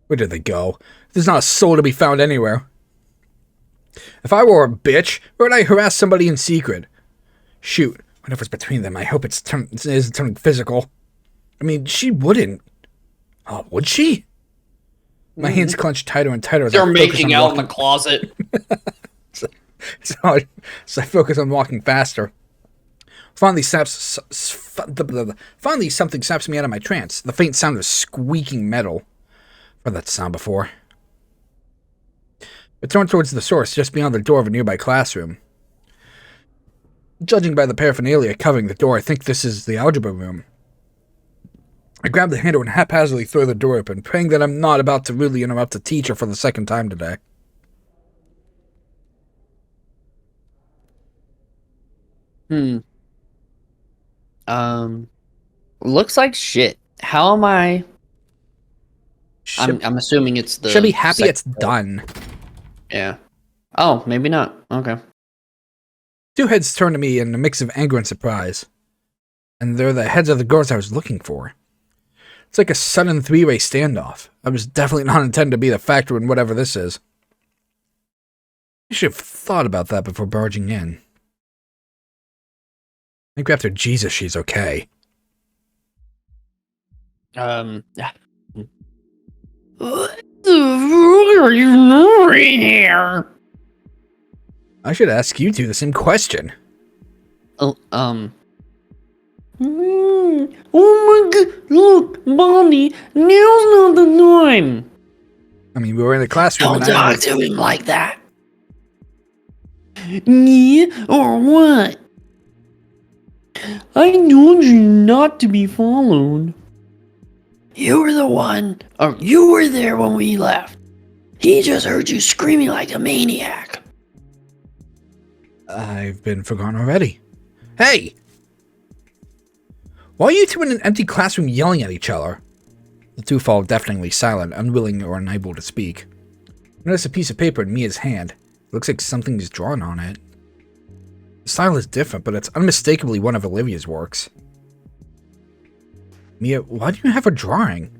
Where did they go? There's not a soul to be found anywhere. If I were a bitch, where would I harass somebody in secret? Shoot, whatever's between them, I hope it isn't something physical. I mean, she wouldn't. Oh, would she? My hands clenched tighter and tighter as They're I making out in the closet. so I focus on walking faster. Finally, something snaps me out of my trance. The faint sound of squeaking metal. I've heard that sound before. I turn towards the source just beyond the door of a nearby classroom. Judging by the paraphernalia covering the door, I think this is the algebra room. I grab the handle and haphazardly throw the door open, praying that I'm not about to rudely interrupt the teacher for the second time today. Looks like shit. How am I? I'm assuming it's the. Should be happy it's floor. done. Yeah. Oh, maybe not. Okay. Two heads turn to me in a mix of anger and surprise. And they're the heads of the girls I was looking for. It's like a sudden three-way standoff. I was definitely not intended to be the factor in whatever this is. I should have thought about that before barging in. I think after Jesus, she's okay. What the fuck are you doing here? I should ask you two the same question. Oh, Oh my god, look, Bonnie, now's not the time. I mean, we were in the classroom Don't and I... talk to him like that. Yeah, or what? I told you not to be followed. You were the one, or you were there when we left. He just heard you screaming like a maniac. I've been forgotten already. Hey! Why are you two in an empty classroom yelling at each other? The two fall deafeningly silent, unwilling or unable to speak. I notice a piece of paper in Mia's hand. It looks like something is drawn on it. The style is different, but it's unmistakably one of Olivia's works. Mia, why do you have a drawing?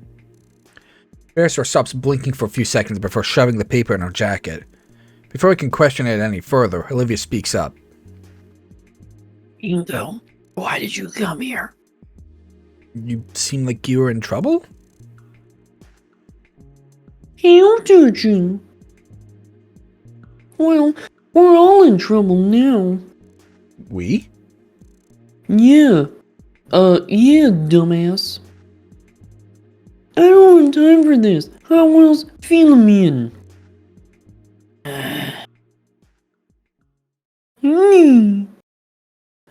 Beresor stops blinking for a few seconds before shoving the paper in her jacket. Before I can question it any further, Olivia speaks up. Inco, why did you come here? You seem like you were in trouble? How touching. Well, we're all in trouble now. We? Yeah. Yeah, dumbass. I don't have time for this. Hot Wheels, fill me in.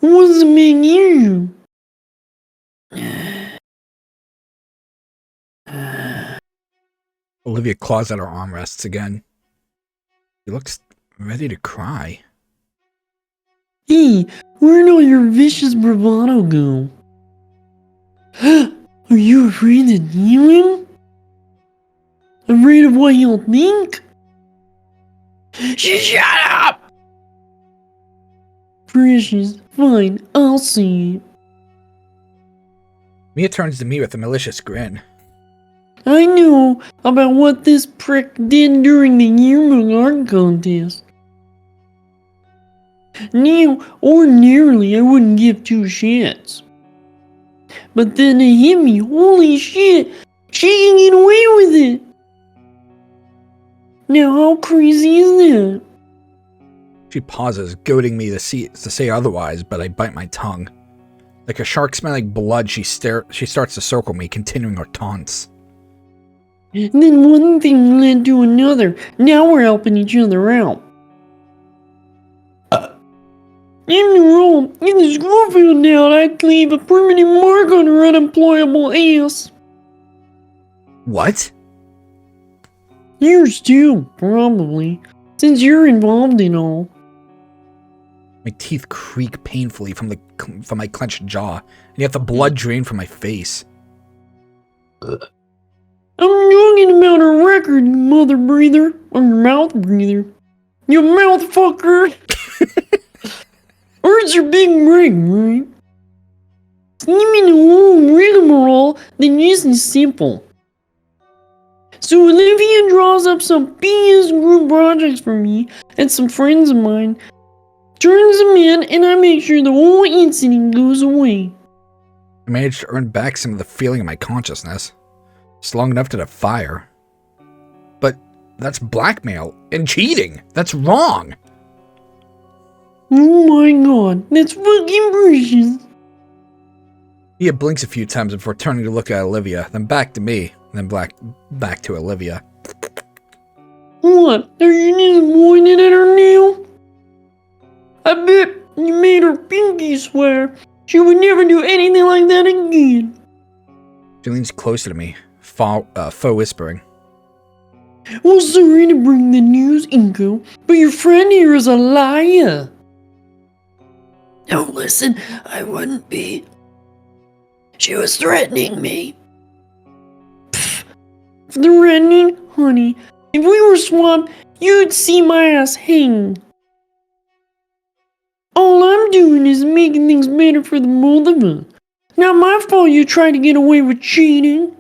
What's the big issue? Olivia claws at her armrests again. She looks ready to cry. Hey, where'd all your vicious bravado go? Are you afraid to deal him? Afraid of what he'll think? Shut up! Precious, fine, I'll see. Mia turns to me with a malicious grin. I know about what this prick did during the yearbook art contest. Now, ordinarily I wouldn't give two shits. But then it hit me, holy shit, she can get away with it! Now how crazy is that? She pauses, goading me to say otherwise, but I bite my tongue. Like a shark smelling blood, she starts to circle me, continuing her taunts. Then one thing led to another. Now we're helping each other out. In the room, in the school field now, I'd leave a permanent mark on her unemployable ass. What? Yours too, probably, since you're involved in all. My teeth creak painfully from my clenched jaw, and yet the blood drain from my face. I'm talking about a record, mother breather, or your mouth breather. You mouth fucker! Where's your big break, right? Even the whole rigmarole, then isn't simple. So Olivia draws up some BS group projects for me and some friends of mine, turns them in, and I make sure the whole incident goes away. I managed to earn back some of the feeling in my consciousness. It's long enough to defy. But that's blackmail and cheating. That's wrong. Oh my god, that's fucking precious. Mia blinks a few times before turning to look at Olivia, then back to me, then back to Olivia. What, are you disappointed at her now? I bet you made her pinky swear she would never do anything like that again. She leans closer to me, faux whispering. Well, sorry to bring the news, Inco, but your friend here is a liar. Don't listen, I wouldn't be. She was threatening me. Pfft, threatening? Honey, if we were swapped, you'd see my ass hang. All I'm doing is making things better for the both of us. Not my fault you tried to get away with cheating.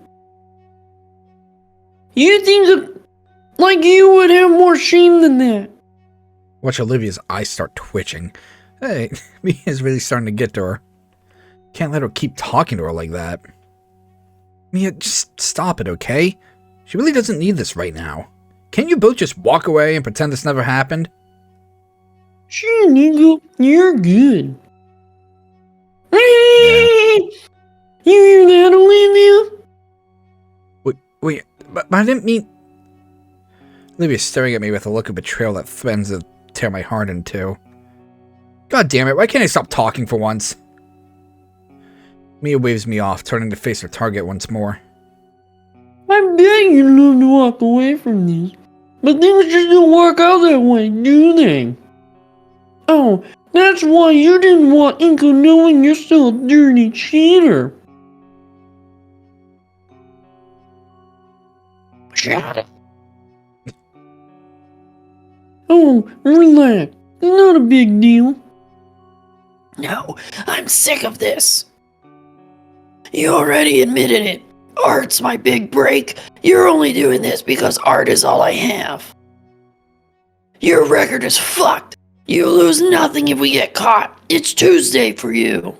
You think like you would have more shame than that. Watch Olivia's eyes start twitching. Hey, Mia's really starting to get to her. Can't let her keep talking to her like that. Mia, just stop it, okay? She really doesn't need this right now. Can't you both just walk away and pretend this never happened? Sure, Nico, you're good. Yeah. You hear that, Olivia? Wait, but I didn't mean... Olivia's staring at me with a look of betrayal that threatens to tear my heart in two. God damn it, why can't I stop talking for once? Mia waves me off, turning to face her target once more. I bet you'd love to walk away from this, but things just don't work out that way, do they? Oh, that's why you didn't want Inco knowing you're still a dirty cheater. Shut up. Oh, relax. Not a big deal. No, I'm sick of this. You already admitted it. Art's my big break. You're only doing this because art is all I have. Your record is fucked. You lose nothing if we get caught. It's Tuesday for you.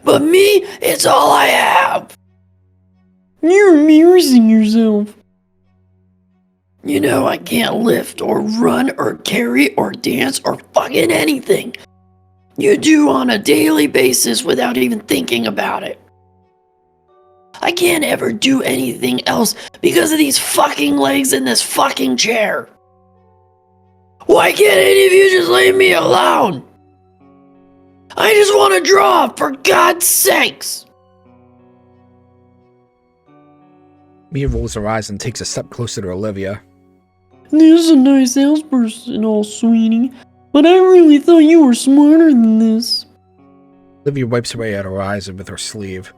But me, it's all I have. You're embarrassing yourself. You know I can't lift or run or carry or dance or fucking anything. You do on a daily basis without even thinking about it. I can't ever do anything else because of these fucking legs in this fucking chair. Why can't any of you just leave me alone? I just want to draw, for God's sakes! Mia rolls her eyes and takes a step closer to Olivia. This is a nice outburst and all, sweetie, but I really thought you were smarter than this. Olivia wipes away at her eyes with her sleeve.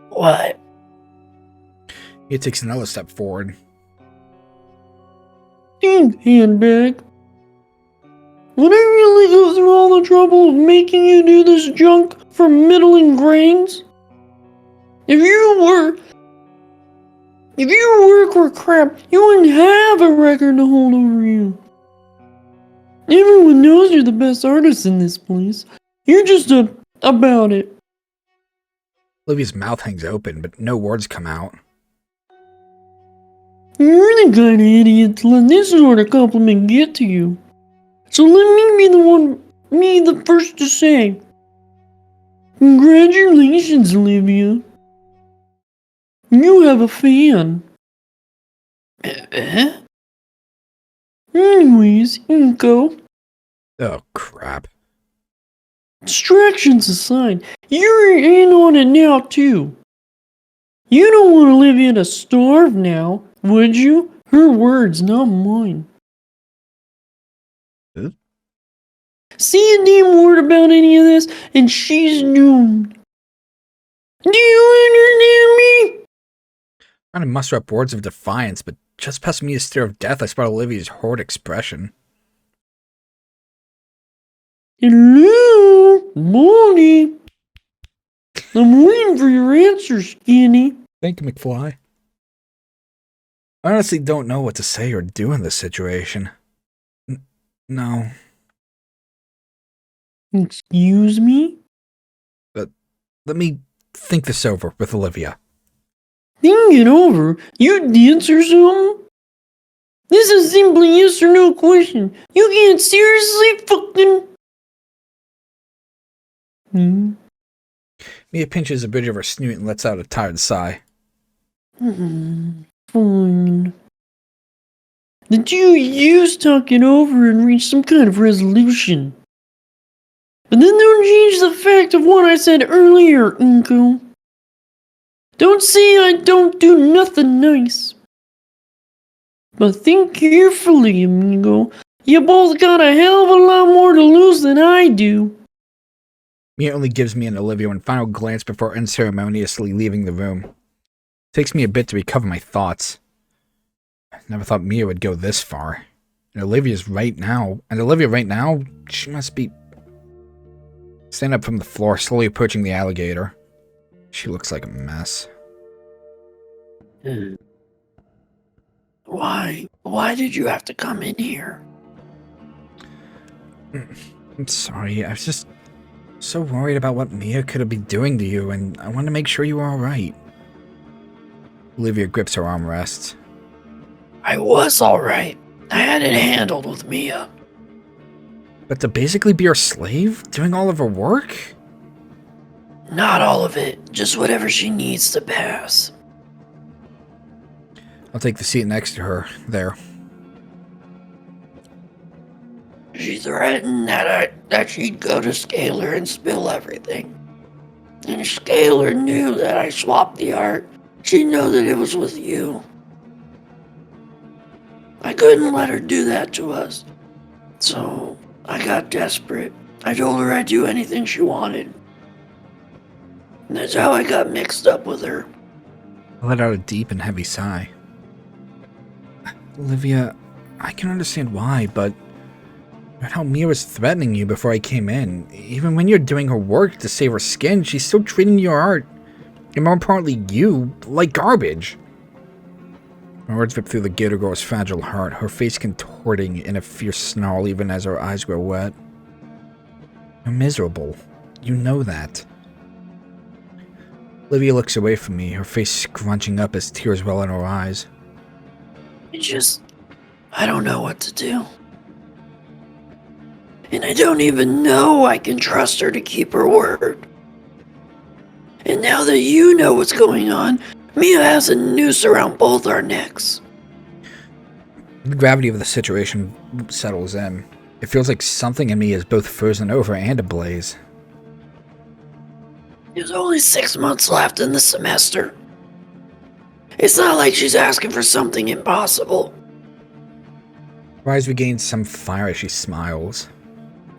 What? Mia takes another step forward. Handbag. Would I really go through all the trouble of making you do this junk for middling grades? If your work were crap, you wouldn't have a record to hold over you. Everyone knows you're the best artist in this place. You're just about it. Olivia's mouth hangs open, but no words come out. You're the kind of idiot to let this sort of compliment get to you. So let me be the first to say, congratulations, Olivia. You have a fan. Anyways, Inco. Oh, crap. Distractions aside, you're in on it now, too. You don't want Olivia to starve now, would you? Her words, not mine. Huh? See a damn word about any of this, and she's doomed. Do you understand me? Trying to muster up words of defiance, but just past Mia's stare of death, I spot Olivia's horrid expression. Hello, Wani. I'm waiting for your answer, Skinny. Thank you, McFly. I honestly don't know what to say or do in this situation. No. Excuse me? Let me think this over with Olivia. Think it over? You dance or something? This is simply yes or no question. You can't seriously fucking... Mia pinches the bridge of her snoot and lets out a tired sigh. Fine. The two of you talk it over and reach some kind of resolution. But then don't change the fact of what I said earlier, Inco. Don't say I don't do nothing nice. But think carefully, amigo. You both got a hell of a lot more to lose than I do. Mia only gives me and Olivia one final glance before unceremoniously leaving the room. It takes me a bit to recover my thoughts. I never thought Mia would go this far. And Olivia right now, she must be... Stand up from the floor, slowly approaching the alligator. She looks like a mess. Why did you have to come in here? I'm sorry, I was just so worried about what Mia could have been doing to you, and I wanted to make sure you were alright. Olivia grips her armrests. I was alright. I had it handled with Mia. But to basically be her slave? Doing all of her work? Not all of it, just whatever she needs to pass. I'll take the seat next to her, there. She threatened that she'd go to Scalar and spill everything. And if Scalar knew that I swapped the art, she'd know that it was with you. I couldn't let her do that to us. So I got desperate. I told her I'd do anything she wanted. And that's how I got mixed up with her. I let out a deep and heavy sigh. Olivia, I can understand why, but how Mia was threatening you before I came in. Even when you're doing her work to save her skin, she's still treating your art, and more importantly you, like garbage. My words rip through the Gator girl's fragile heart, her face contorting in a fierce snarl even as her eyes grow wet. You're miserable. You know that. Olivia looks away from me, her face scrunching up as tears well in her eyes. I don't know what to do. And I don't even know I can trust her to keep her word. And now that you know what's going on, Mia has a noose around both our necks. The gravity of the situation settles in. It feels like something in me is both frozen over and ablaze. There's only 6 months left in the semester. It's not like she's asking for something impossible. Her eyes regain some fire as she smiles.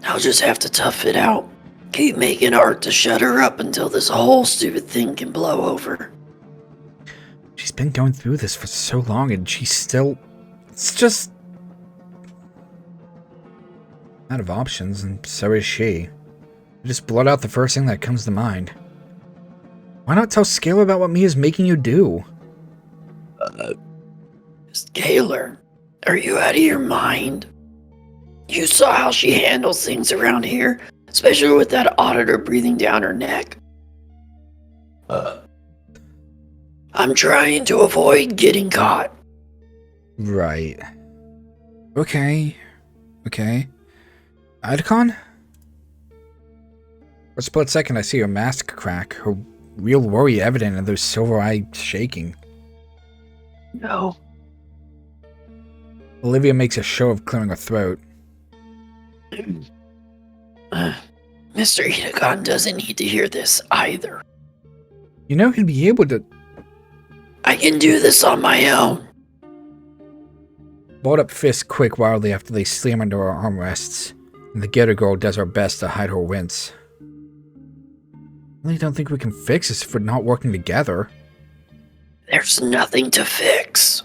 I'll just have to tough it out. Keep making art to shut her up until this whole stupid thing can blow over. She's been going through this for so long and she's still... It's just... out of options, and so is she. Just blurt out the first thing that comes to mind. Why not tell Scalar about what Mia's making you do? Scalar, are you out of your mind? You saw how she handles things around here, especially with that auditor breathing down her neck. I'm trying to avoid getting caught. Right. Okay. Idacon? For a split second I see her mask crack, her real worry evident in those silver eyes shaking. No. Olivia makes a show of clearing her throat. Mr. Idacon doesn't need to hear this either. You know he'd be able to... I can do this on my own. Balled up fists quick wildly after they slam into her armrests, and the Gator girl does her best to hide her wince. I really don't think we can fix this if we're not working together. There's nothing to fix.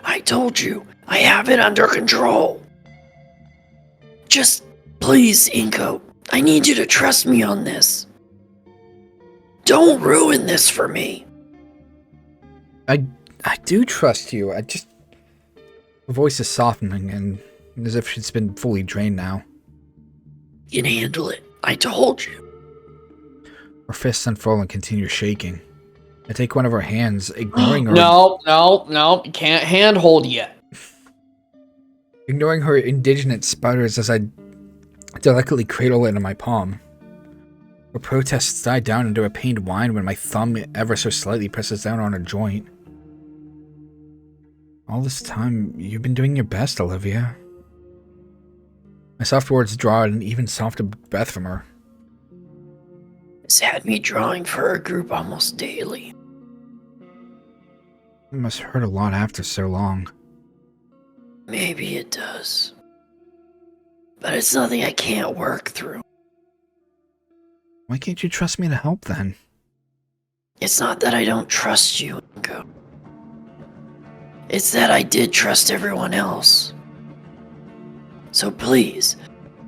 I told you, I have it under control. Just, please, Inco, I need you to trust me on this. Don't ruin this for me. I do trust you, Her voice is softening, and as if it's been fully drained now. You can handle it, I told you. Her fists unfurl and continue shaking. I take one of her hands, ignoring her... No, you can't handhold yet. Ignoring her indignant sputters as I delicately cradle it in my palm. Her protests die down into a pained whine when my thumb ever so slightly presses down on her joint. All this time, you've been doing your best, Olivia. My soft words draw an even softer breath from her. It's had me drawing for our group almost daily. It must hurt a lot after so long. Maybe it does. But it's nothing I can't work through. Why can't you trust me to help then? It's not that I don't trust you, Inco. It's that I did trust everyone else. So please,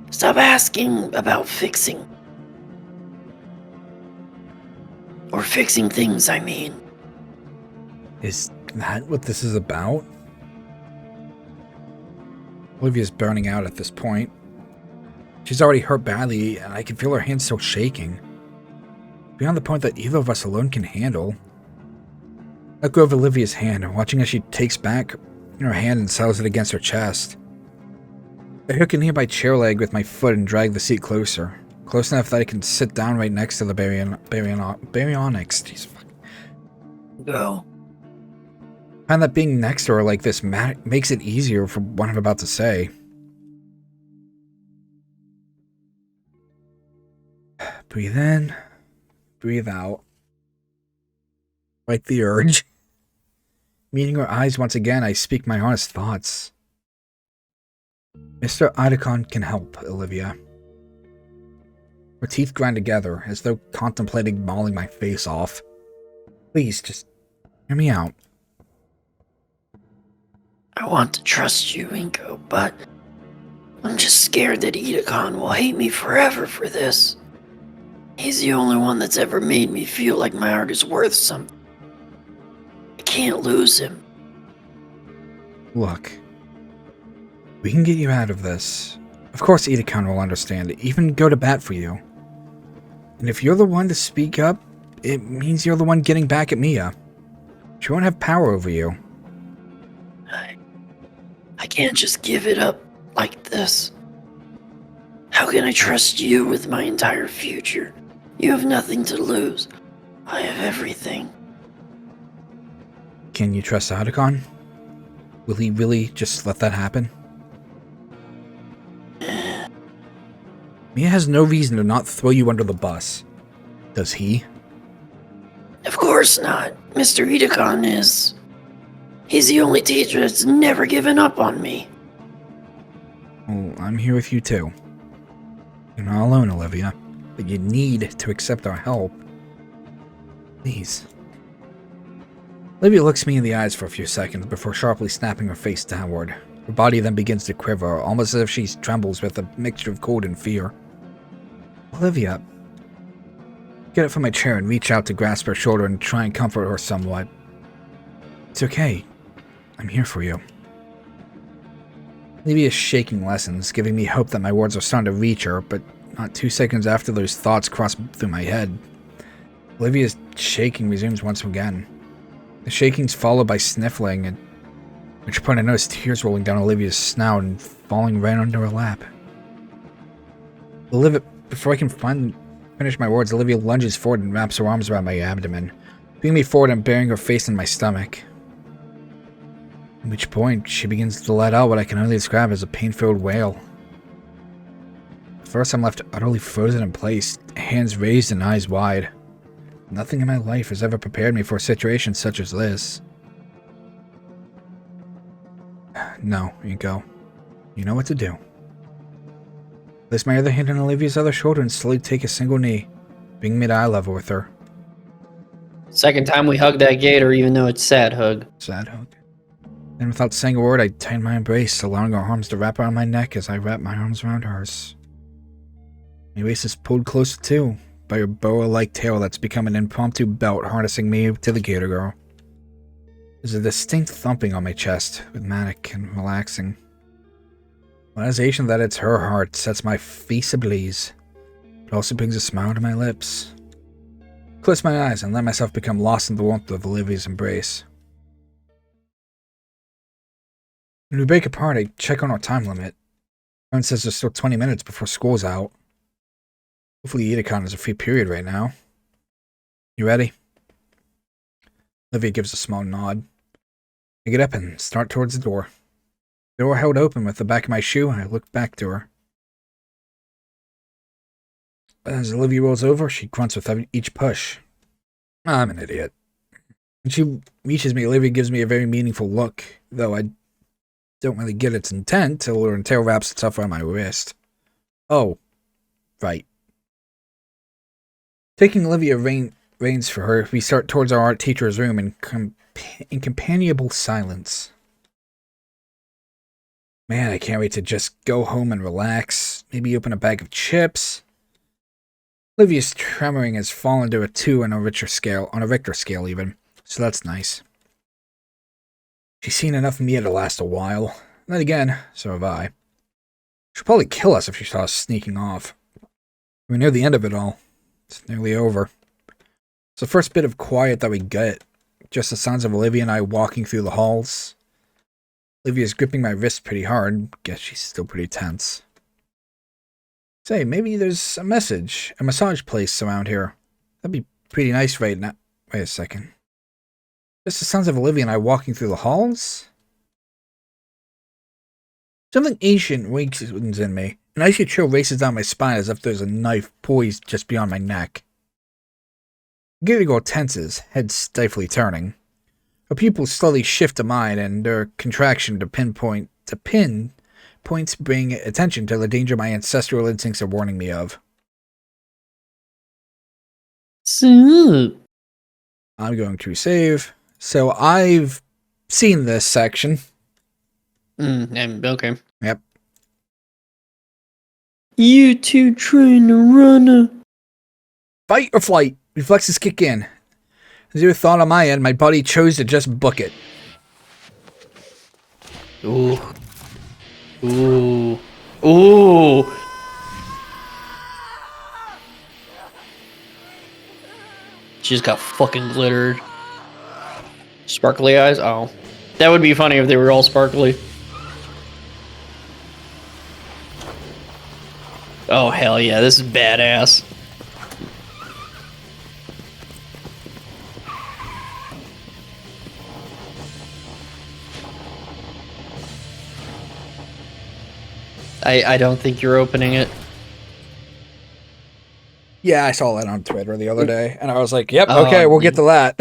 stop asking about fixing. Or fixing things, I mean. Is that what this is about? Olivia's burning out at this point. She's already hurt badly, and I can feel her hands still shaking. Beyond the point that either of us alone can handle. I let go of Olivia's hand, watching as she takes back her hand and settles it against her chest. I hook a nearby chair leg with my foot and drag the seat closer. Close enough that I can sit down right next to the baryonyx. Jeez, fuck. Go. I find that being next to her like this makes it easier for what I'm about to say. Breathe in, breathe out. Fight the urge. Meeting her eyes once again, I speak my honest thoughts. Mr. Idacon can help, Olivia. Her teeth grind together, as though contemplating mauling my face off. Please, just hear me out. I want to trust you, Inco, but I'm just scared that Idacon will hate me forever for this. He's the only one that's ever made me feel like my art is worth something. I can't lose him. Look, we can get you out of this. Of course Idacon will understand, even go to bat for you. And if you're the one to speak up, it means you're the one getting back at Mia. She won't have power over you. I can't just give it up like this. How can I trust you with my entire future? You have nothing to lose. I have everything. Can you trust Idacon? Will he really just let that happen? Mia has no reason to not throw you under the bus. Does he? Of course not. Mr. Idacon is. He's the only teacher that's never given up on me. Well, I'm here with you too. You're not alone, Olivia, but you need to accept our help. Please. Olivia looks me in the eyes for a few seconds before sharply snapping her face downward. Her body then begins to quiver, almost as if she trembles with a mixture of cold and fear. Olivia. Get up from my chair and reach out to grasp her shoulder and try and comfort her somewhat. It's okay. I'm here for you. Olivia's shaking lessens, giving me hope that my words are starting to reach her, but not 2 seconds after those thoughts cross through my head. Olivia's shaking resumes once again. The shaking's followed by sniffling, at which point I notice tears rolling down Olivia's snout and falling right onto her lap. Before I can finish my words, Olivia lunges forward and wraps her arms around my abdomen, bringing me forward and burying her face in my stomach. At which point, she begins to let out what I can only describe as a pain-filled wail. First, I'm left utterly frozen in place, hands raised and eyes wide. Nothing in my life has ever prepared me for a situation such as this. No, Inco. You know what to do. Place my other hand on Olivia's other shoulder and slowly take a single knee, bringing me to eye level with her. Second time we hug that gator, even though it's sad hug. Sad hug. Then without saying a word, I tighten my embrace, allowing our arms to wrap around my neck as I wrap my arms around hers. My waist is pulled closer too, by her boa-like tail that's become an impromptu belt harnessing me to the gator girl. There's a distinct thumping on my chest, rhythmic and relaxing. The realization that it's her heart sets my face ablaze, but also brings a smile to my lips. I close my eyes and let myself become lost in the warmth of Olivia's embrace. When we break apart, I check on our time limit. Aaron says there's still 20 minutes before school's out. Hopefully Idacon is a free period right now. You ready? Olivia gives a small nod. I get up and start towards the door. The door held open with the back of my shoe, and I look back to her. As Olivia rolls over, she grunts with each push. I'm an idiot. When she reaches me, Olivia gives me a very meaningful look, though I don't really get its intent till her tail wraps itself around my wrist. Oh, right. Taking Olivia reins for her, we start towards our art teacher's room in companionable silence. Man, I can't wait to just go home and relax. Maybe open a bag of chips. Olivia's tremoring has fallen to a 2 on a Richter scale even, so that's nice. She's seen enough Mia to last a while. Then again, so have I. She'll probably kill us if she saw us sneaking off. We're near the end of it all. It's nearly over. It's the first bit of quiet that we get. Just the sounds of Olivia and I walking through the halls. Olivia's gripping my wrist pretty hard. Guess she's still pretty tense. Say, maybe there's a massage place around here. That'd be pretty nice right now. Wait a second. Just the sounds of Olivia and I walking through the halls? Something ancient wakens in me. An icy chill races down my spine as if there's a knife poised just beyond my neck. Gator girl tenses, head stifely turning. Her pupils slowly shift to mine, and their contraction to pin points bring attention to the danger my ancestral instincts are warning me of. So, I'm going to save. So I've seen this section. Okay. Yep. you two trying to run a... Fight or flight. Reflexes kick in. Zero thought on my end, my body chose to just book it. Ooh. Ooh. Ooh. She just got fucking glittered. Sparkly eyes? Oh. That would be funny if they were all sparkly. Oh, hell yeah. This is badass. I don't think you're opening it. Yeah, I saw that on Twitter the other day, and I was like, yep, Oh, okay, we'll get to that.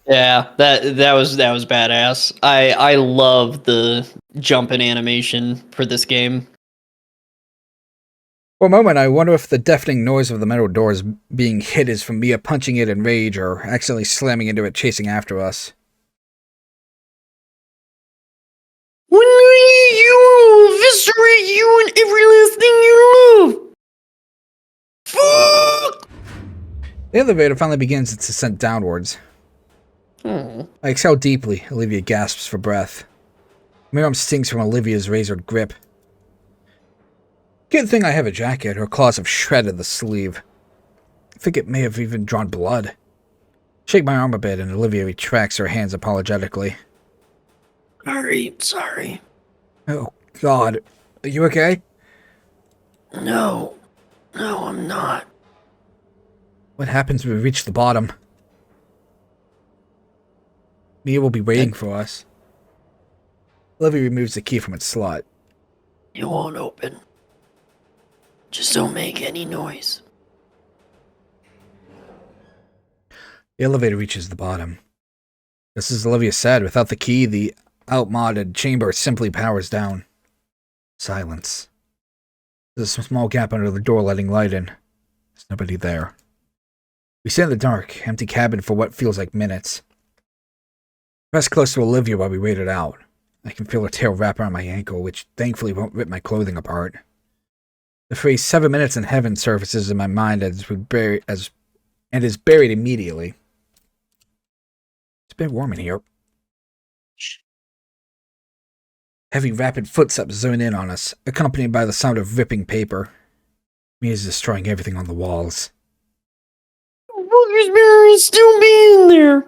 Yeah, that was badass. I love the jumping animation for this game. For a moment, I wonder if the deafening noise of the metal doors being hit is from Mia punching it in rage or accidentally slamming into it chasing after us. When you eviscerate you and every last thing you love! Fuck! The elevator finally begins its ascent downwards. Hmm. I exhale deeply. Olivia gasps for breath. My arm stings from Olivia's razored grip. Good thing I have a jacket. Her claws have shredded the sleeve. I think it may have even drawn blood. Shake my arm a bit, and Olivia retracts her hands apologetically. Sorry. Oh, God. Are you okay? No, I'm not. What happens when we reach the bottom? Mia will be waiting for us. Olivia removes the key from its slot. It won't open. Just don't make any noise. The elevator reaches the bottom. Just as Olivia said, without the key, the outmoded chamber simply powers down. Silence. There's a small gap under the door letting light in. There's nobody there. We sit in the dark, empty cabin for what feels like minutes. Press close to Olivia while we wait it out. I can feel her tail wrap around my ankle, which thankfully won't rip my clothing apart. The phrase 7 minutes in heaven surfaces in my mind and is buried immediately. It's a bit warm in here. Heavy, rapid footsteps zone in on us, accompanied by the sound of ripping paper. Mia's destroying everything on the walls. Fuckers better still be in there.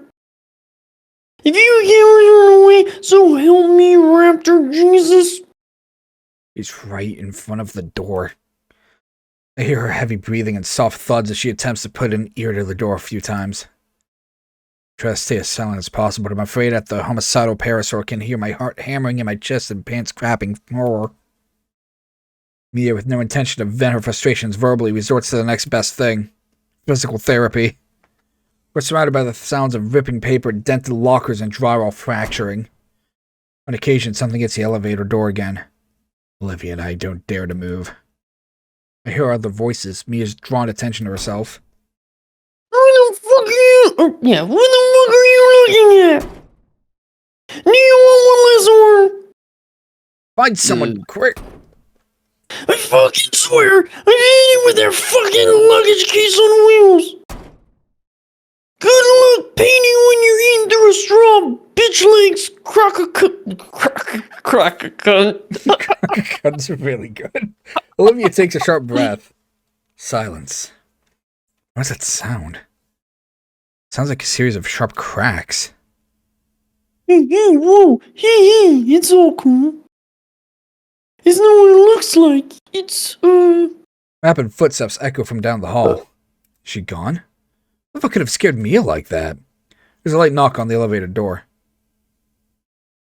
If you can't run away, so help me, Raptor Jesus. He's right in front of the door. I hear her heavy breathing and soft thuds as she attempts to put an ear to the door a few times. I try to stay as silent as possible, but I'm afraid that the homicidal parasaur can hear my heart hammering in my chest and pants crapping more. Mia, with no intention to vent her frustrations verbally, resorts to the next best thing. Physical therapy. We're surrounded by the sounds of ripping paper, dented lockers, and drywall fracturing. On occasion, something hits the elevator door again. Olivia and I don't dare to move. I hear other voices. Mia's drawn attention to herself. Who the fuck are you? What the fuck are you looking at? Do you want one last one? Find someone, quick! I fucking swear, I hit you with that fucking luggage case on wheels. Good luck painting when you're eating through a straw, bitch legs, cunt. That's really good. Olivia takes a sharp breath. Silence. What does that sound? Sounds like a series of sharp cracks. Hey, whoa, hey, it's all cool. It's not what it looks like. It's, Rapid footsteps echo from down the hall. Is she gone? What the fuck could have scared Mia like that? There's a light knock on the elevator door.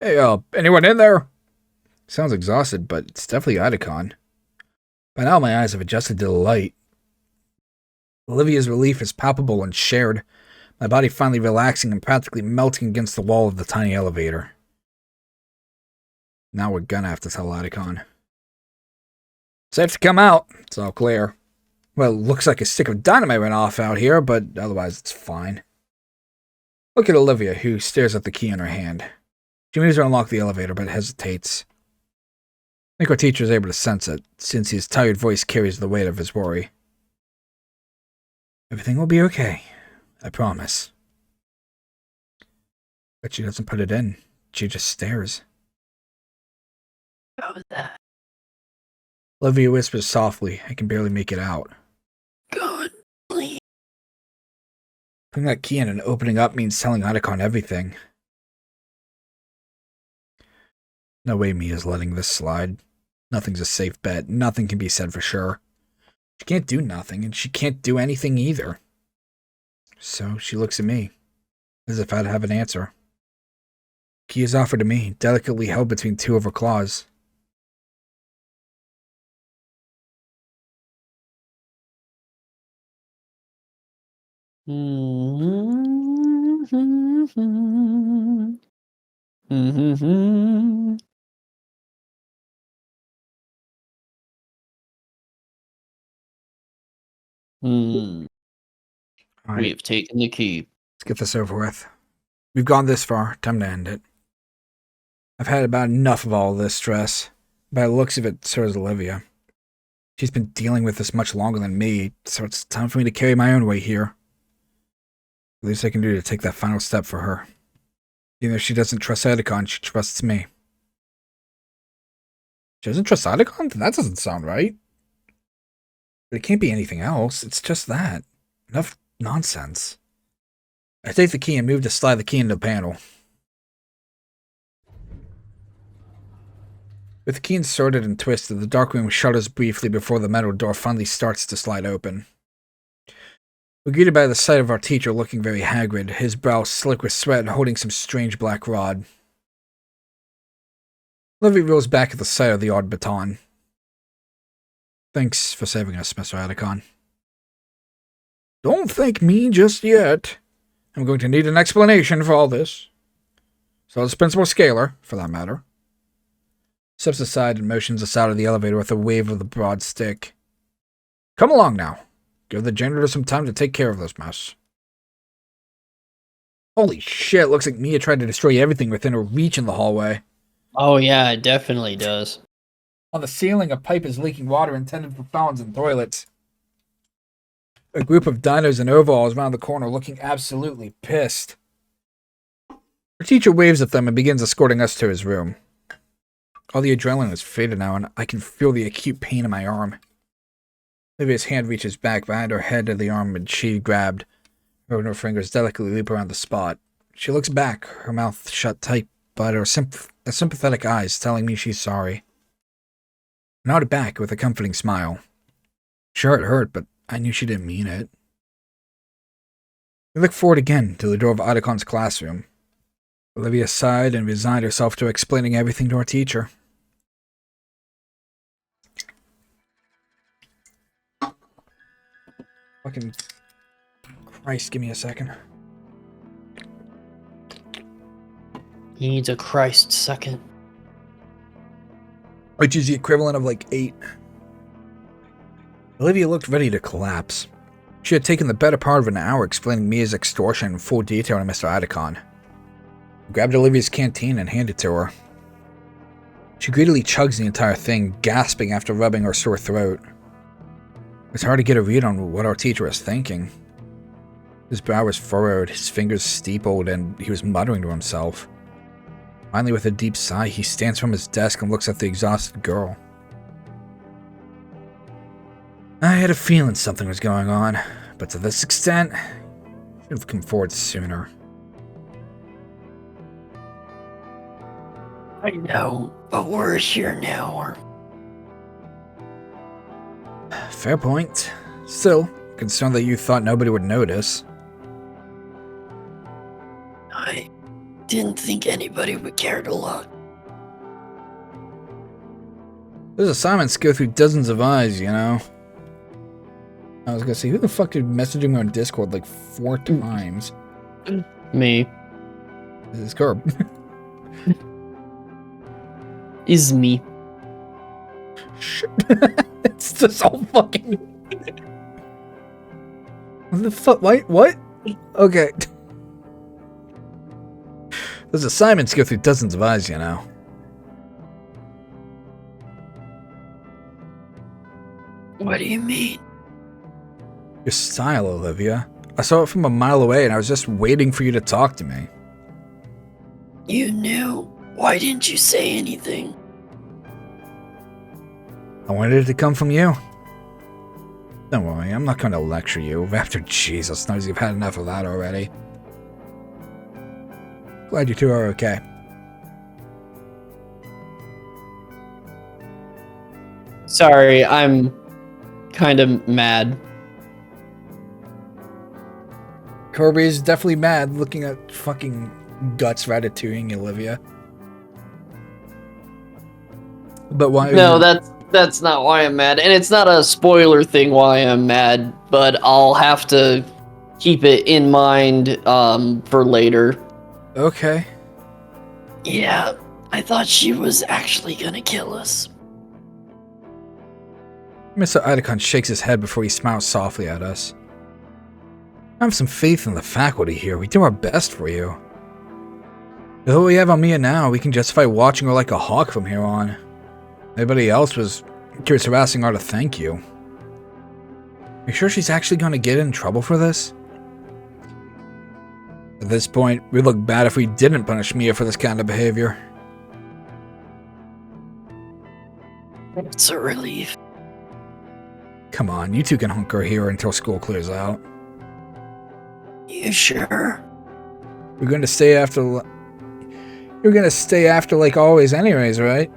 Hey, anyone in there? Sounds exhausted, but it's definitely Idacon. By now my eyes have adjusted to the light. Olivia's relief is palpable and shared. my body finally relaxing and practically melting against the wall of the tiny elevator. Now we're gonna have to tell Adicon. Safe to come out. It's all clear. Well, it looks like a stick of dynamite went off out here, but otherwise it's fine. Look at Olivia, who stares at the key in her hand. She moves to unlock the elevator, but hesitates. I think our teacher is able to sense it, since his tired voice carries the weight of his worry. Everything will be okay. I promise. But she doesn't put it in. She just stares. How was that? Olivia whispers softly. I can barely make it out. God, please. Putting that key in and opening up means telling Adicon everything. No way Mia's letting this slide. Nothing's a safe bet. Nothing can be said for sure. She can't do nothing, and she can't do anything either. So she looks at me, as if I'd have an answer. Key is offered to me, delicately held between two of her claws. Hmm. All We right, have taken the key. let's get this over with. We've gone this far. Time to end it. I've had about enough of all this stress. By the looks of it, so has Olivia. She's been dealing with this much longer than me, so it's time for me to carry my own weight here. The least I can do to take that final step for her. Even if she doesn't trust Adicon, she trusts me. She doesn't trust Adicon? That doesn't sound right. But it can't be anything else. It's just that. Enough nonsense. I take the key and move to slide the key into the panel. With the key inserted and twisted, the dark room shudders briefly before the metal door finally starts to slide open. We're greeted by the sight of our teacher looking very haggard, his brow slick with sweat and holding some strange black rod. Olivia rolls back at the sight of the odd baton. Thanks for saving us, Mr. Adicon. Don't thank me just yet. I'm going to need an explanation for all this. So does Principal Scalar, for that matter. Steps aside and motions us out of the elevator with a wave of the broad stick. Come along now. Give the janitor some time to take care of this mess. Holy shit, looks like Mia tried to destroy everything within her reach in the hallway. Oh yeah, it definitely does. On the ceiling, a pipe is leaking water intended for fountains and toilets. A group of dinos in overalls round the corner looking absolutely pissed. Her teacher waves at them and begins escorting us to his room. All the adrenaline is faded now, and I can feel the acute pain in my arm. Olivia's hand reaches back behind her head to the arm and she grabbed. Her fingers delicately loop around the spot. She looks back, her mouth shut tight, but her sympathetic eyes telling me she's sorry. I nodded back with a comforting smile. Sure, it hurt, but I knew she didn't mean it. We looked forward again to the door of Adicon's classroom. Olivia sighed and resigned herself to explaining everything to our teacher. Fucking Christ, give me a second. He needs a Christ second. Which is the equivalent of like 8. Olivia looked ready to collapse. She had taken the better part of an hour explaining Mia's extortion in full detail to Mr. Adicon. I grabbed Olivia's canteen and handed it to her. She greedily chugs the entire thing, gasping after rubbing her sore throat. It's hard to get a read on what our teacher was thinking. His brow was furrowed, his fingers steepled, and he was muttering to himself. Finally, with a deep sigh, he stands from his desk and looks at the exhausted girl. I had a feeling something was going on, but to this extent, I should have come forward sooner. I know, but we're here now. Fair point. Still, concerned that you thought nobody would notice. I didn't think anybody would care to look. Those assignments go through dozens of eyes, you know? I was gonna say, who the fuck did messaging me on Discord like 4 times? Me. This is Curb. Is me. Shit. It's just all fucking... What the fuck? Wait, what? Okay. Those assignments go through dozens of eyes, you know. What do you mean? Your style, Olivia. I saw it from a mile away and I was just waiting for you to talk to me. You knew. Why didn't you say anything? I wanted it to come from you. Don't worry, I'm not going to lecture you. After Jesus knows you've had enough of that already. Glad you two are okay. Sorry, I'm kind of mad. Kirby's definitely mad looking at fucking guts ratatouille Olivia. But why? No, that's not why I'm mad, and it's not a spoiler thing why I'm mad, but I'll have to keep it in mind for later. Okay. Yeah, I thought she was actually gonna kill us. Mr. Idacon shakes his head before he smiles softly at us. I have some faith in the faculty here. We do our best for you. With what we have on Mia now, we can justify watching her like a hawk from here on. Everybody else was just harassing her to thank you. Are you sure she's actually going to get in trouble for this? At this point, we'd look bad if we didn't punish Mia for this kind of behavior. It's a relief. Come on, you two can hunker here until school clears out. You sure? We're going to stay after... You're going to stay after like always anyways, right?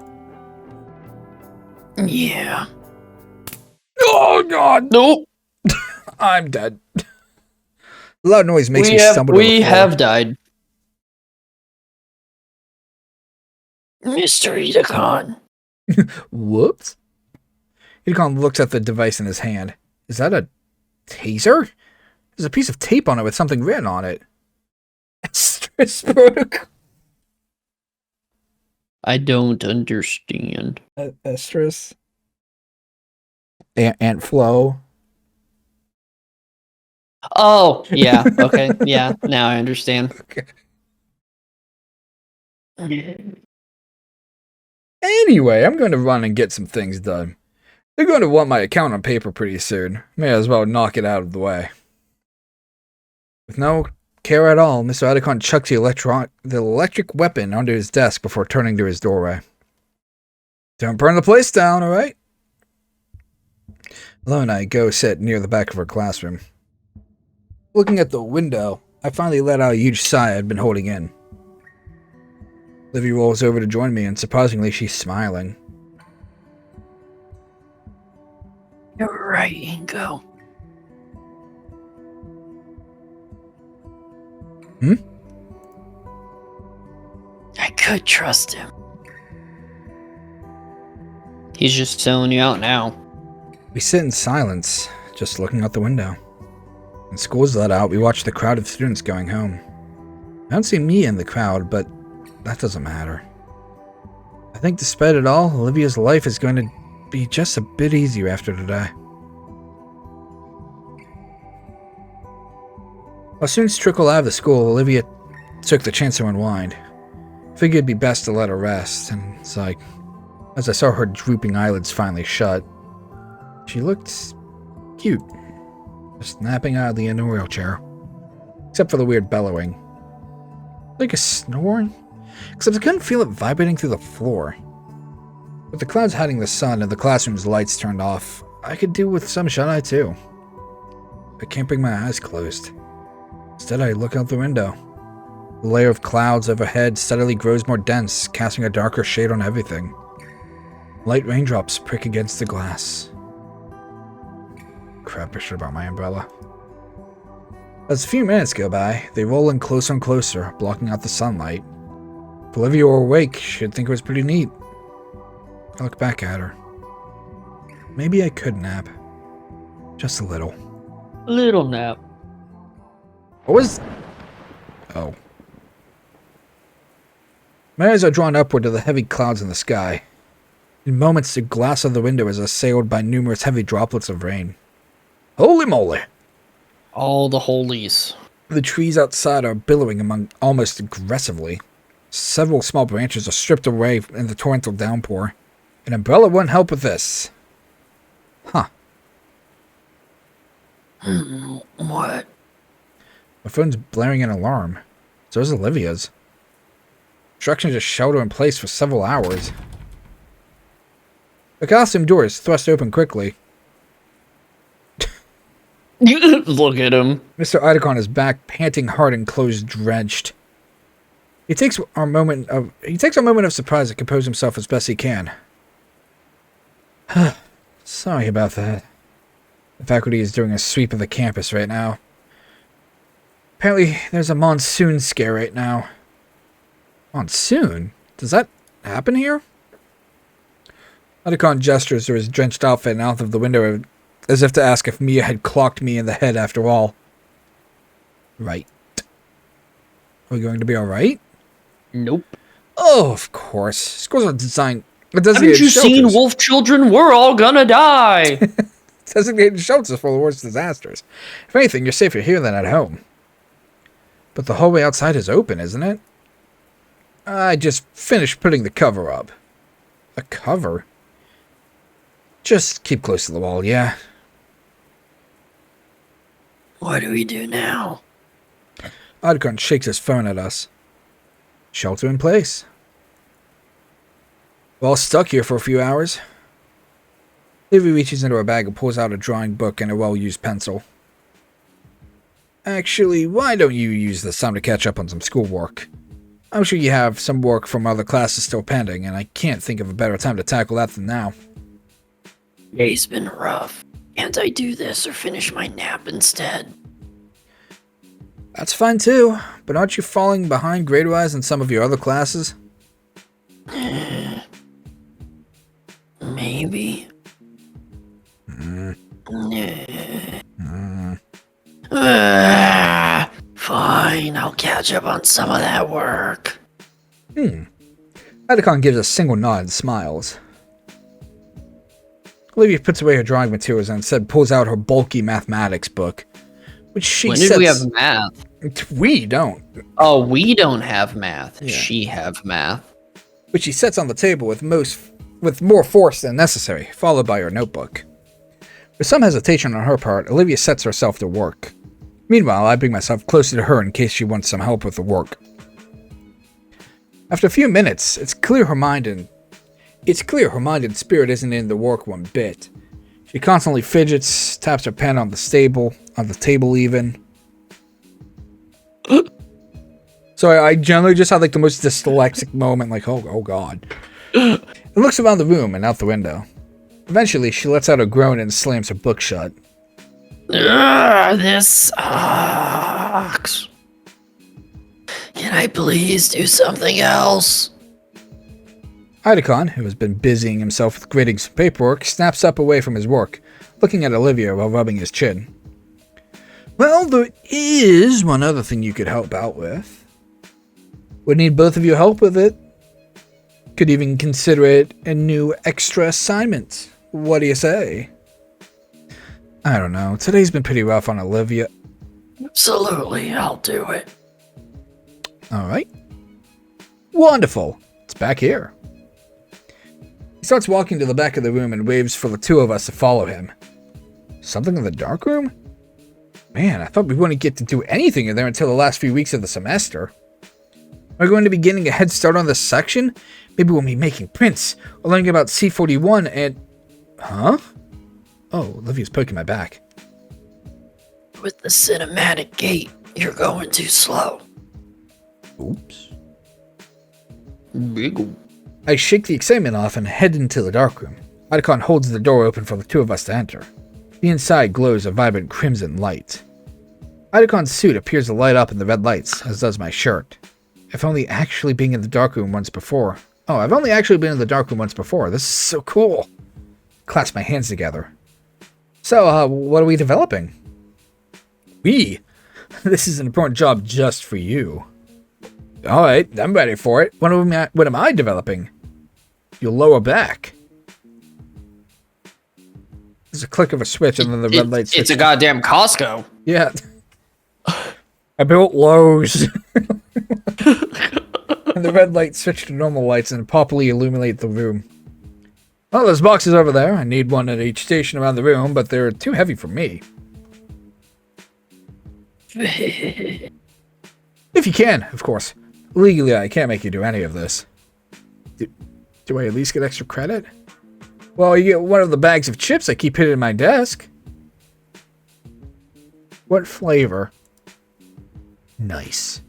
Yeah. Oh, God! Nope. I'm dead. The loud noise makes me stumble to the We floor. have died. Mr. Idacon. Whoops. Idacon looks at the device in his hand. Is that a taser? There's a piece of tape on it with something written on it. Stress protocol. I don't understand. Estrus. Ant Flo. Oh, yeah, okay, yeah, now I understand. Okay. Anyway, I'm going to run and get some things done. They're going to want my account on paper pretty soon. May as well knock it out of the way. With no care at all, Mr. Idacon chucks the electric weapon onto his desk before turning to his doorway. Don't burn the place down, alright? Lo and I go sit near the back of her classroom. Looking at the window, I finally let out a huge sigh I'd been holding in. Olivia rolls over to join me, and surprisingly, she's smiling. You're right, Inco. I could trust him. He's just selling you out now. We sit in silence, just looking out the window. When school's let out, we watch the crowd of students going home. I don't see me in the crowd, but that doesn't matter. I think despite it all, Olivia's life is going to be just a bit easier after today. While students trickle out of the school, Olivia took the chance to unwind. Figured it'd be best to let her rest, and it's like, as I saw her drooping eyelids finally shut, she looked cute, just napping out of the in a wheelchair, except for the weird bellowing. Like a snoring? Except I couldn't feel it vibrating through the floor. With the clouds hiding the sun and the classroom's lights turned off, I could do with some shut-eye too. I can't bring my eyes closed. Instead, I look out the window. The layer of clouds overhead steadily grows more dense, casting a darker shade on everything. Light raindrops prick against the glass. Crap, I should have brought my umbrella. As a few minutes go by, they roll in closer and closer, blocking out the sunlight. If Olivia were awake, she'd think it was pretty neat. I look back at her. Maybe I could nap. Just a little. Little nap. What was... Oh. My eyes are drawn upward to the heavy clouds in the sky. In moments, the glass of the window is assailed by numerous heavy droplets of rain. Holy moly! All the holies. The trees outside are billowing among almost aggressively. Several small branches are stripped away in the torrential downpour. An umbrella wouldn't help with this. Huh. What? My phone's blaring an alarm. So is Olivia's. Instructions to shelter in place for several hours. The costume door is thrust open quickly. Look at him. Mr. Idacon is back, panting hard and clothes drenched. He takes a moment of surprise to compose himself as best he can. Sorry about that. The faculty is doing a sweep of the campus right now. Apparently, there's a monsoon scare right now. Monsoon? Does that happen here? Idacon gestures to his drenched outfit and out of the window as if to ask if Mia had clocked me in the head after all. Right. Are we going to be alright? Nope. Oh, of course. Schools are designed... Haven't you seen Wolf Children? We're all gonna die! Designated shelters for the worst disasters. If anything, you're safer here than at home. But the hallway outside is open, isn't it? I just finished putting the cover up. A cover? Just keep close to the wall, yeah? What do we do now? Idacon shakes his phone at us. Shelter in place. We're all stuck here for a few hours. Olivia reaches into her bag and pulls out a drawing book and a well-used pencil. Actually, why don't you use this time to catch up on some schoolwork? I'm sure you have some work from other classes still pending, and I can't think of a better time to tackle that than now. Day's been rough. Can't I do this or finish my nap instead? That's fine too, but aren't you falling behind grade-wise in some of your other classes? Maybe. Fine, I'll catch up on some of that work. Idacon gives a single nod and smiles. Olivia puts away her drawing materials and instead pulls out her bulky mathematics book, which she When sets... did we have math? We don't. Oh, we don't have math. Yeah. She have math. Which she sets on the table with more force than necessary, followed by her notebook. With some hesitation on her part, Olivia sets herself to work. Meanwhile, I bring myself closer to her in case she wants some help with the work. After a few minutes, it's clear her mind and spirit isn't in the work one bit. She constantly fidgets, taps her pen on the table even. So I generally just have like the most dyslexic moment, like, oh god. And looks around the room and out the window. Eventually, she lets out a groan and slams her book shut. This sucks. Can I please do something else? Idacon, who has been busying himself with grading some paperwork, snaps up away from his work, looking at Olivia while rubbing his chin. Well, there is one other thing you could help out with. Would need both of your help with it. Could even consider it a new extra assignment. What do you say? I don't know. Today's been pretty rough on Olivia. Absolutely, I'll do it. Alright. Wonderful. It's back here. He starts walking to the back of the room and waves for the two of us to follow him. Something in the dark room? Man, I thought we wouldn't get to do anything in there until the last few weeks of the semester. Are we going to be getting a head start on this section? Maybe we'll be making prints, or learning about C41 and... Huh? Oh, Olivia's poking my back. With the cinematic gate, you're going too slow. Oops. Big. I shake the excitement off and head into the darkroom. Idacon holds the door open for the two of us to enter. The inside glows a vibrant crimson light. Idacon's suit appears to light up in the red lights, as does my shirt. I've only actually been in the darkroom once before. Oh, I've only actually been in the darkroom once before. This is so cool. Clasp my hands together. So, what are we developing? We? This is an important job just for you. Alright, I'm ready for it. What am I developing? Your lower back. There's a click of a switch and then the red light switch. It's a goddamn Costco. Yeah. I built Lowe's. And the red light switched to normal lights and properly illuminate the room. Well, there's boxes over there. I need one at each station around the room, but they're too heavy for me. If you can, of course. Legally, I can't make you do any of this. Do I at least get extra credit? Well, you get one of the bags of chips I keep hidden in my desk. What flavor? Nice.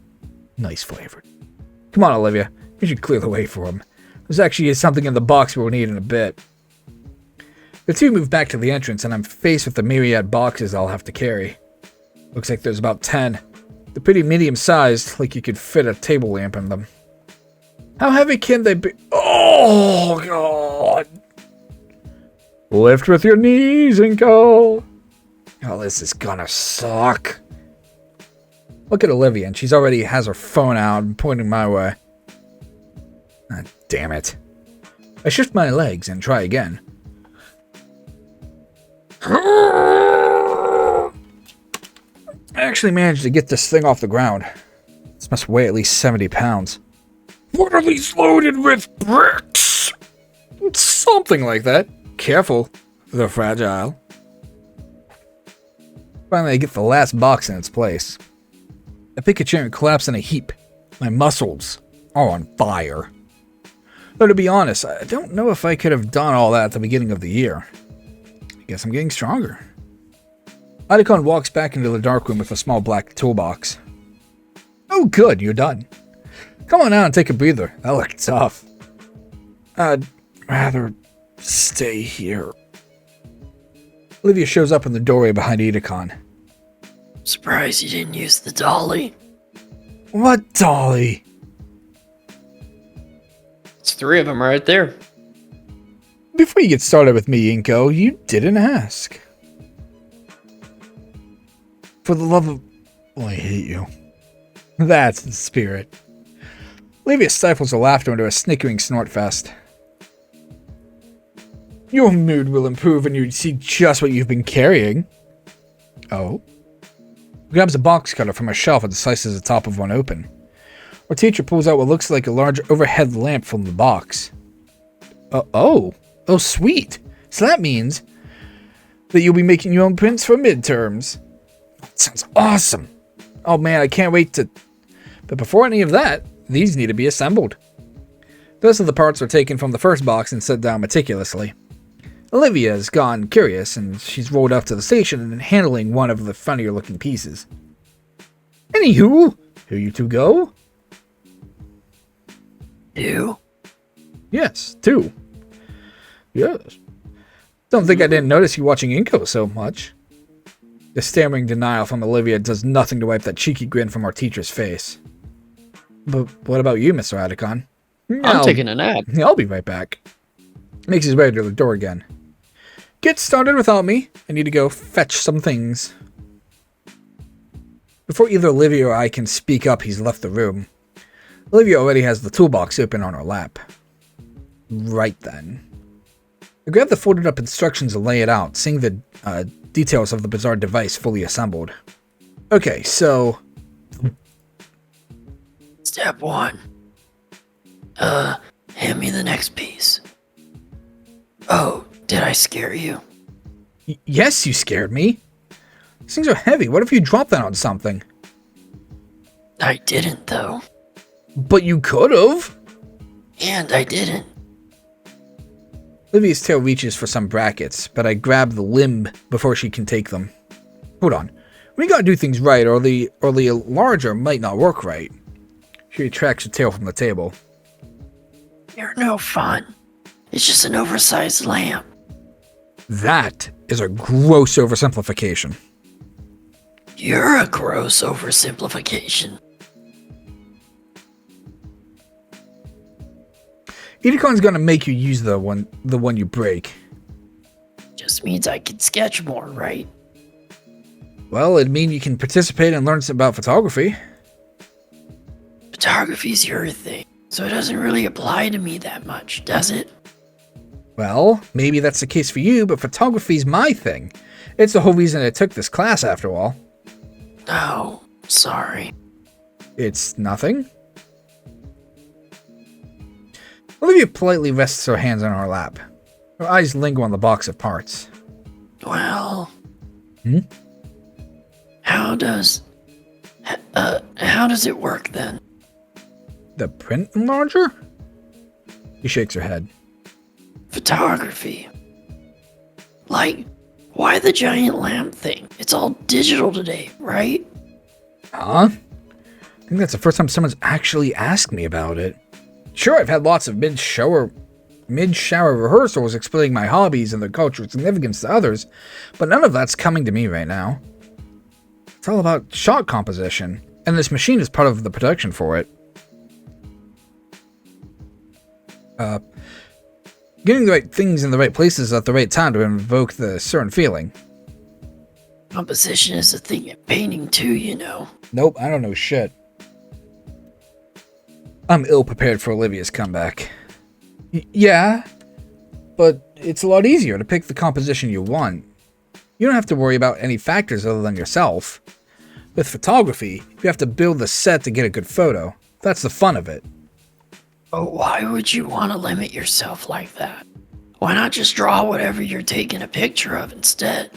Nice flavor. Come on, Olivia. You should clear the way for him. There's actually something in the box we'll need in a bit. The two move back to the entrance, and I'm faced with the myriad boxes I'll have to carry. Looks like there's about 10. They're pretty medium-sized, like you could fit a table lamp in them. How heavy can they be? Oh, God! Lift with your knees, Inco! Oh, this is gonna suck. Look at Olivia, and she's already has her phone out and pointing my way. Ah, damn it. I shift my legs and try again. I actually managed to get this thing off the ground. This must weigh at least 70 pounds. What are these loaded with bricks? Something like that. Careful, they're fragile. Finally, I get the last box in its place. I pick a chair and collapse in a heap. My muscles are on fire. Though to be honest, I don't know if I could have done all that at the beginning of the year. I guess I'm getting stronger. Idacon walks back into the dark room with a small black toolbox. Oh good, you're done. Come on out and take a breather. That looked tough. I'd rather stay here. Olivia shows up in the doorway behind Idacon. Surprised you didn't use the dolly. What dolly? It's 3 of them right there. Before you get started with me, Inco, you didn't ask. For the love of... Oh, I hate you. That's the spirit. Olivia stifles her laughter into a snickering snort fest. Your mood will improve when you see just what you've been carrying. Oh? Grabs a box cutter from a shelf and slices the top of one open. Our teacher pulls out what looks like a large overhead lamp from the box. Oh, sweet. So that means that you'll be making your own prints for midterms. That sounds awesome. Oh man, I can't wait to... But before any of that, these need to be assembled. The rest of the parts are taken from the first box and set down meticulously. Olivia has gone curious, and she's rolled up to the station and handling one of the funnier looking pieces. Anywho, here you two go. 2? Yes, 2. Yes. Don't think I didn't notice you watching Inco so much. The stammering denial from Olivia does nothing to wipe that cheeky grin from our teacher's face. But what about you, Mr. Idacon? I'm taking a nap. I'll be right back. Makes his way to the door again. Get started without me. I need to go fetch some things. Before either Olivia or I can speak up, he's left the room. Olivia already has the toolbox open on her lap. Right then. I grab the folded up instructions and lay it out, seeing the details of the bizarre device fully assembled. Okay, so... Step 1. Hand me the next piece. Oh, did I scare you? Yes, you scared me. These things are heavy. What if you drop that on something? I didn't, though. But you could have. And I didn't. Olivia's tail reaches for some brackets, but I grab the limb before she can take them. Hold on. We gotta do things right, or the larger might not work right. She retracts her tail from the table. You're no fun. It's just an oversized lamp. That is a gross oversimplification. You're a gross oversimplification. Idacon's gonna make you use the one you break. Just means I can sketch more, right? Well, it'd mean you can participate and learn about photography. Photography's your thing, so it doesn't really apply to me that much, does it? Well, maybe that's the case for you, but photography's my thing. It's the whole reason I took this class, after all. Oh, sorry. It's nothing. Olivia politely rests her hands on her lap. Her eyes linger on the box of parts. Well... Hmm? How does it work then? The print enlarger? She shakes her head. Photography. Like, why the giant lamp thing? It's all digital today, right? Huh? I think that's the first time someone's actually asked me about it. Sure, I've had lots of mid-shower rehearsals explaining my hobbies and their cultural significance to others, but none of that's coming to me right now. It's all about shot composition, and this machine is part of the production for it. Getting the right things in the right places at the right time to invoke the certain feeling. Composition is a thing in painting too, you know. Nope, I don't know shit. I'm ill-prepared for Olivia's comeback. Yeah, but it's a lot easier to pick the composition you want. You don't have to worry about any factors other than yourself. With photography, you have to build the set to get a good photo. That's the fun of it. But why would you want to limit yourself like that? Why not just draw whatever you're taking a picture of instead?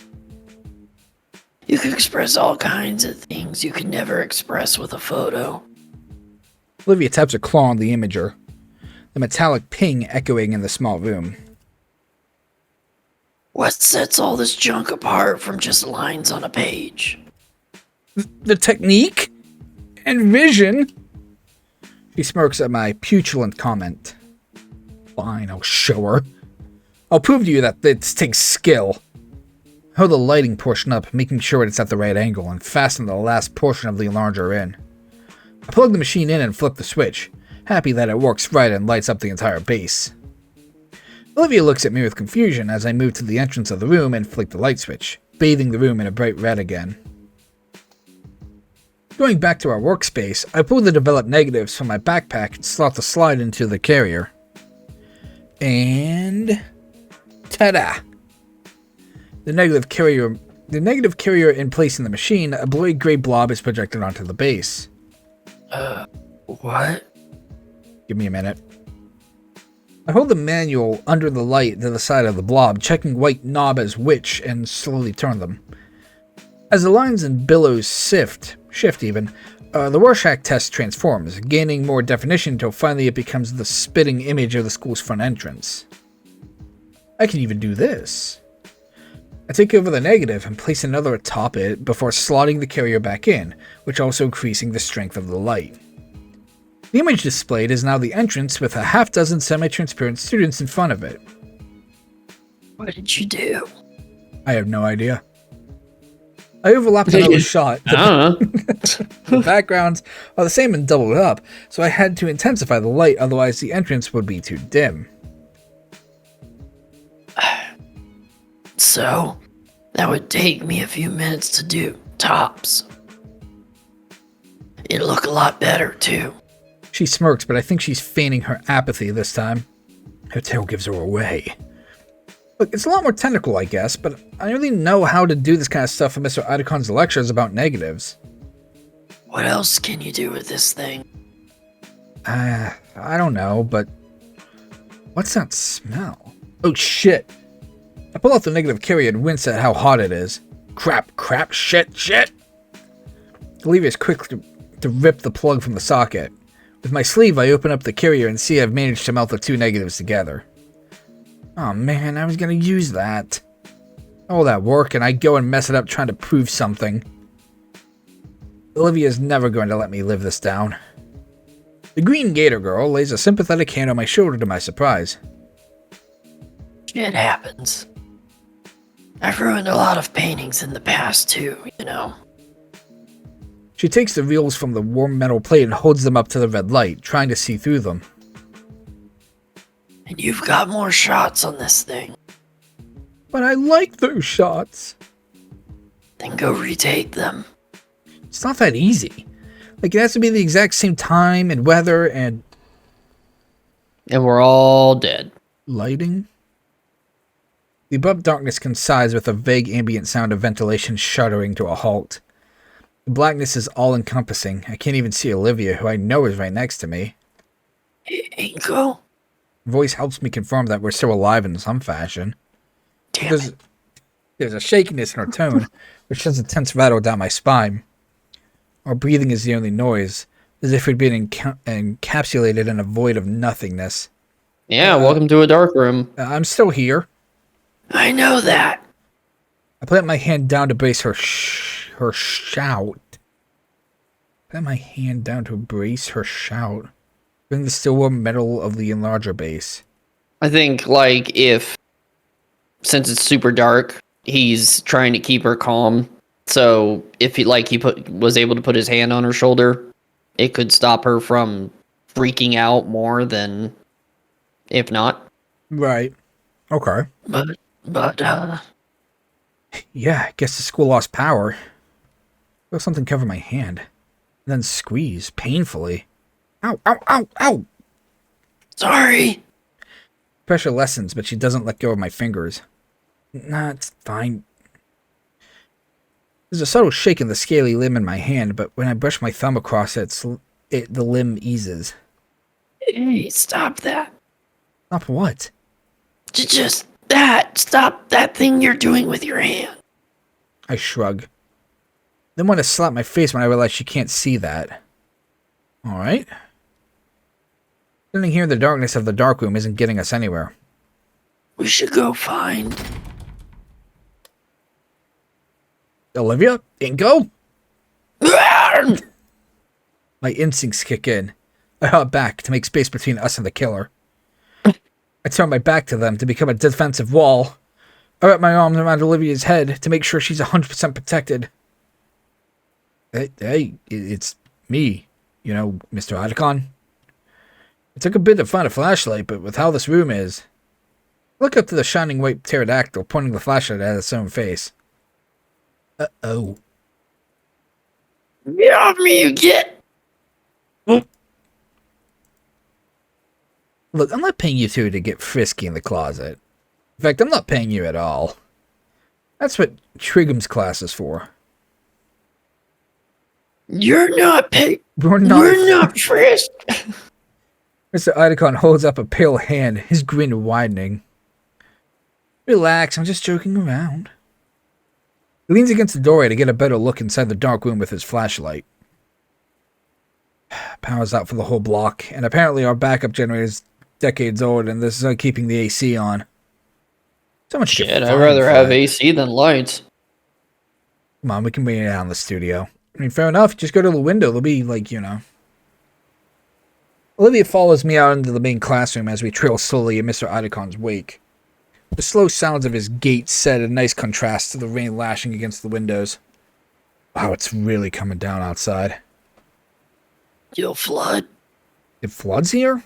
You can express all kinds of things you could never express with a photo. Olivia taps her claw on the imager, the metallic ping echoing in the small room. What sets all this junk apart from just lines on a page? The technique? And vision? She smirks at my petulant comment. Fine, I'll show her. I'll prove to you that this takes skill. I hold the lighting portion up, making sure it's at the right angle, and fasten the last portion of the enlarger in. I plug the machine in and flip the switch, happy that it works right and lights up the entire base. Olivia looks at me with confusion as I move to the entrance of the room and flick the light switch, bathing the room in a bright red again. Going back to our workspace, I pull the developed negatives from my backpack and slot the slide into the carrier. And... ta-da! The negative carrier in place in the machine, a blurry gray blob is projected onto the base. What? Give me a minute. I hold the manual under the light to the side of the blob, checking white knob as which, and slowly turn them. As the lines and billows shift even, the Rorschach test transforms, gaining more definition until finally it becomes the spitting image of the school's front entrance. I can even do this. I take over the negative and place another atop it before slotting the carrier back in, which also increasing the strength of the light. The image displayed is now the entrance with a half-dozen semi-transparent students in front of it. What did you do? I have no idea. I overlapped another shot. I don't know. The backgrounds are the same and doubled up, so I had to intensify the light, otherwise the entrance would be too dim. So, that would take me a few minutes to do, tops. It'd look a lot better, too. She smirks, but I think she's feigning her apathy this time. Her tail gives her away. Look, it's a lot more technical, I guess, but I don't really know how to do this kind of stuff in Mr. Idacon's lectures about negatives. What else can you do with this thing? I don't know, but... what's that smell? Oh, shit! I pull out the negative carrier and wince at how hot it is. Crap, shit! Olivia's quick to rip the plug from the socket. With my sleeve, I open up the carrier and see I've managed to melt the two negatives together. Oh man, I was gonna use that. All that work, and I go and mess it up trying to prove something. Olivia's never going to let me live this down. The green Gator girl lays a sympathetic hand on my shoulder to my surprise. Shit happens. I've ruined a lot of paintings in the past too, you know. She takes the reels from the warm metal plate and holds them up to the red light, trying to see through them. And you've got more shots on this thing. But I like those shots. Then go retake them. It's not that easy. Like, it has to be the exact same time and weather and And we're all dead. lighting. The above darkness coincides with a vague ambient sound of ventilation shuddering to a halt. The blackness is all-encompassing. I can't even see Olivia, who I know is right next to me. Inco? Voice helps me confirm that we're still alive in some fashion. Damn it. There's a shakiness in her tone, which sends a tense rattle down my spine. Our breathing is the only noise, as if we'd been encapsulated in a void of nothingness. Yeah, welcome to a dark room. I'm still here. I know that. I put my hand down to brace her shout. Put my hand down to brace her shout. Bring the still warm metal of the enlarger base. I think, like, since it's super dark, he's trying to keep her calm. So if he was able to put his hand on her shoulder, it could stop her from freaking out more than if not. Right. Okay. But, Yeah, I guess the school lost power. Feel something cover my hand. Then squeeze, painfully. Ow, ow, ow, ow! sorry. Pressure lessens, but she doesn't let go of my fingers. Nah, it's fine. There's a subtle shake in the scaly limb in my hand, but when I brush my thumb across it, the limb eases. Hey, stop that. Stop what? Just that. Stop that thing you're doing with your hand. I shrug. Then want to slap my face when I realize she can't see that. Alright. Standing here in the darkness of the dark room isn't getting us anywhere. We should go find. Olivia? Inco? Ah! My instincts kick in. I hop back to make space between us and the killer. I turn my back to them to become a defensive wall. I wrap my arms around Olivia's head to make sure she's 100% protected. Hey, it's me, Mr. Otacon. It took a bit to find a flashlight, but with how this room is... Look up to the shining white pterodactyl pointing the flashlight at its own face. Uh-oh. Get off me, you get. Look, I'm not paying you two to get frisky in the closet. In fact, I'm not paying you at all. That's what Trigham's class is for. You're not paid. We're We're not frisk. Mr. Idacon holds up a pale hand, his grin widening. Relax, I'm just joking around. He leans against the doorway to get a better look inside the dark room with his flashlight. Power's out for the whole block, and apparently our backup generator's decades old, and this is keeping the AC on. So much Shit, get I'd fined rather for have that. AC than lights. Come on, we can bring it out in the studio. I mean, fair enough. Just go to the window. There'll be, Olivia follows me out into the main classroom as we trail slowly in Mr. Idacon's wake. The slow sounds of his gait set a nice contrast to the rain lashing against the windows. Wow, it's really coming down outside. You'll flood. It floods here?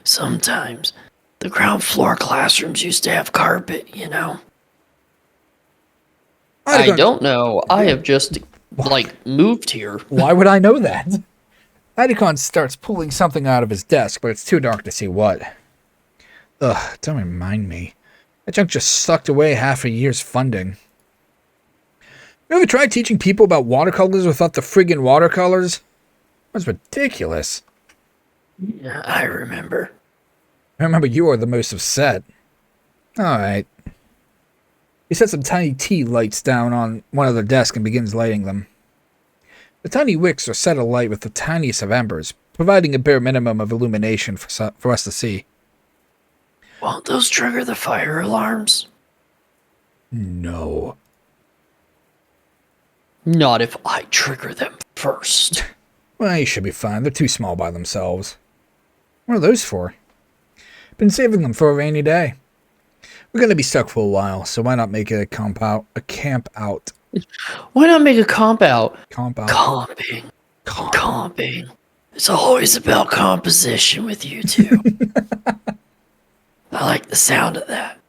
Sometimes. The ground floor classrooms used to have carpet, I don't know. I have just, moved here. Why would I know that? Idacon starts pulling something out of his desk, but it's too dark to see what. Ugh, don't remind me. That junk just sucked away half a year's funding. You ever tried teaching people about watercolors without the friggin' watercolors? That's ridiculous. Yeah, I remember. I remember you were the most upset. Alright. He sets some tiny tea lights down on one of the desks and begins lighting them. The tiny wicks are set alight with the tiniest of embers, providing a bare minimum of illumination for us to see. Won't those trigger the fire alarms? No. Not if I trigger them first. Well, you should be fine. They're too small by themselves. What are those for? Been saving them for a rainy day. We're going to be stuck for a while, so why not make it a camp out? Why not make a comp out? Comping. Comping. It's always about composition with you two. I like the sound of that.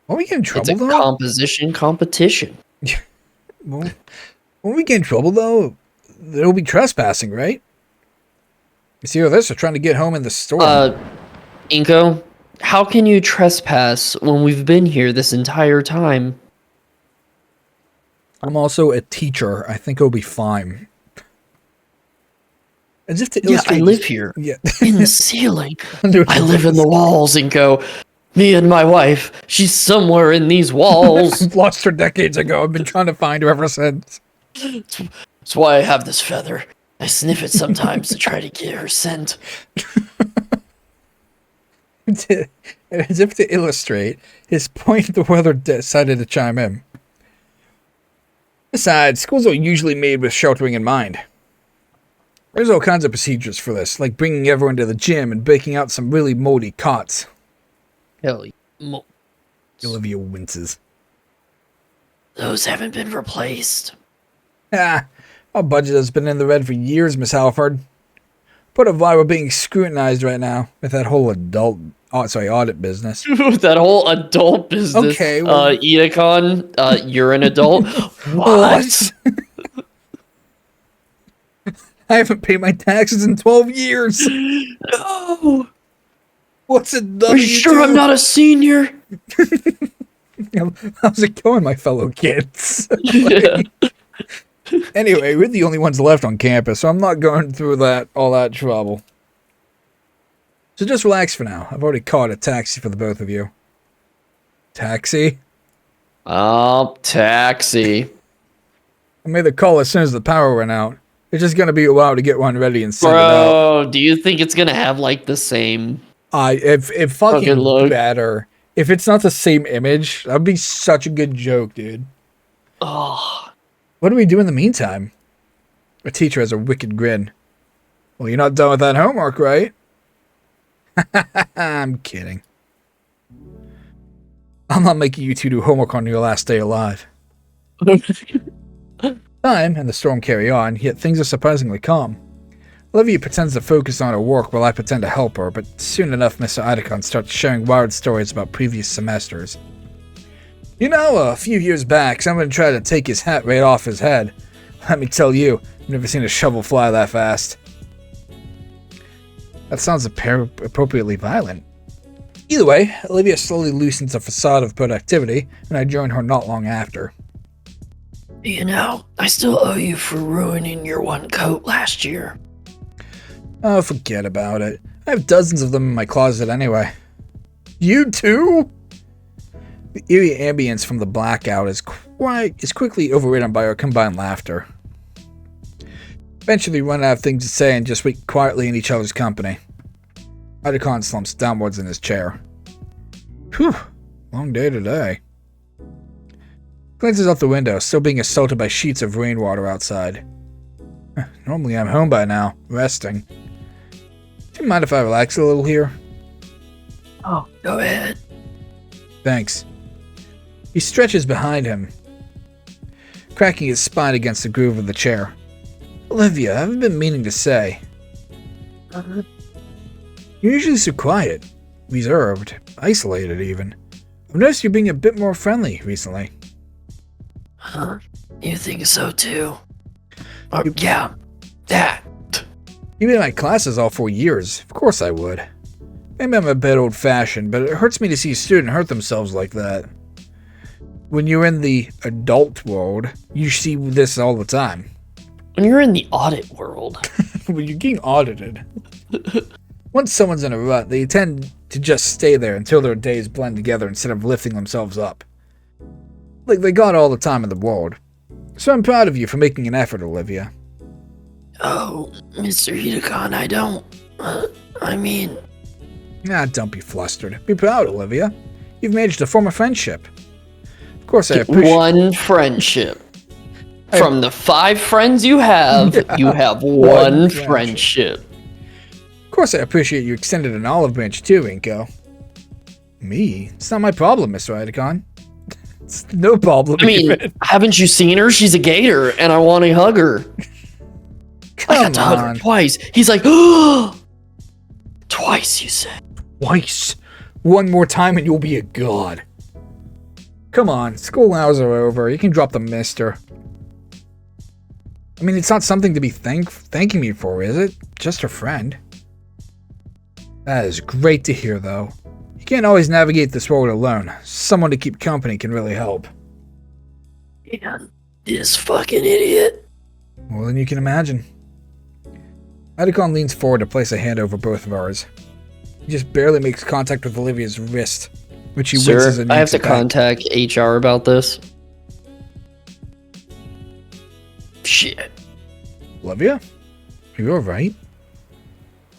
Are we getting in It's trouble, a though? composition competition. Well, when we get in trouble, though, there'll be trespassing, right? You see all this? We're trying to get home in the storm. Inco, how can you trespass when we've been here this entire time? I'm also a teacher. I think it'll be fine. As if to Yeah, illustrate I live here. Yeah. In the ceiling. Under I the live in the walls, Inco. Me and my wife, she's somewhere in these walls. I've lost her decades ago. I've been trying to find her ever since. That's why I have this feather. I sniff it sometimes to try to get her scent. As if to illustrate his point, the weather decided to chime in. Besides, schools are usually made with sheltering in mind. There's all kinds of procedures for this, like bringing everyone to the gym and baking out some really moldy cots. Hell yeah. Olivia winces. Those haven't been replaced. Ah, our budget has been in the red for years, Miss Halford. Put it why we're being scrutinized right now with that whole audit business. That whole adult business. Okay, well- Edacon, you're an adult. What? I haven't paid my taxes in 12 years. No. What's it Are done? you sure I'm not a senior? How's it going, my fellow kids? Yeah. Anyway, we're the only ones left on campus, so I'm not going through all that trouble. So just relax for now. I've already called a taxi for the both of you. Taxi? Oh, taxi. I made the call as soon as the power went out. It's just gonna be a while to get one ready and send it out. Bro, do you think it's gonna have like the same? If fucking look. better. If it's not the same image, that'd be such a good joke, dude. Oh, What do we do in the meantime? A teacher has a wicked grin. Well, you're not done with that homework, right? I'm kidding. I'm not making you two do homework on your last day alive. Time and the storm carry on, yet things are surprisingly calm. Olivia pretends to focus on her work while I pretend to help her, but soon enough Mr. Idacon starts sharing wild stories about previous semesters. You know, a few years back, someone tried to take his hat right off his head. Let me tell you, I've never seen a shovel fly that fast. That sounds appropriately violent. Either way, Olivia slowly loosens a facade of productivity, and I join her not long after. You know, I still owe you for ruining your one coat last year. Oh, forget about it. I have dozens of them in my closet anyway. You too? The eerie ambience from the blackout is quickly overridden by our combined laughter. Eventually run out of things to say and just wait quietly in each other's company. Idacon slumps downwards in his chair. Whew, long day today. Glances out the window, still being assaulted by sheets of rainwater outside. Normally I'm home by now, resting. Do you mind if I relax a little here? Oh, go ahead. Thanks. He stretches behind him, cracking his spine against the groove of the chair. Olivia, I haven't been meaning to say. You're usually so quiet, reserved, isolated even. I've noticed you're being a bit more friendly recently. Huh? You think so too? Yeah, that. You've been in my classes all 4 years. Of course I would. Maybe I'm a bit old-fashioned, but it hurts me to see a student hurt themselves like that. When you're in the adult world, you see this all the time. when you're in the audit world. When you're getting audited. Once someone's in a rut, they tend to just stay there until their days blend together instead of lifting themselves up. Like they got all the time in the world. So I'm proud of you for making an effort, Olivia. Oh, Mr. Edacon, I don't. I mean. Don't be flustered. Be proud, Olivia. You've managed to form a friendship. Of course, I appreciate. One friendship. From the 5 friends you have, you have one friendship. Of course, I appreciate you extended an olive branch too, Inco. Me? It's not my problem, Mr. Idacon. It's no problem. I mean, haven't you seen her? She's a gator, and I want to hug her. I got to hug her twice. He's like, oh! Twice, you said. Twice. One more time and you'll be a god. Come on, school hours are over. You can drop the mister. I mean, it's not something to be thanking me for, is it? Just a friend. That is great to hear, though. You can't always navigate this world alone. Someone to keep company can really help. And this fucking idiot. More than you can imagine. Idacon leans forward to place a hand over both of ours. He just barely makes contact with Olivia's wrist, which he winces Sir, and I have to yanks it back. contact HR about this. Shit. Olivia? Are you alright?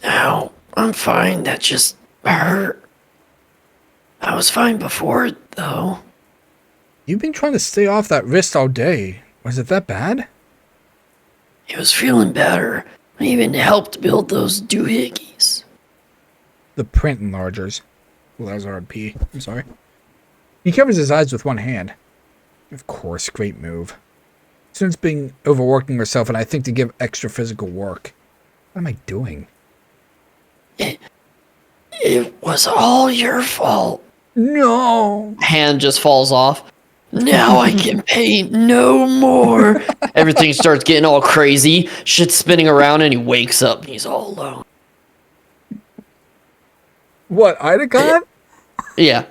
No, I'm fine. That just hurt. I was fine before, though. You've been trying to stay off that wrist all day. Was it that bad? It was feeling better. I even helped build those doohickeys. The print enlargers. Well, that was a hard P. I'm sorry. He covers his eyes with one hand. Of course, great move. Since being overworking herself, and I think to give extra physical work. What am I doing? It was all your fault. No! Hand just falls off. Now I can paint no more. Everything starts getting all crazy. Shit's spinning around, and he wakes up, and he's all alone. What, Idacon? Yeah.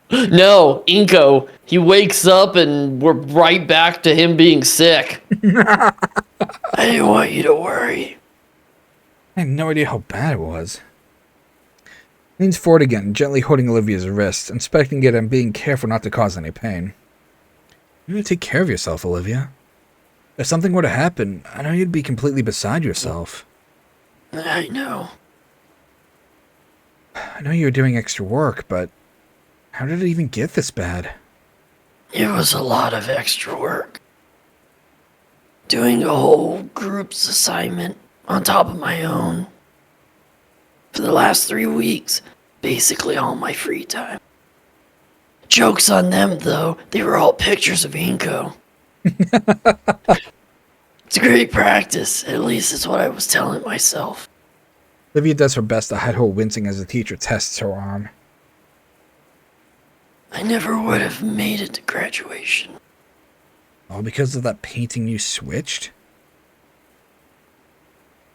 No, Inco. He wakes up, and we're right back to him being sick. I didn't want you to worry. I had no idea how bad it was. Leans forward again, gently holding Olivia's wrist, inspecting it and being careful not to cause any pain. You need to take care of yourself, Olivia. If something were to happen, I know you'd be completely beside yourself. I know. I know you were doing extra work, but how did it even get this bad? It was a lot of extra work. Doing a whole group's assignment on top of my own. For the last 3 weeks, basically all my free time. Joke's on them, though. They were all pictures of Inco. It's great practice. At least it's what I was telling myself. Olivia does her best to hide her wincing as the teacher tests her arm. I never would have made it to graduation. All because of that painting you switched?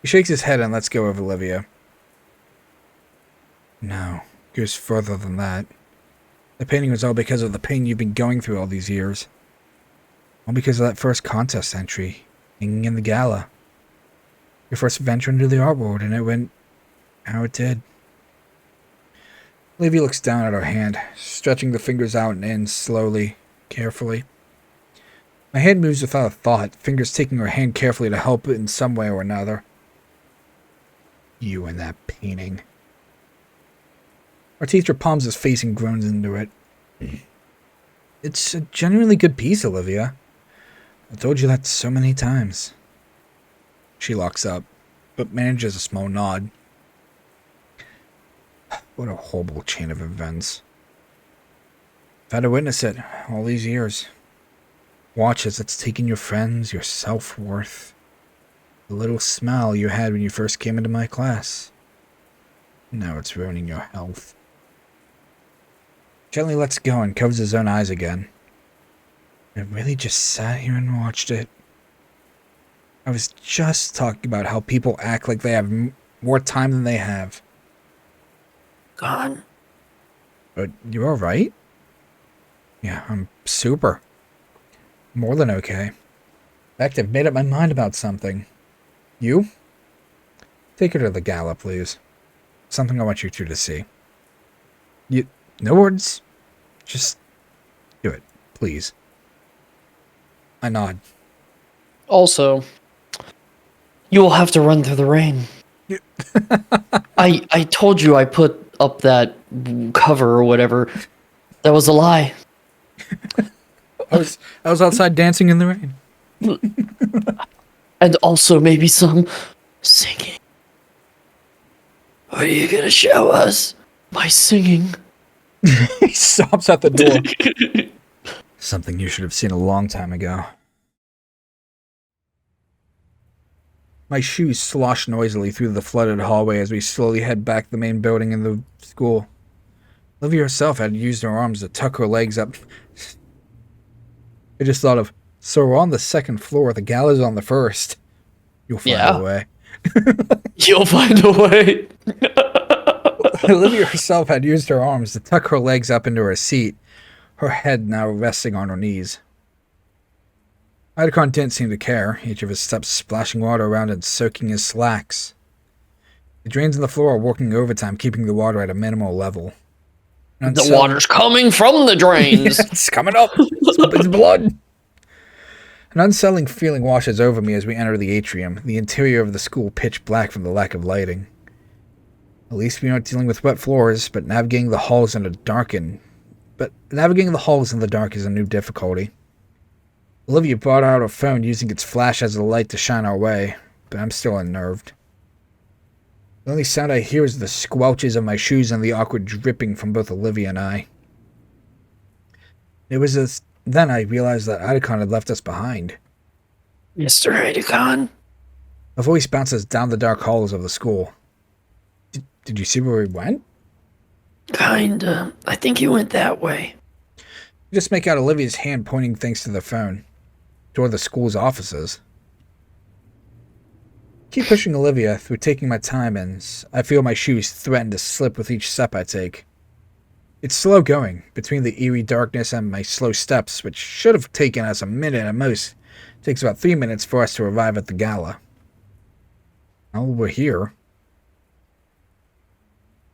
He shakes his head and lets go of Olivia. No, it goes further than that. The painting was all because of the pain you've been going through all these years. All because of that first contest entry, hanging in the gala. Your first venture into the art world, and it went how it did. Olivia looks down at her hand, stretching the fingers out and in slowly, carefully. My hand moves without a thought, fingers taking her hand carefully to help it in some way or another. You and that painting. Our teacher palms his face and groans into it. It's a genuinely good piece, Olivia. I told you that so many times. She locks up, but manages a small nod. What a horrible chain of events. I've had to witness it all these years. Watch as it's taken your friends, your self-worth, the little smile you had when you first came into my class. Now it's ruining your health. Gently lets go and covers his own eyes again. I really just sat here and watched it. I was just talking about how people act like they have more time than they have. Gone. But you're alright? Yeah, I'm super. More than okay. In fact, I've made up my mind about something. You? Take her to the gala, please. Something I want you two to see. No words. Just do it, please. I nod. Also, you will have to run through the rain. I told you I put up that cover or whatever. That was a lie. I was outside dancing in the rain. And also maybe some singing. What are you gonna show us? By singing. He stops at the door. Something you should have seen a long time ago. My shoes slosh noisily through the flooded hallway as we slowly head back the main building in the school. Olivia herself had used her arms to tuck her legs up. I just thought of So we're on the second floor. The gala's on the first. You'll find Yeah. a way. You'll find a way. Olivia herself had used her arms to tuck her legs up into her seat, her head now resting on her knees. Idacon didn't seem to care, each of his steps splashing water around and soaking his slacks. The drains in the floor are working overtime, keeping the water at a minimal level. The water's coming from the drains. It's coming up. It's blood. An unsettling feeling washes over me as we enter the atrium, the interior of the school pitch black from the lack of lighting. At least we aren't dealing with wet floors, but navigating the halls in the dark is a new difficulty. Olivia brought out her phone, using its flash as a light to shine our way, but I'm still unnerved. The only sound I hear is the squelches of my shoes and the awkward dripping from both Olivia and I. Then I realized that Idacon had left us behind. Mr. Idacon? A voice bounces down the dark halls of the school. Did you see where we went? Kinda. I think he went that way. You just make out Olivia's hand pointing things to the phone. Toward the school's offices. Keep pushing Olivia through taking my time, and I feel my shoes threaten to slip with each step I take. It's slow going, between the eerie darkness and my slow steps, which should have taken us a minute at most. It takes about 3 minutes for us to arrive at the gala. Now we're here.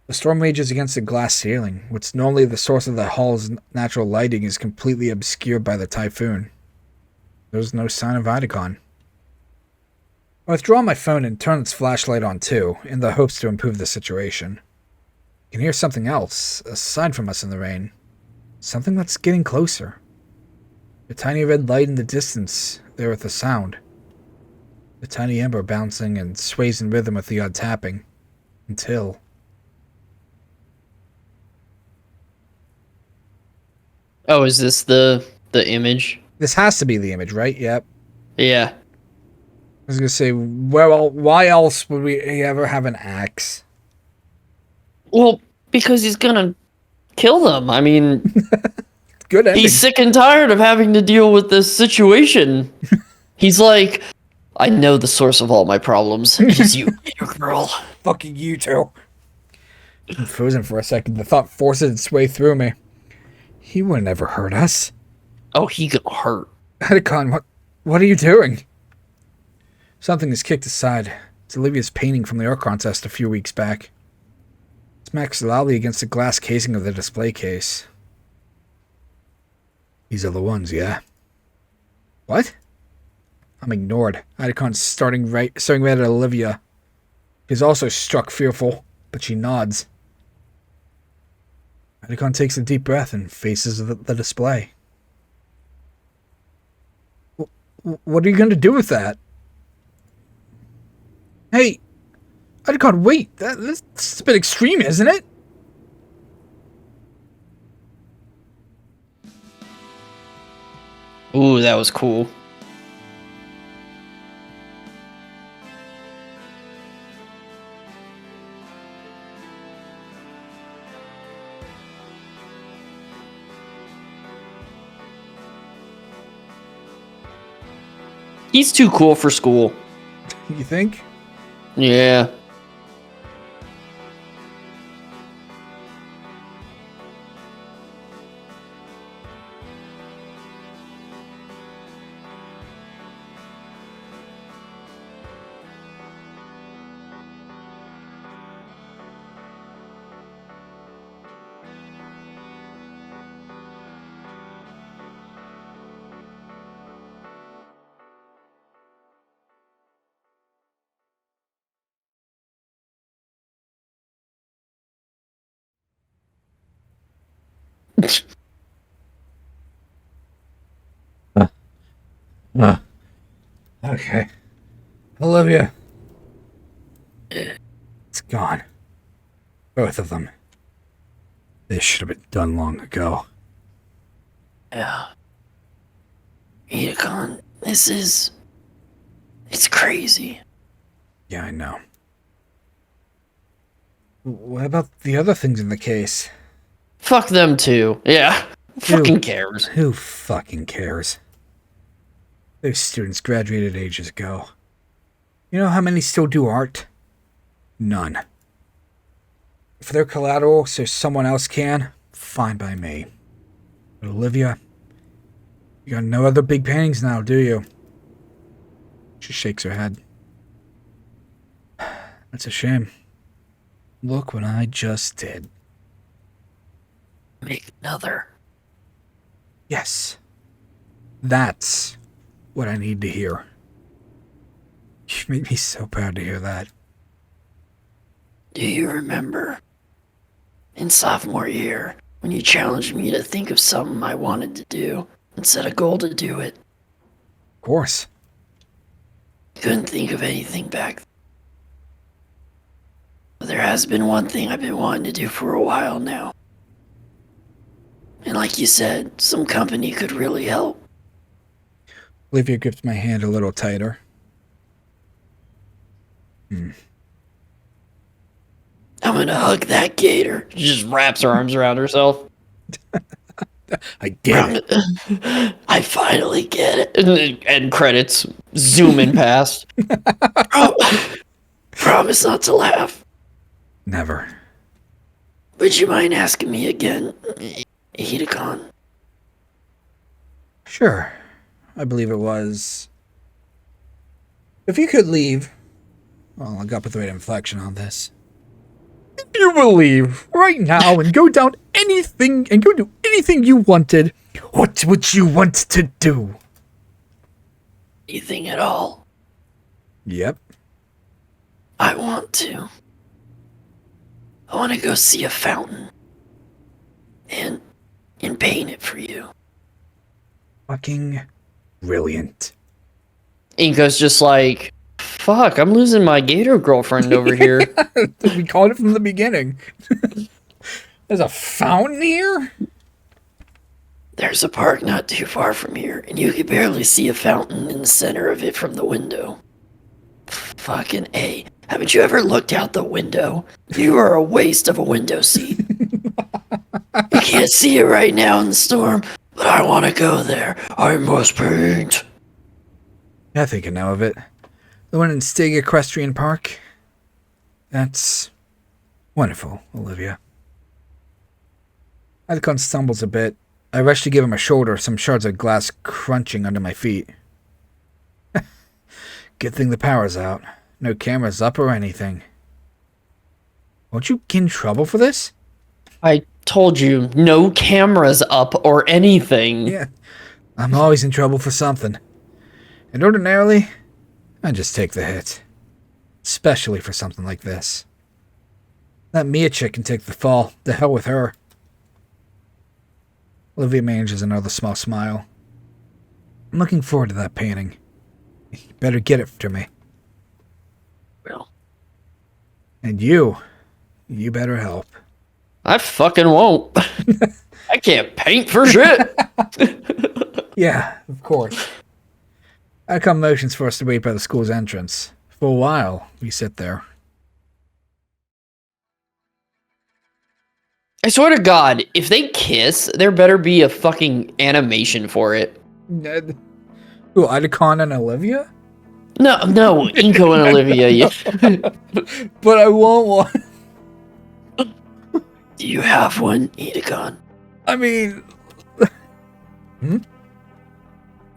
The storm rages against the glass ceiling. What's normally the source of the hall's natural lighting is completely obscured by the typhoon. There's no sign of Idacon. I withdraw my phone and turn its flashlight on too, in the hopes to improve the situation. I can hear something else, aside from us in the rain. Something that's getting closer. A tiny red light in the distance, there with the sound. The tiny ember bouncing and sways in rhythm with the odd tapping. Until... Oh, is this the image? This has to be the image, right? Yep. Yeah. I was gonna say, well, why else would we ever have an axe? Well, because he's gonna kill them. I mean, Good ending. he's sick and tired of having to deal with this situation. He's like, I know the source of all my problems. It is you, your girl. Fucking you two. I'm frozen for a second. The thought forces its way through me. He would never hurt us. Oh, he gonna hurt. Idacon, what are you doing? Something is kicked aside. It's Olivia's painting from the art contest a few weeks back. It smacks loudly against the glass casing of the display case. These are the ones, yeah? What? I'm ignored. Idacon's staring right at Olivia. She's also struck fearful, but she nods. Idacon takes a deep breath and faces the display. What are you going to do with that? Hey, Idacon, wait. That's a bit extreme, isn't it? Ooh, that was cool. He's too cool for school. You think? Yeah. Okay. Olivia. It's gone. Both of them. This should have been done long ago. Yeah. Idacon, it's crazy. Yeah, I know. What about the other things in the case? Fuck them too. Yeah. Who- Fucking cares. Who fucking cares? Those students graduated ages ago. You know how many still do art? None. If they're collateral so someone else can, fine by me. But Olivia, you got no other big paintings now, do you? She shakes her head. That's a shame. Look what I just did. Make another. Yes. That's what I need to hear. You make me so proud to hear that. Do you remember in sophomore year when you challenged me to think of something I wanted to do and set a goal to do it? Of course. Couldn't think of anything back then. But there has been one thing I've been wanting to do for a while now. And like you said, some company could really help. Olivia grips my hand a little tighter. I'm gonna hug that gator. She just wraps her arms around herself. I get it. I finally get it. And credits zooming past. Promise not to laugh. Never. Would you mind asking me again, Hidakon? Sure. I believe it was... If you could leave... Well, I got the right inflection on this. If you will leave right now and go down anything and go do anything you wanted, what would you want to do? Anything at all? Yep. I want to. I want to go see a fountain. And paint it for you. Fucking brilliant. Inco's just like, fuck, I'm losing my gator girlfriend over here. We called it from the beginning. There's a fountain here? There's a park not too far from here, and you can barely see a fountain in the center of it from the window. Fucking A. Haven't you ever looked out the window? You are a waste of a window seat. You can't see it right now in the storm, but I want to go there. I must paint. I think I know of it. The one in Stig Equestrian Park. That's wonderful, Olivia. Icon stumbles a bit. I rush to give him a shoulder, some shards of glass crunching under my feet. Good thing the power's out. No cameras up or anything. Won't you get in trouble for this? I told you, no cameras up or anything. Yeah, I'm always in trouble for something. And ordinarily, I just take the hit. Especially for something like this. That Mia chick can take the fall. The hell with her. Olivia manages another small smile. I'm looking forward to that painting. You better get it to me. Well, And you better help. I fucking won't. I can't paint for shit. Yeah, of course. Icon motions for us to wait by the school's entrance. For a while, we sit there. I swear to God, if they kiss, there better be a fucking animation for it. Who, Icon and Olivia? No, Inco and Olivia. Yeah. But I want one. do you have one, Hidakon? I mean...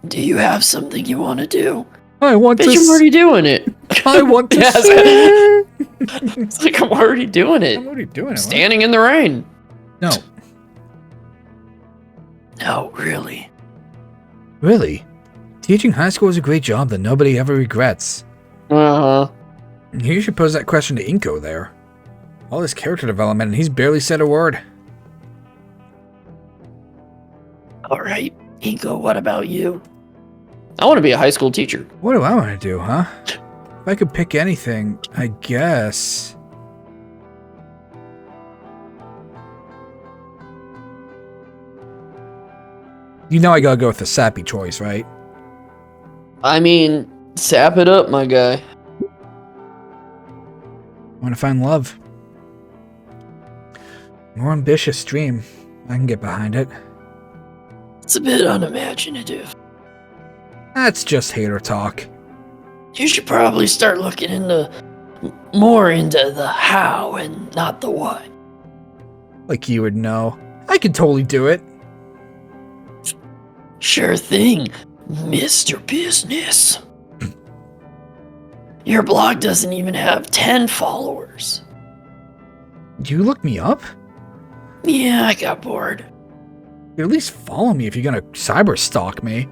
Do you have something you want to do? I want Bitch, to... I'm already doing it. I want to... Yes. It's like I'm already doing it. I'm already doing it. Standing in the rain. No. No, really. Really? Teaching high school is a great job that nobody ever regrets. Uh-huh. You should pose that question to Inco there. All this character development and he's barely said a word. Alright, Inco, what about you? I want to be a high school teacher. What do I want to do, huh? If I could pick anything, I guess... You know I gotta go with the sappy choice, right? I mean, sap it up, my guy. I want to find love. More ambitious dream. I can get behind it. It's a bit unimaginative. That's just hater talk. You should probably start looking more into the how and not the what. Like you would know. I could totally do it. Sure thing, Mr. Business. Your blog doesn't even have 10 followers. Do you look me up? Yeah, I got bored. You at least follow me if you're gonna cyber stalk me.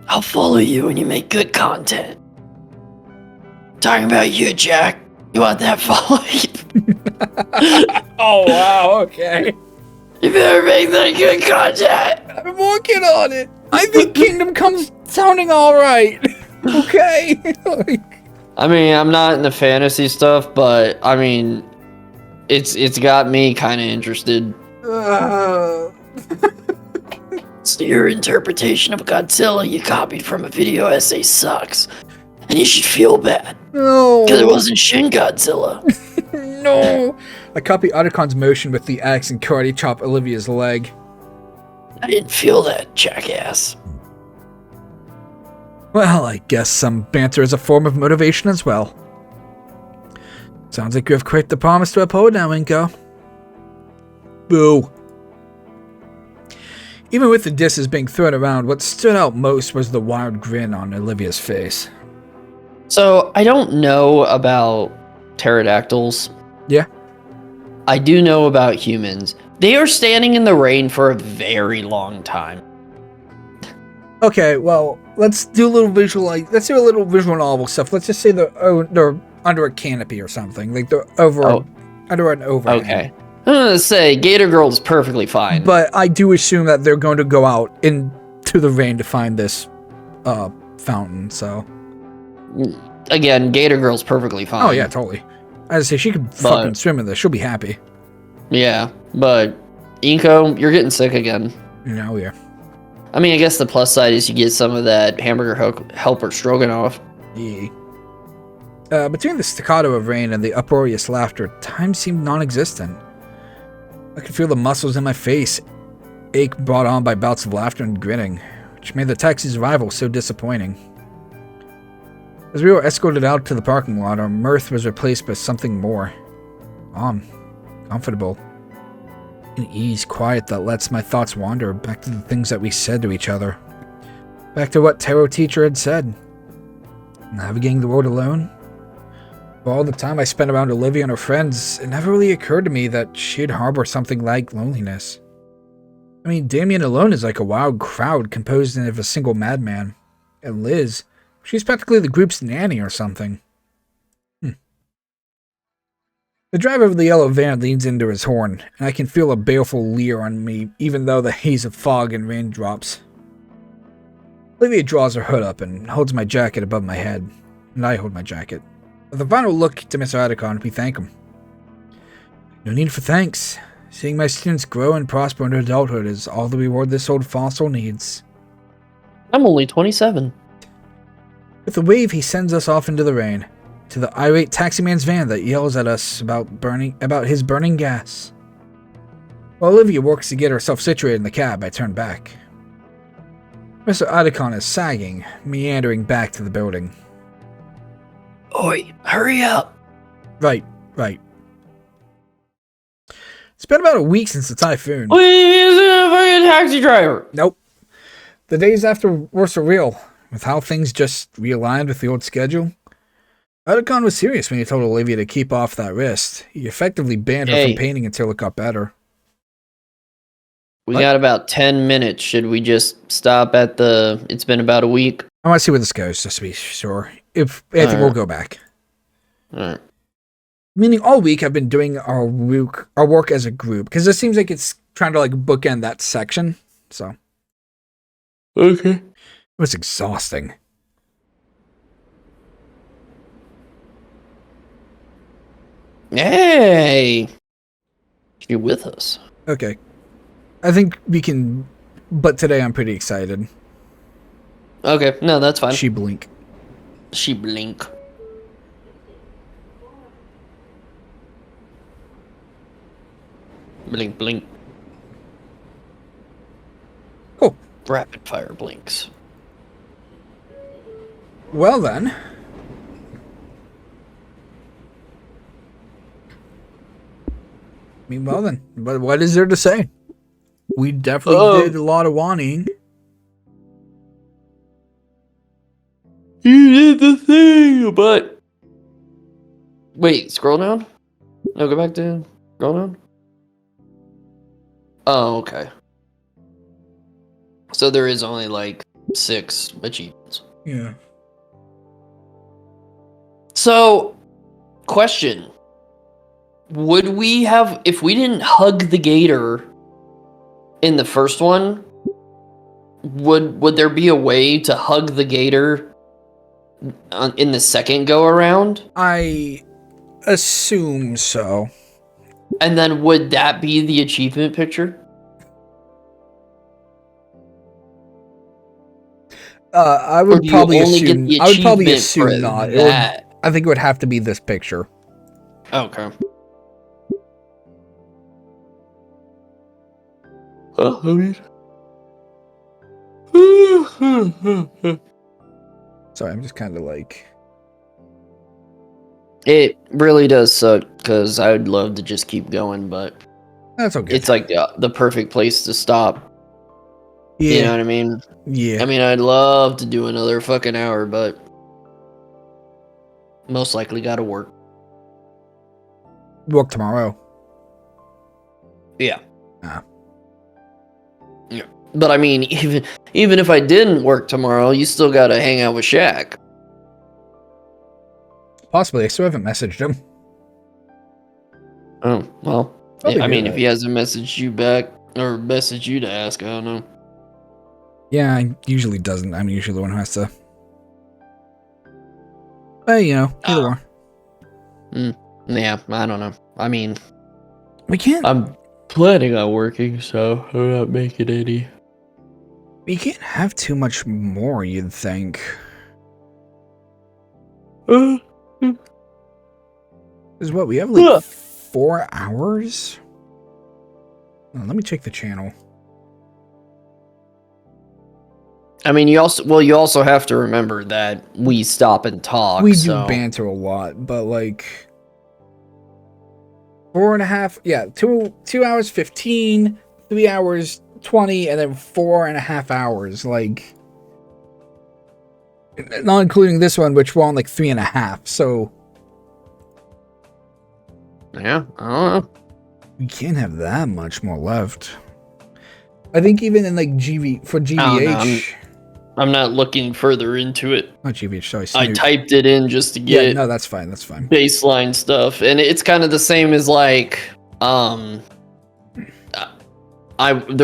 I'll follow you when you make good content. Talking about you, Jack. You want that follow? Oh, wow, okay. You better make that good content. I'm working on it. I think Kingdom Come's sounding alright. Okay? I mean, I'm not in the fantasy stuff, but I mean, it's got me kind of interested. So your interpretation of Godzilla you copied from a video essay sucks. And you should feel bad. No. Because it wasn't Shin Godzilla. No. I copy Otacon's motion with the axe and karate chop Olivia's leg. I didn't feel that, jackass. Well, I guess some banter is a form of motivation as well. Sounds like you have quite the promise to uphold now, Inco. Boo. Even with the disses being thrown around, what stood out most was the wild grin on Olivia's face. So, I don't know about pterodactyls. Yeah. I do know about humans. They are standing in the rain for a very long time. Okay, well, let's do a little visual novel stuff. Let's just say they're under a canopy or something. Like they're under an overhang. Okay. I'm gonna say Gator Girl is perfectly fine. But I do assume that they're going to go out into the rain to find this fountain, so. Again, Gator Girl's perfectly fine. Oh yeah, totally. As I say, she could fucking swim in this. She'll be happy. Yeah, but Inco, you're getting sick again. No, yeah. I mean, I guess the plus side is you get some of that hamburger helper stroganoff. Yeah. Between the staccato of rain and the uproarious laughter, time seemed non-existent. I could feel the muscles in my face ache, brought on by bouts of laughter and grinning, which made the taxi's arrival so disappointing. As we were escorted out to the parking lot, our mirth was replaced by something more. Calm, comfortable, an ease, quiet that lets my thoughts wander back to the things that we said to each other. Back to what tarot teacher had said. Navigating the world alone? For all the time I spent around Olivia and her friends, it never really occurred to me that she'd harbor something like loneliness. I mean, Damien alone is like a wild crowd composed of a single madman. And Liz, she's practically the group's nanny or something. The driver of the yellow van leans into his horn, and I can feel a baleful leer on me, even though the haze of fog and rain drops. Olivia draws her hood up and holds my jacket above my head, and I hold my jacket. With a final look to Mr. Adicon, we thank him. No need for thanks. Seeing my students grow and prosper into adulthood is all the reward this old fossil needs. I'm only 27. With a wave, he sends us off into the rain, to the irate taximan's van that yells at us about his burning gas. While Olivia works to get herself situated in the cab, I turn back. Mr. Adicon is sagging, meandering back to the building. Oi, hurry up. Right. It's been about a week since the typhoon. Please, a taxi driver. Nope. The days after were surreal, with how things just realigned with the old schedule. Adicon was serious when he told Olivia to keep off that wrist. He effectively banned her from painting until it got better. We got about 10 minutes. Should we just stop at the... It's been about a week? I want to see where this goes, just to be sure. If anything, we'll go back. Alright. Meaning all week I've been doing our work as a group, because it seems like it's trying to like bookend that section, so. Okay. It was exhausting. Hey! You're with us. Okay. I think we can, but today I'm pretty excited. Okay, no, that's fine. She blink. She blink. Blink, blink. Cool. Rapid fire blinks. Well then. I mean, well then. But what is there to say? We definitely did a lot of Wani. You did the thing, but wait, scroll down. No, go back to scroll down. Oh, okay. So there is only like 6 achievements. Yeah. So, question: would we have, if we didn't hug the gator in the first one? Would there be a way to hug the gator in the second go around? I assume so. And then would that be the achievement picture? I Or would do you probably only get assume. the I would probably achievement assume for not. that? I think it would have to be this picture. Okay. I mean, Sorry, I'm just kind of like. it really does suck because I would love to just keep going, but That's okay. it's like the perfect place to stop. Yeah. You know what I mean? Yeah. I mean, I'd love to do another fucking hour, but most likely gotta work. Work tomorrow. Yeah. Ah. Yeah. But I mean, even if I didn't work tomorrow, you still gotta hang out with Shaq. Possibly. I still haven't messaged him. Oh, well. Probably I do mean, that. if he hasn't messaged you back, or messaged you to ask, I don't know. Yeah, he usually doesn't. I'm usually the one who has to. But, you know, either or. Yeah, I don't know. I mean, We can't. I'm planning on working, so I'm not making any. We can't have too much more, you'd think. Is what, we have like 4 hours? Oh, let me check the channel. I mean, you also have to remember that we stop and talk. We do so. banter a lot, but like 4.5, yeah, 2 hours 15, 3 hours 20, and then 4.5 hours, like not including this one, which we're on like 3.5. So Yeah, I don't know. we can't have that much more left. I think even in like GVH. I'm not looking further into it. Not GVH, sorry. I Snoop. typed it in just to Yeah, get no, that's fine. That's fine. baseline stuff, and it's kind of the same as like the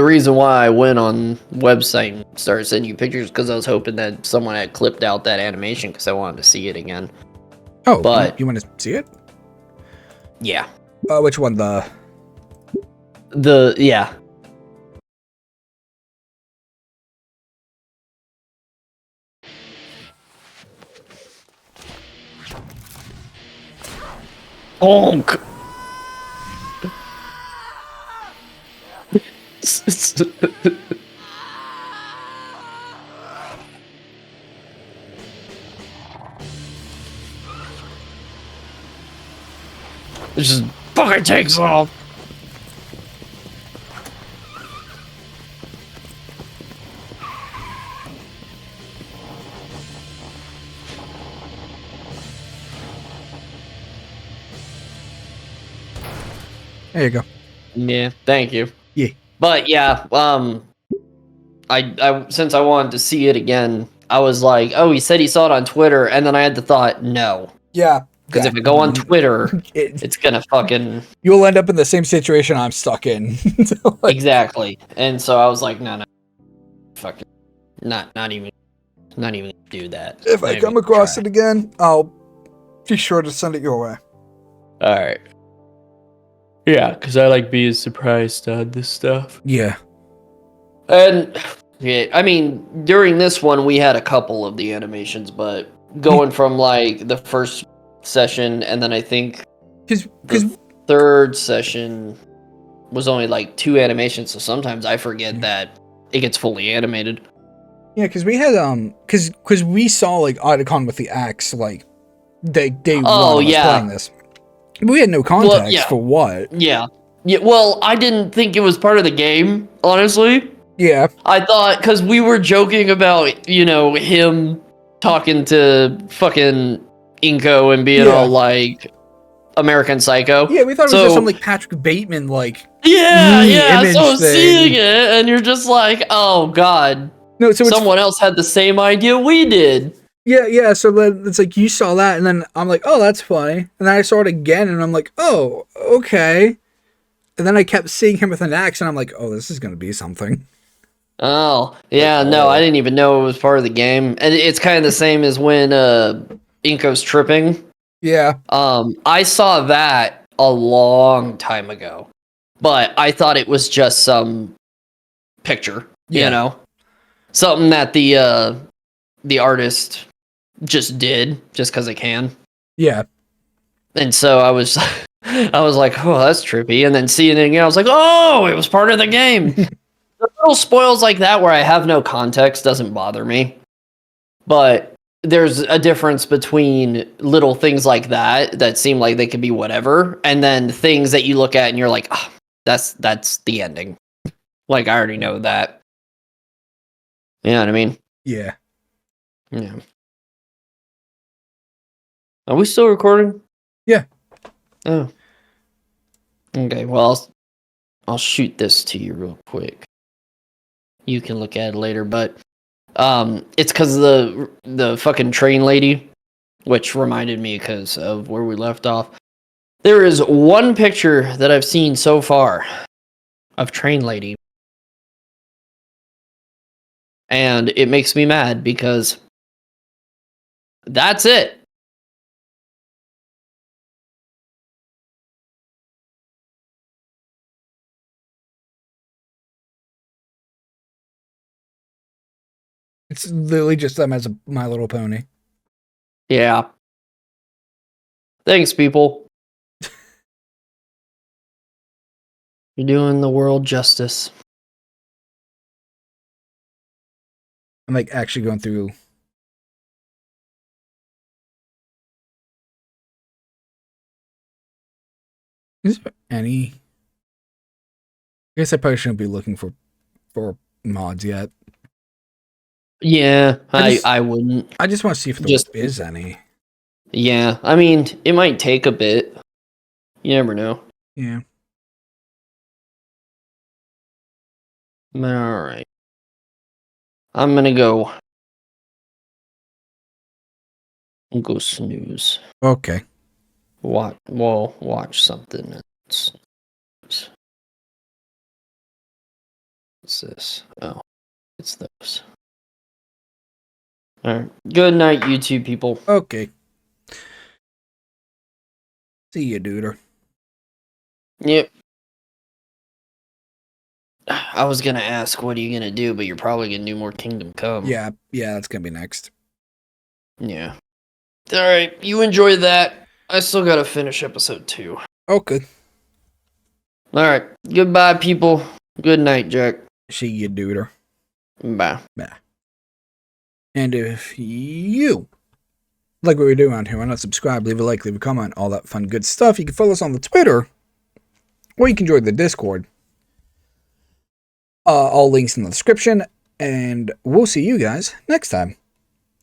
reason why I went on website and started sending you pictures because I was hoping that someone had clipped out that animation because I wanted to see it again. Oh, but you want to see it? Yeah, Which one? yeah. Honk. It just fucking takes off. There you go. Yeah, thank you. Yeah. But yeah, I since I wanted to see it again, I was like, oh, he said he saw it on Twitter, and then I had the thought, no, Yeah. because if I go on Twitter, it's gonna fucking You'll end up in the same situation I'm stuck in. So, like, exactly. And so I was like, no, fucking, not even do that. if Not I even come across try. it again, I'll be sure to send it your way. All right. Yeah, because I like being surprised on this stuff. Yeah. And yeah, I mean, during this one, we had a couple of the animations, but going from like the first session, and then I think Because the third session was only like 2 animations, so sometimes I forget that it gets fully animated. Yeah, because we had because we saw like Otacon with the axe like day one Oh, of us yeah. playing this. We had no context yeah. for what. Yeah. Yeah, well, I didn't think it was part of the game, honestly. Yeah, I thought, because we were joking about, him talking to fucking Inco and being Yeah. all like American Psycho. yeah, we thought it was So- just some like Patrick Bateman like. Yeah, Me yeah. image So I'm thing. seeing it, and you're just like, oh god, No, so it's someone else had the same idea we did. yeah. So then it's like you saw that, and then I'm like, oh, that's funny, and then I saw it again, and I'm like, oh, okay, and then I kept seeing him with an axe, and I'm like, oh, this is gonna be something. Oh, yeah. No, I didn't even know it was part of the game, and it's kind of the same as when Inco's tripping. Yeah, I saw that a long time ago, but I thought it was just some picture, Yeah. something that the artist just did just because it can. yeah, And so I was I was like, oh, that's trippy. And then seeing it again, I was like, oh, it was part of the game. The little spoils like that where I have no context doesn't bother me. But there's a difference between little things like that seem like they could be whatever, and then things that you look at and you're like, oh, that's the ending. Like, I already know that. You know what I mean? yeah. Yeah. Are we still recording? Yeah. Oh. Okay, well, I'll shoot this to you real quick. You can look at it later, but it's because the fucking train lady, which reminded me because of where we left off. There is one picture that I've seen so far of train lady, and it makes me mad because that's it. It's literally just them as a My Little Pony. Yeah. Thanks, people. You're doing the world justice. I'm like actually going through. Is there any? I guess I probably shouldn't be looking for mods yet. Yeah, I I wouldn't. I just want to see if there Just- is any. Yeah, I mean, it might take a bit. You never know. Yeah. All right. I'm gonna go snooze. Okay. Watch something. And snooze. What's this? Oh, it's those. All right. Good night, YouTube people. Okay. See you, duder. Yep. I was gonna ask, what are you gonna do? But you're probably gonna do more Kingdom Come. Yeah, that's gonna be next. Yeah. All right. You enjoy that. I still gotta finish episode 2. Okay. All right. Goodbye, people. Good night, Jack. See you, duder. Bye. And if you like what we do around here, why not subscribe, leave a like, leave a comment, all that fun good stuff. You can follow us on the Twitter, or you can join the Discord. All links in the description, and we'll see you guys next time.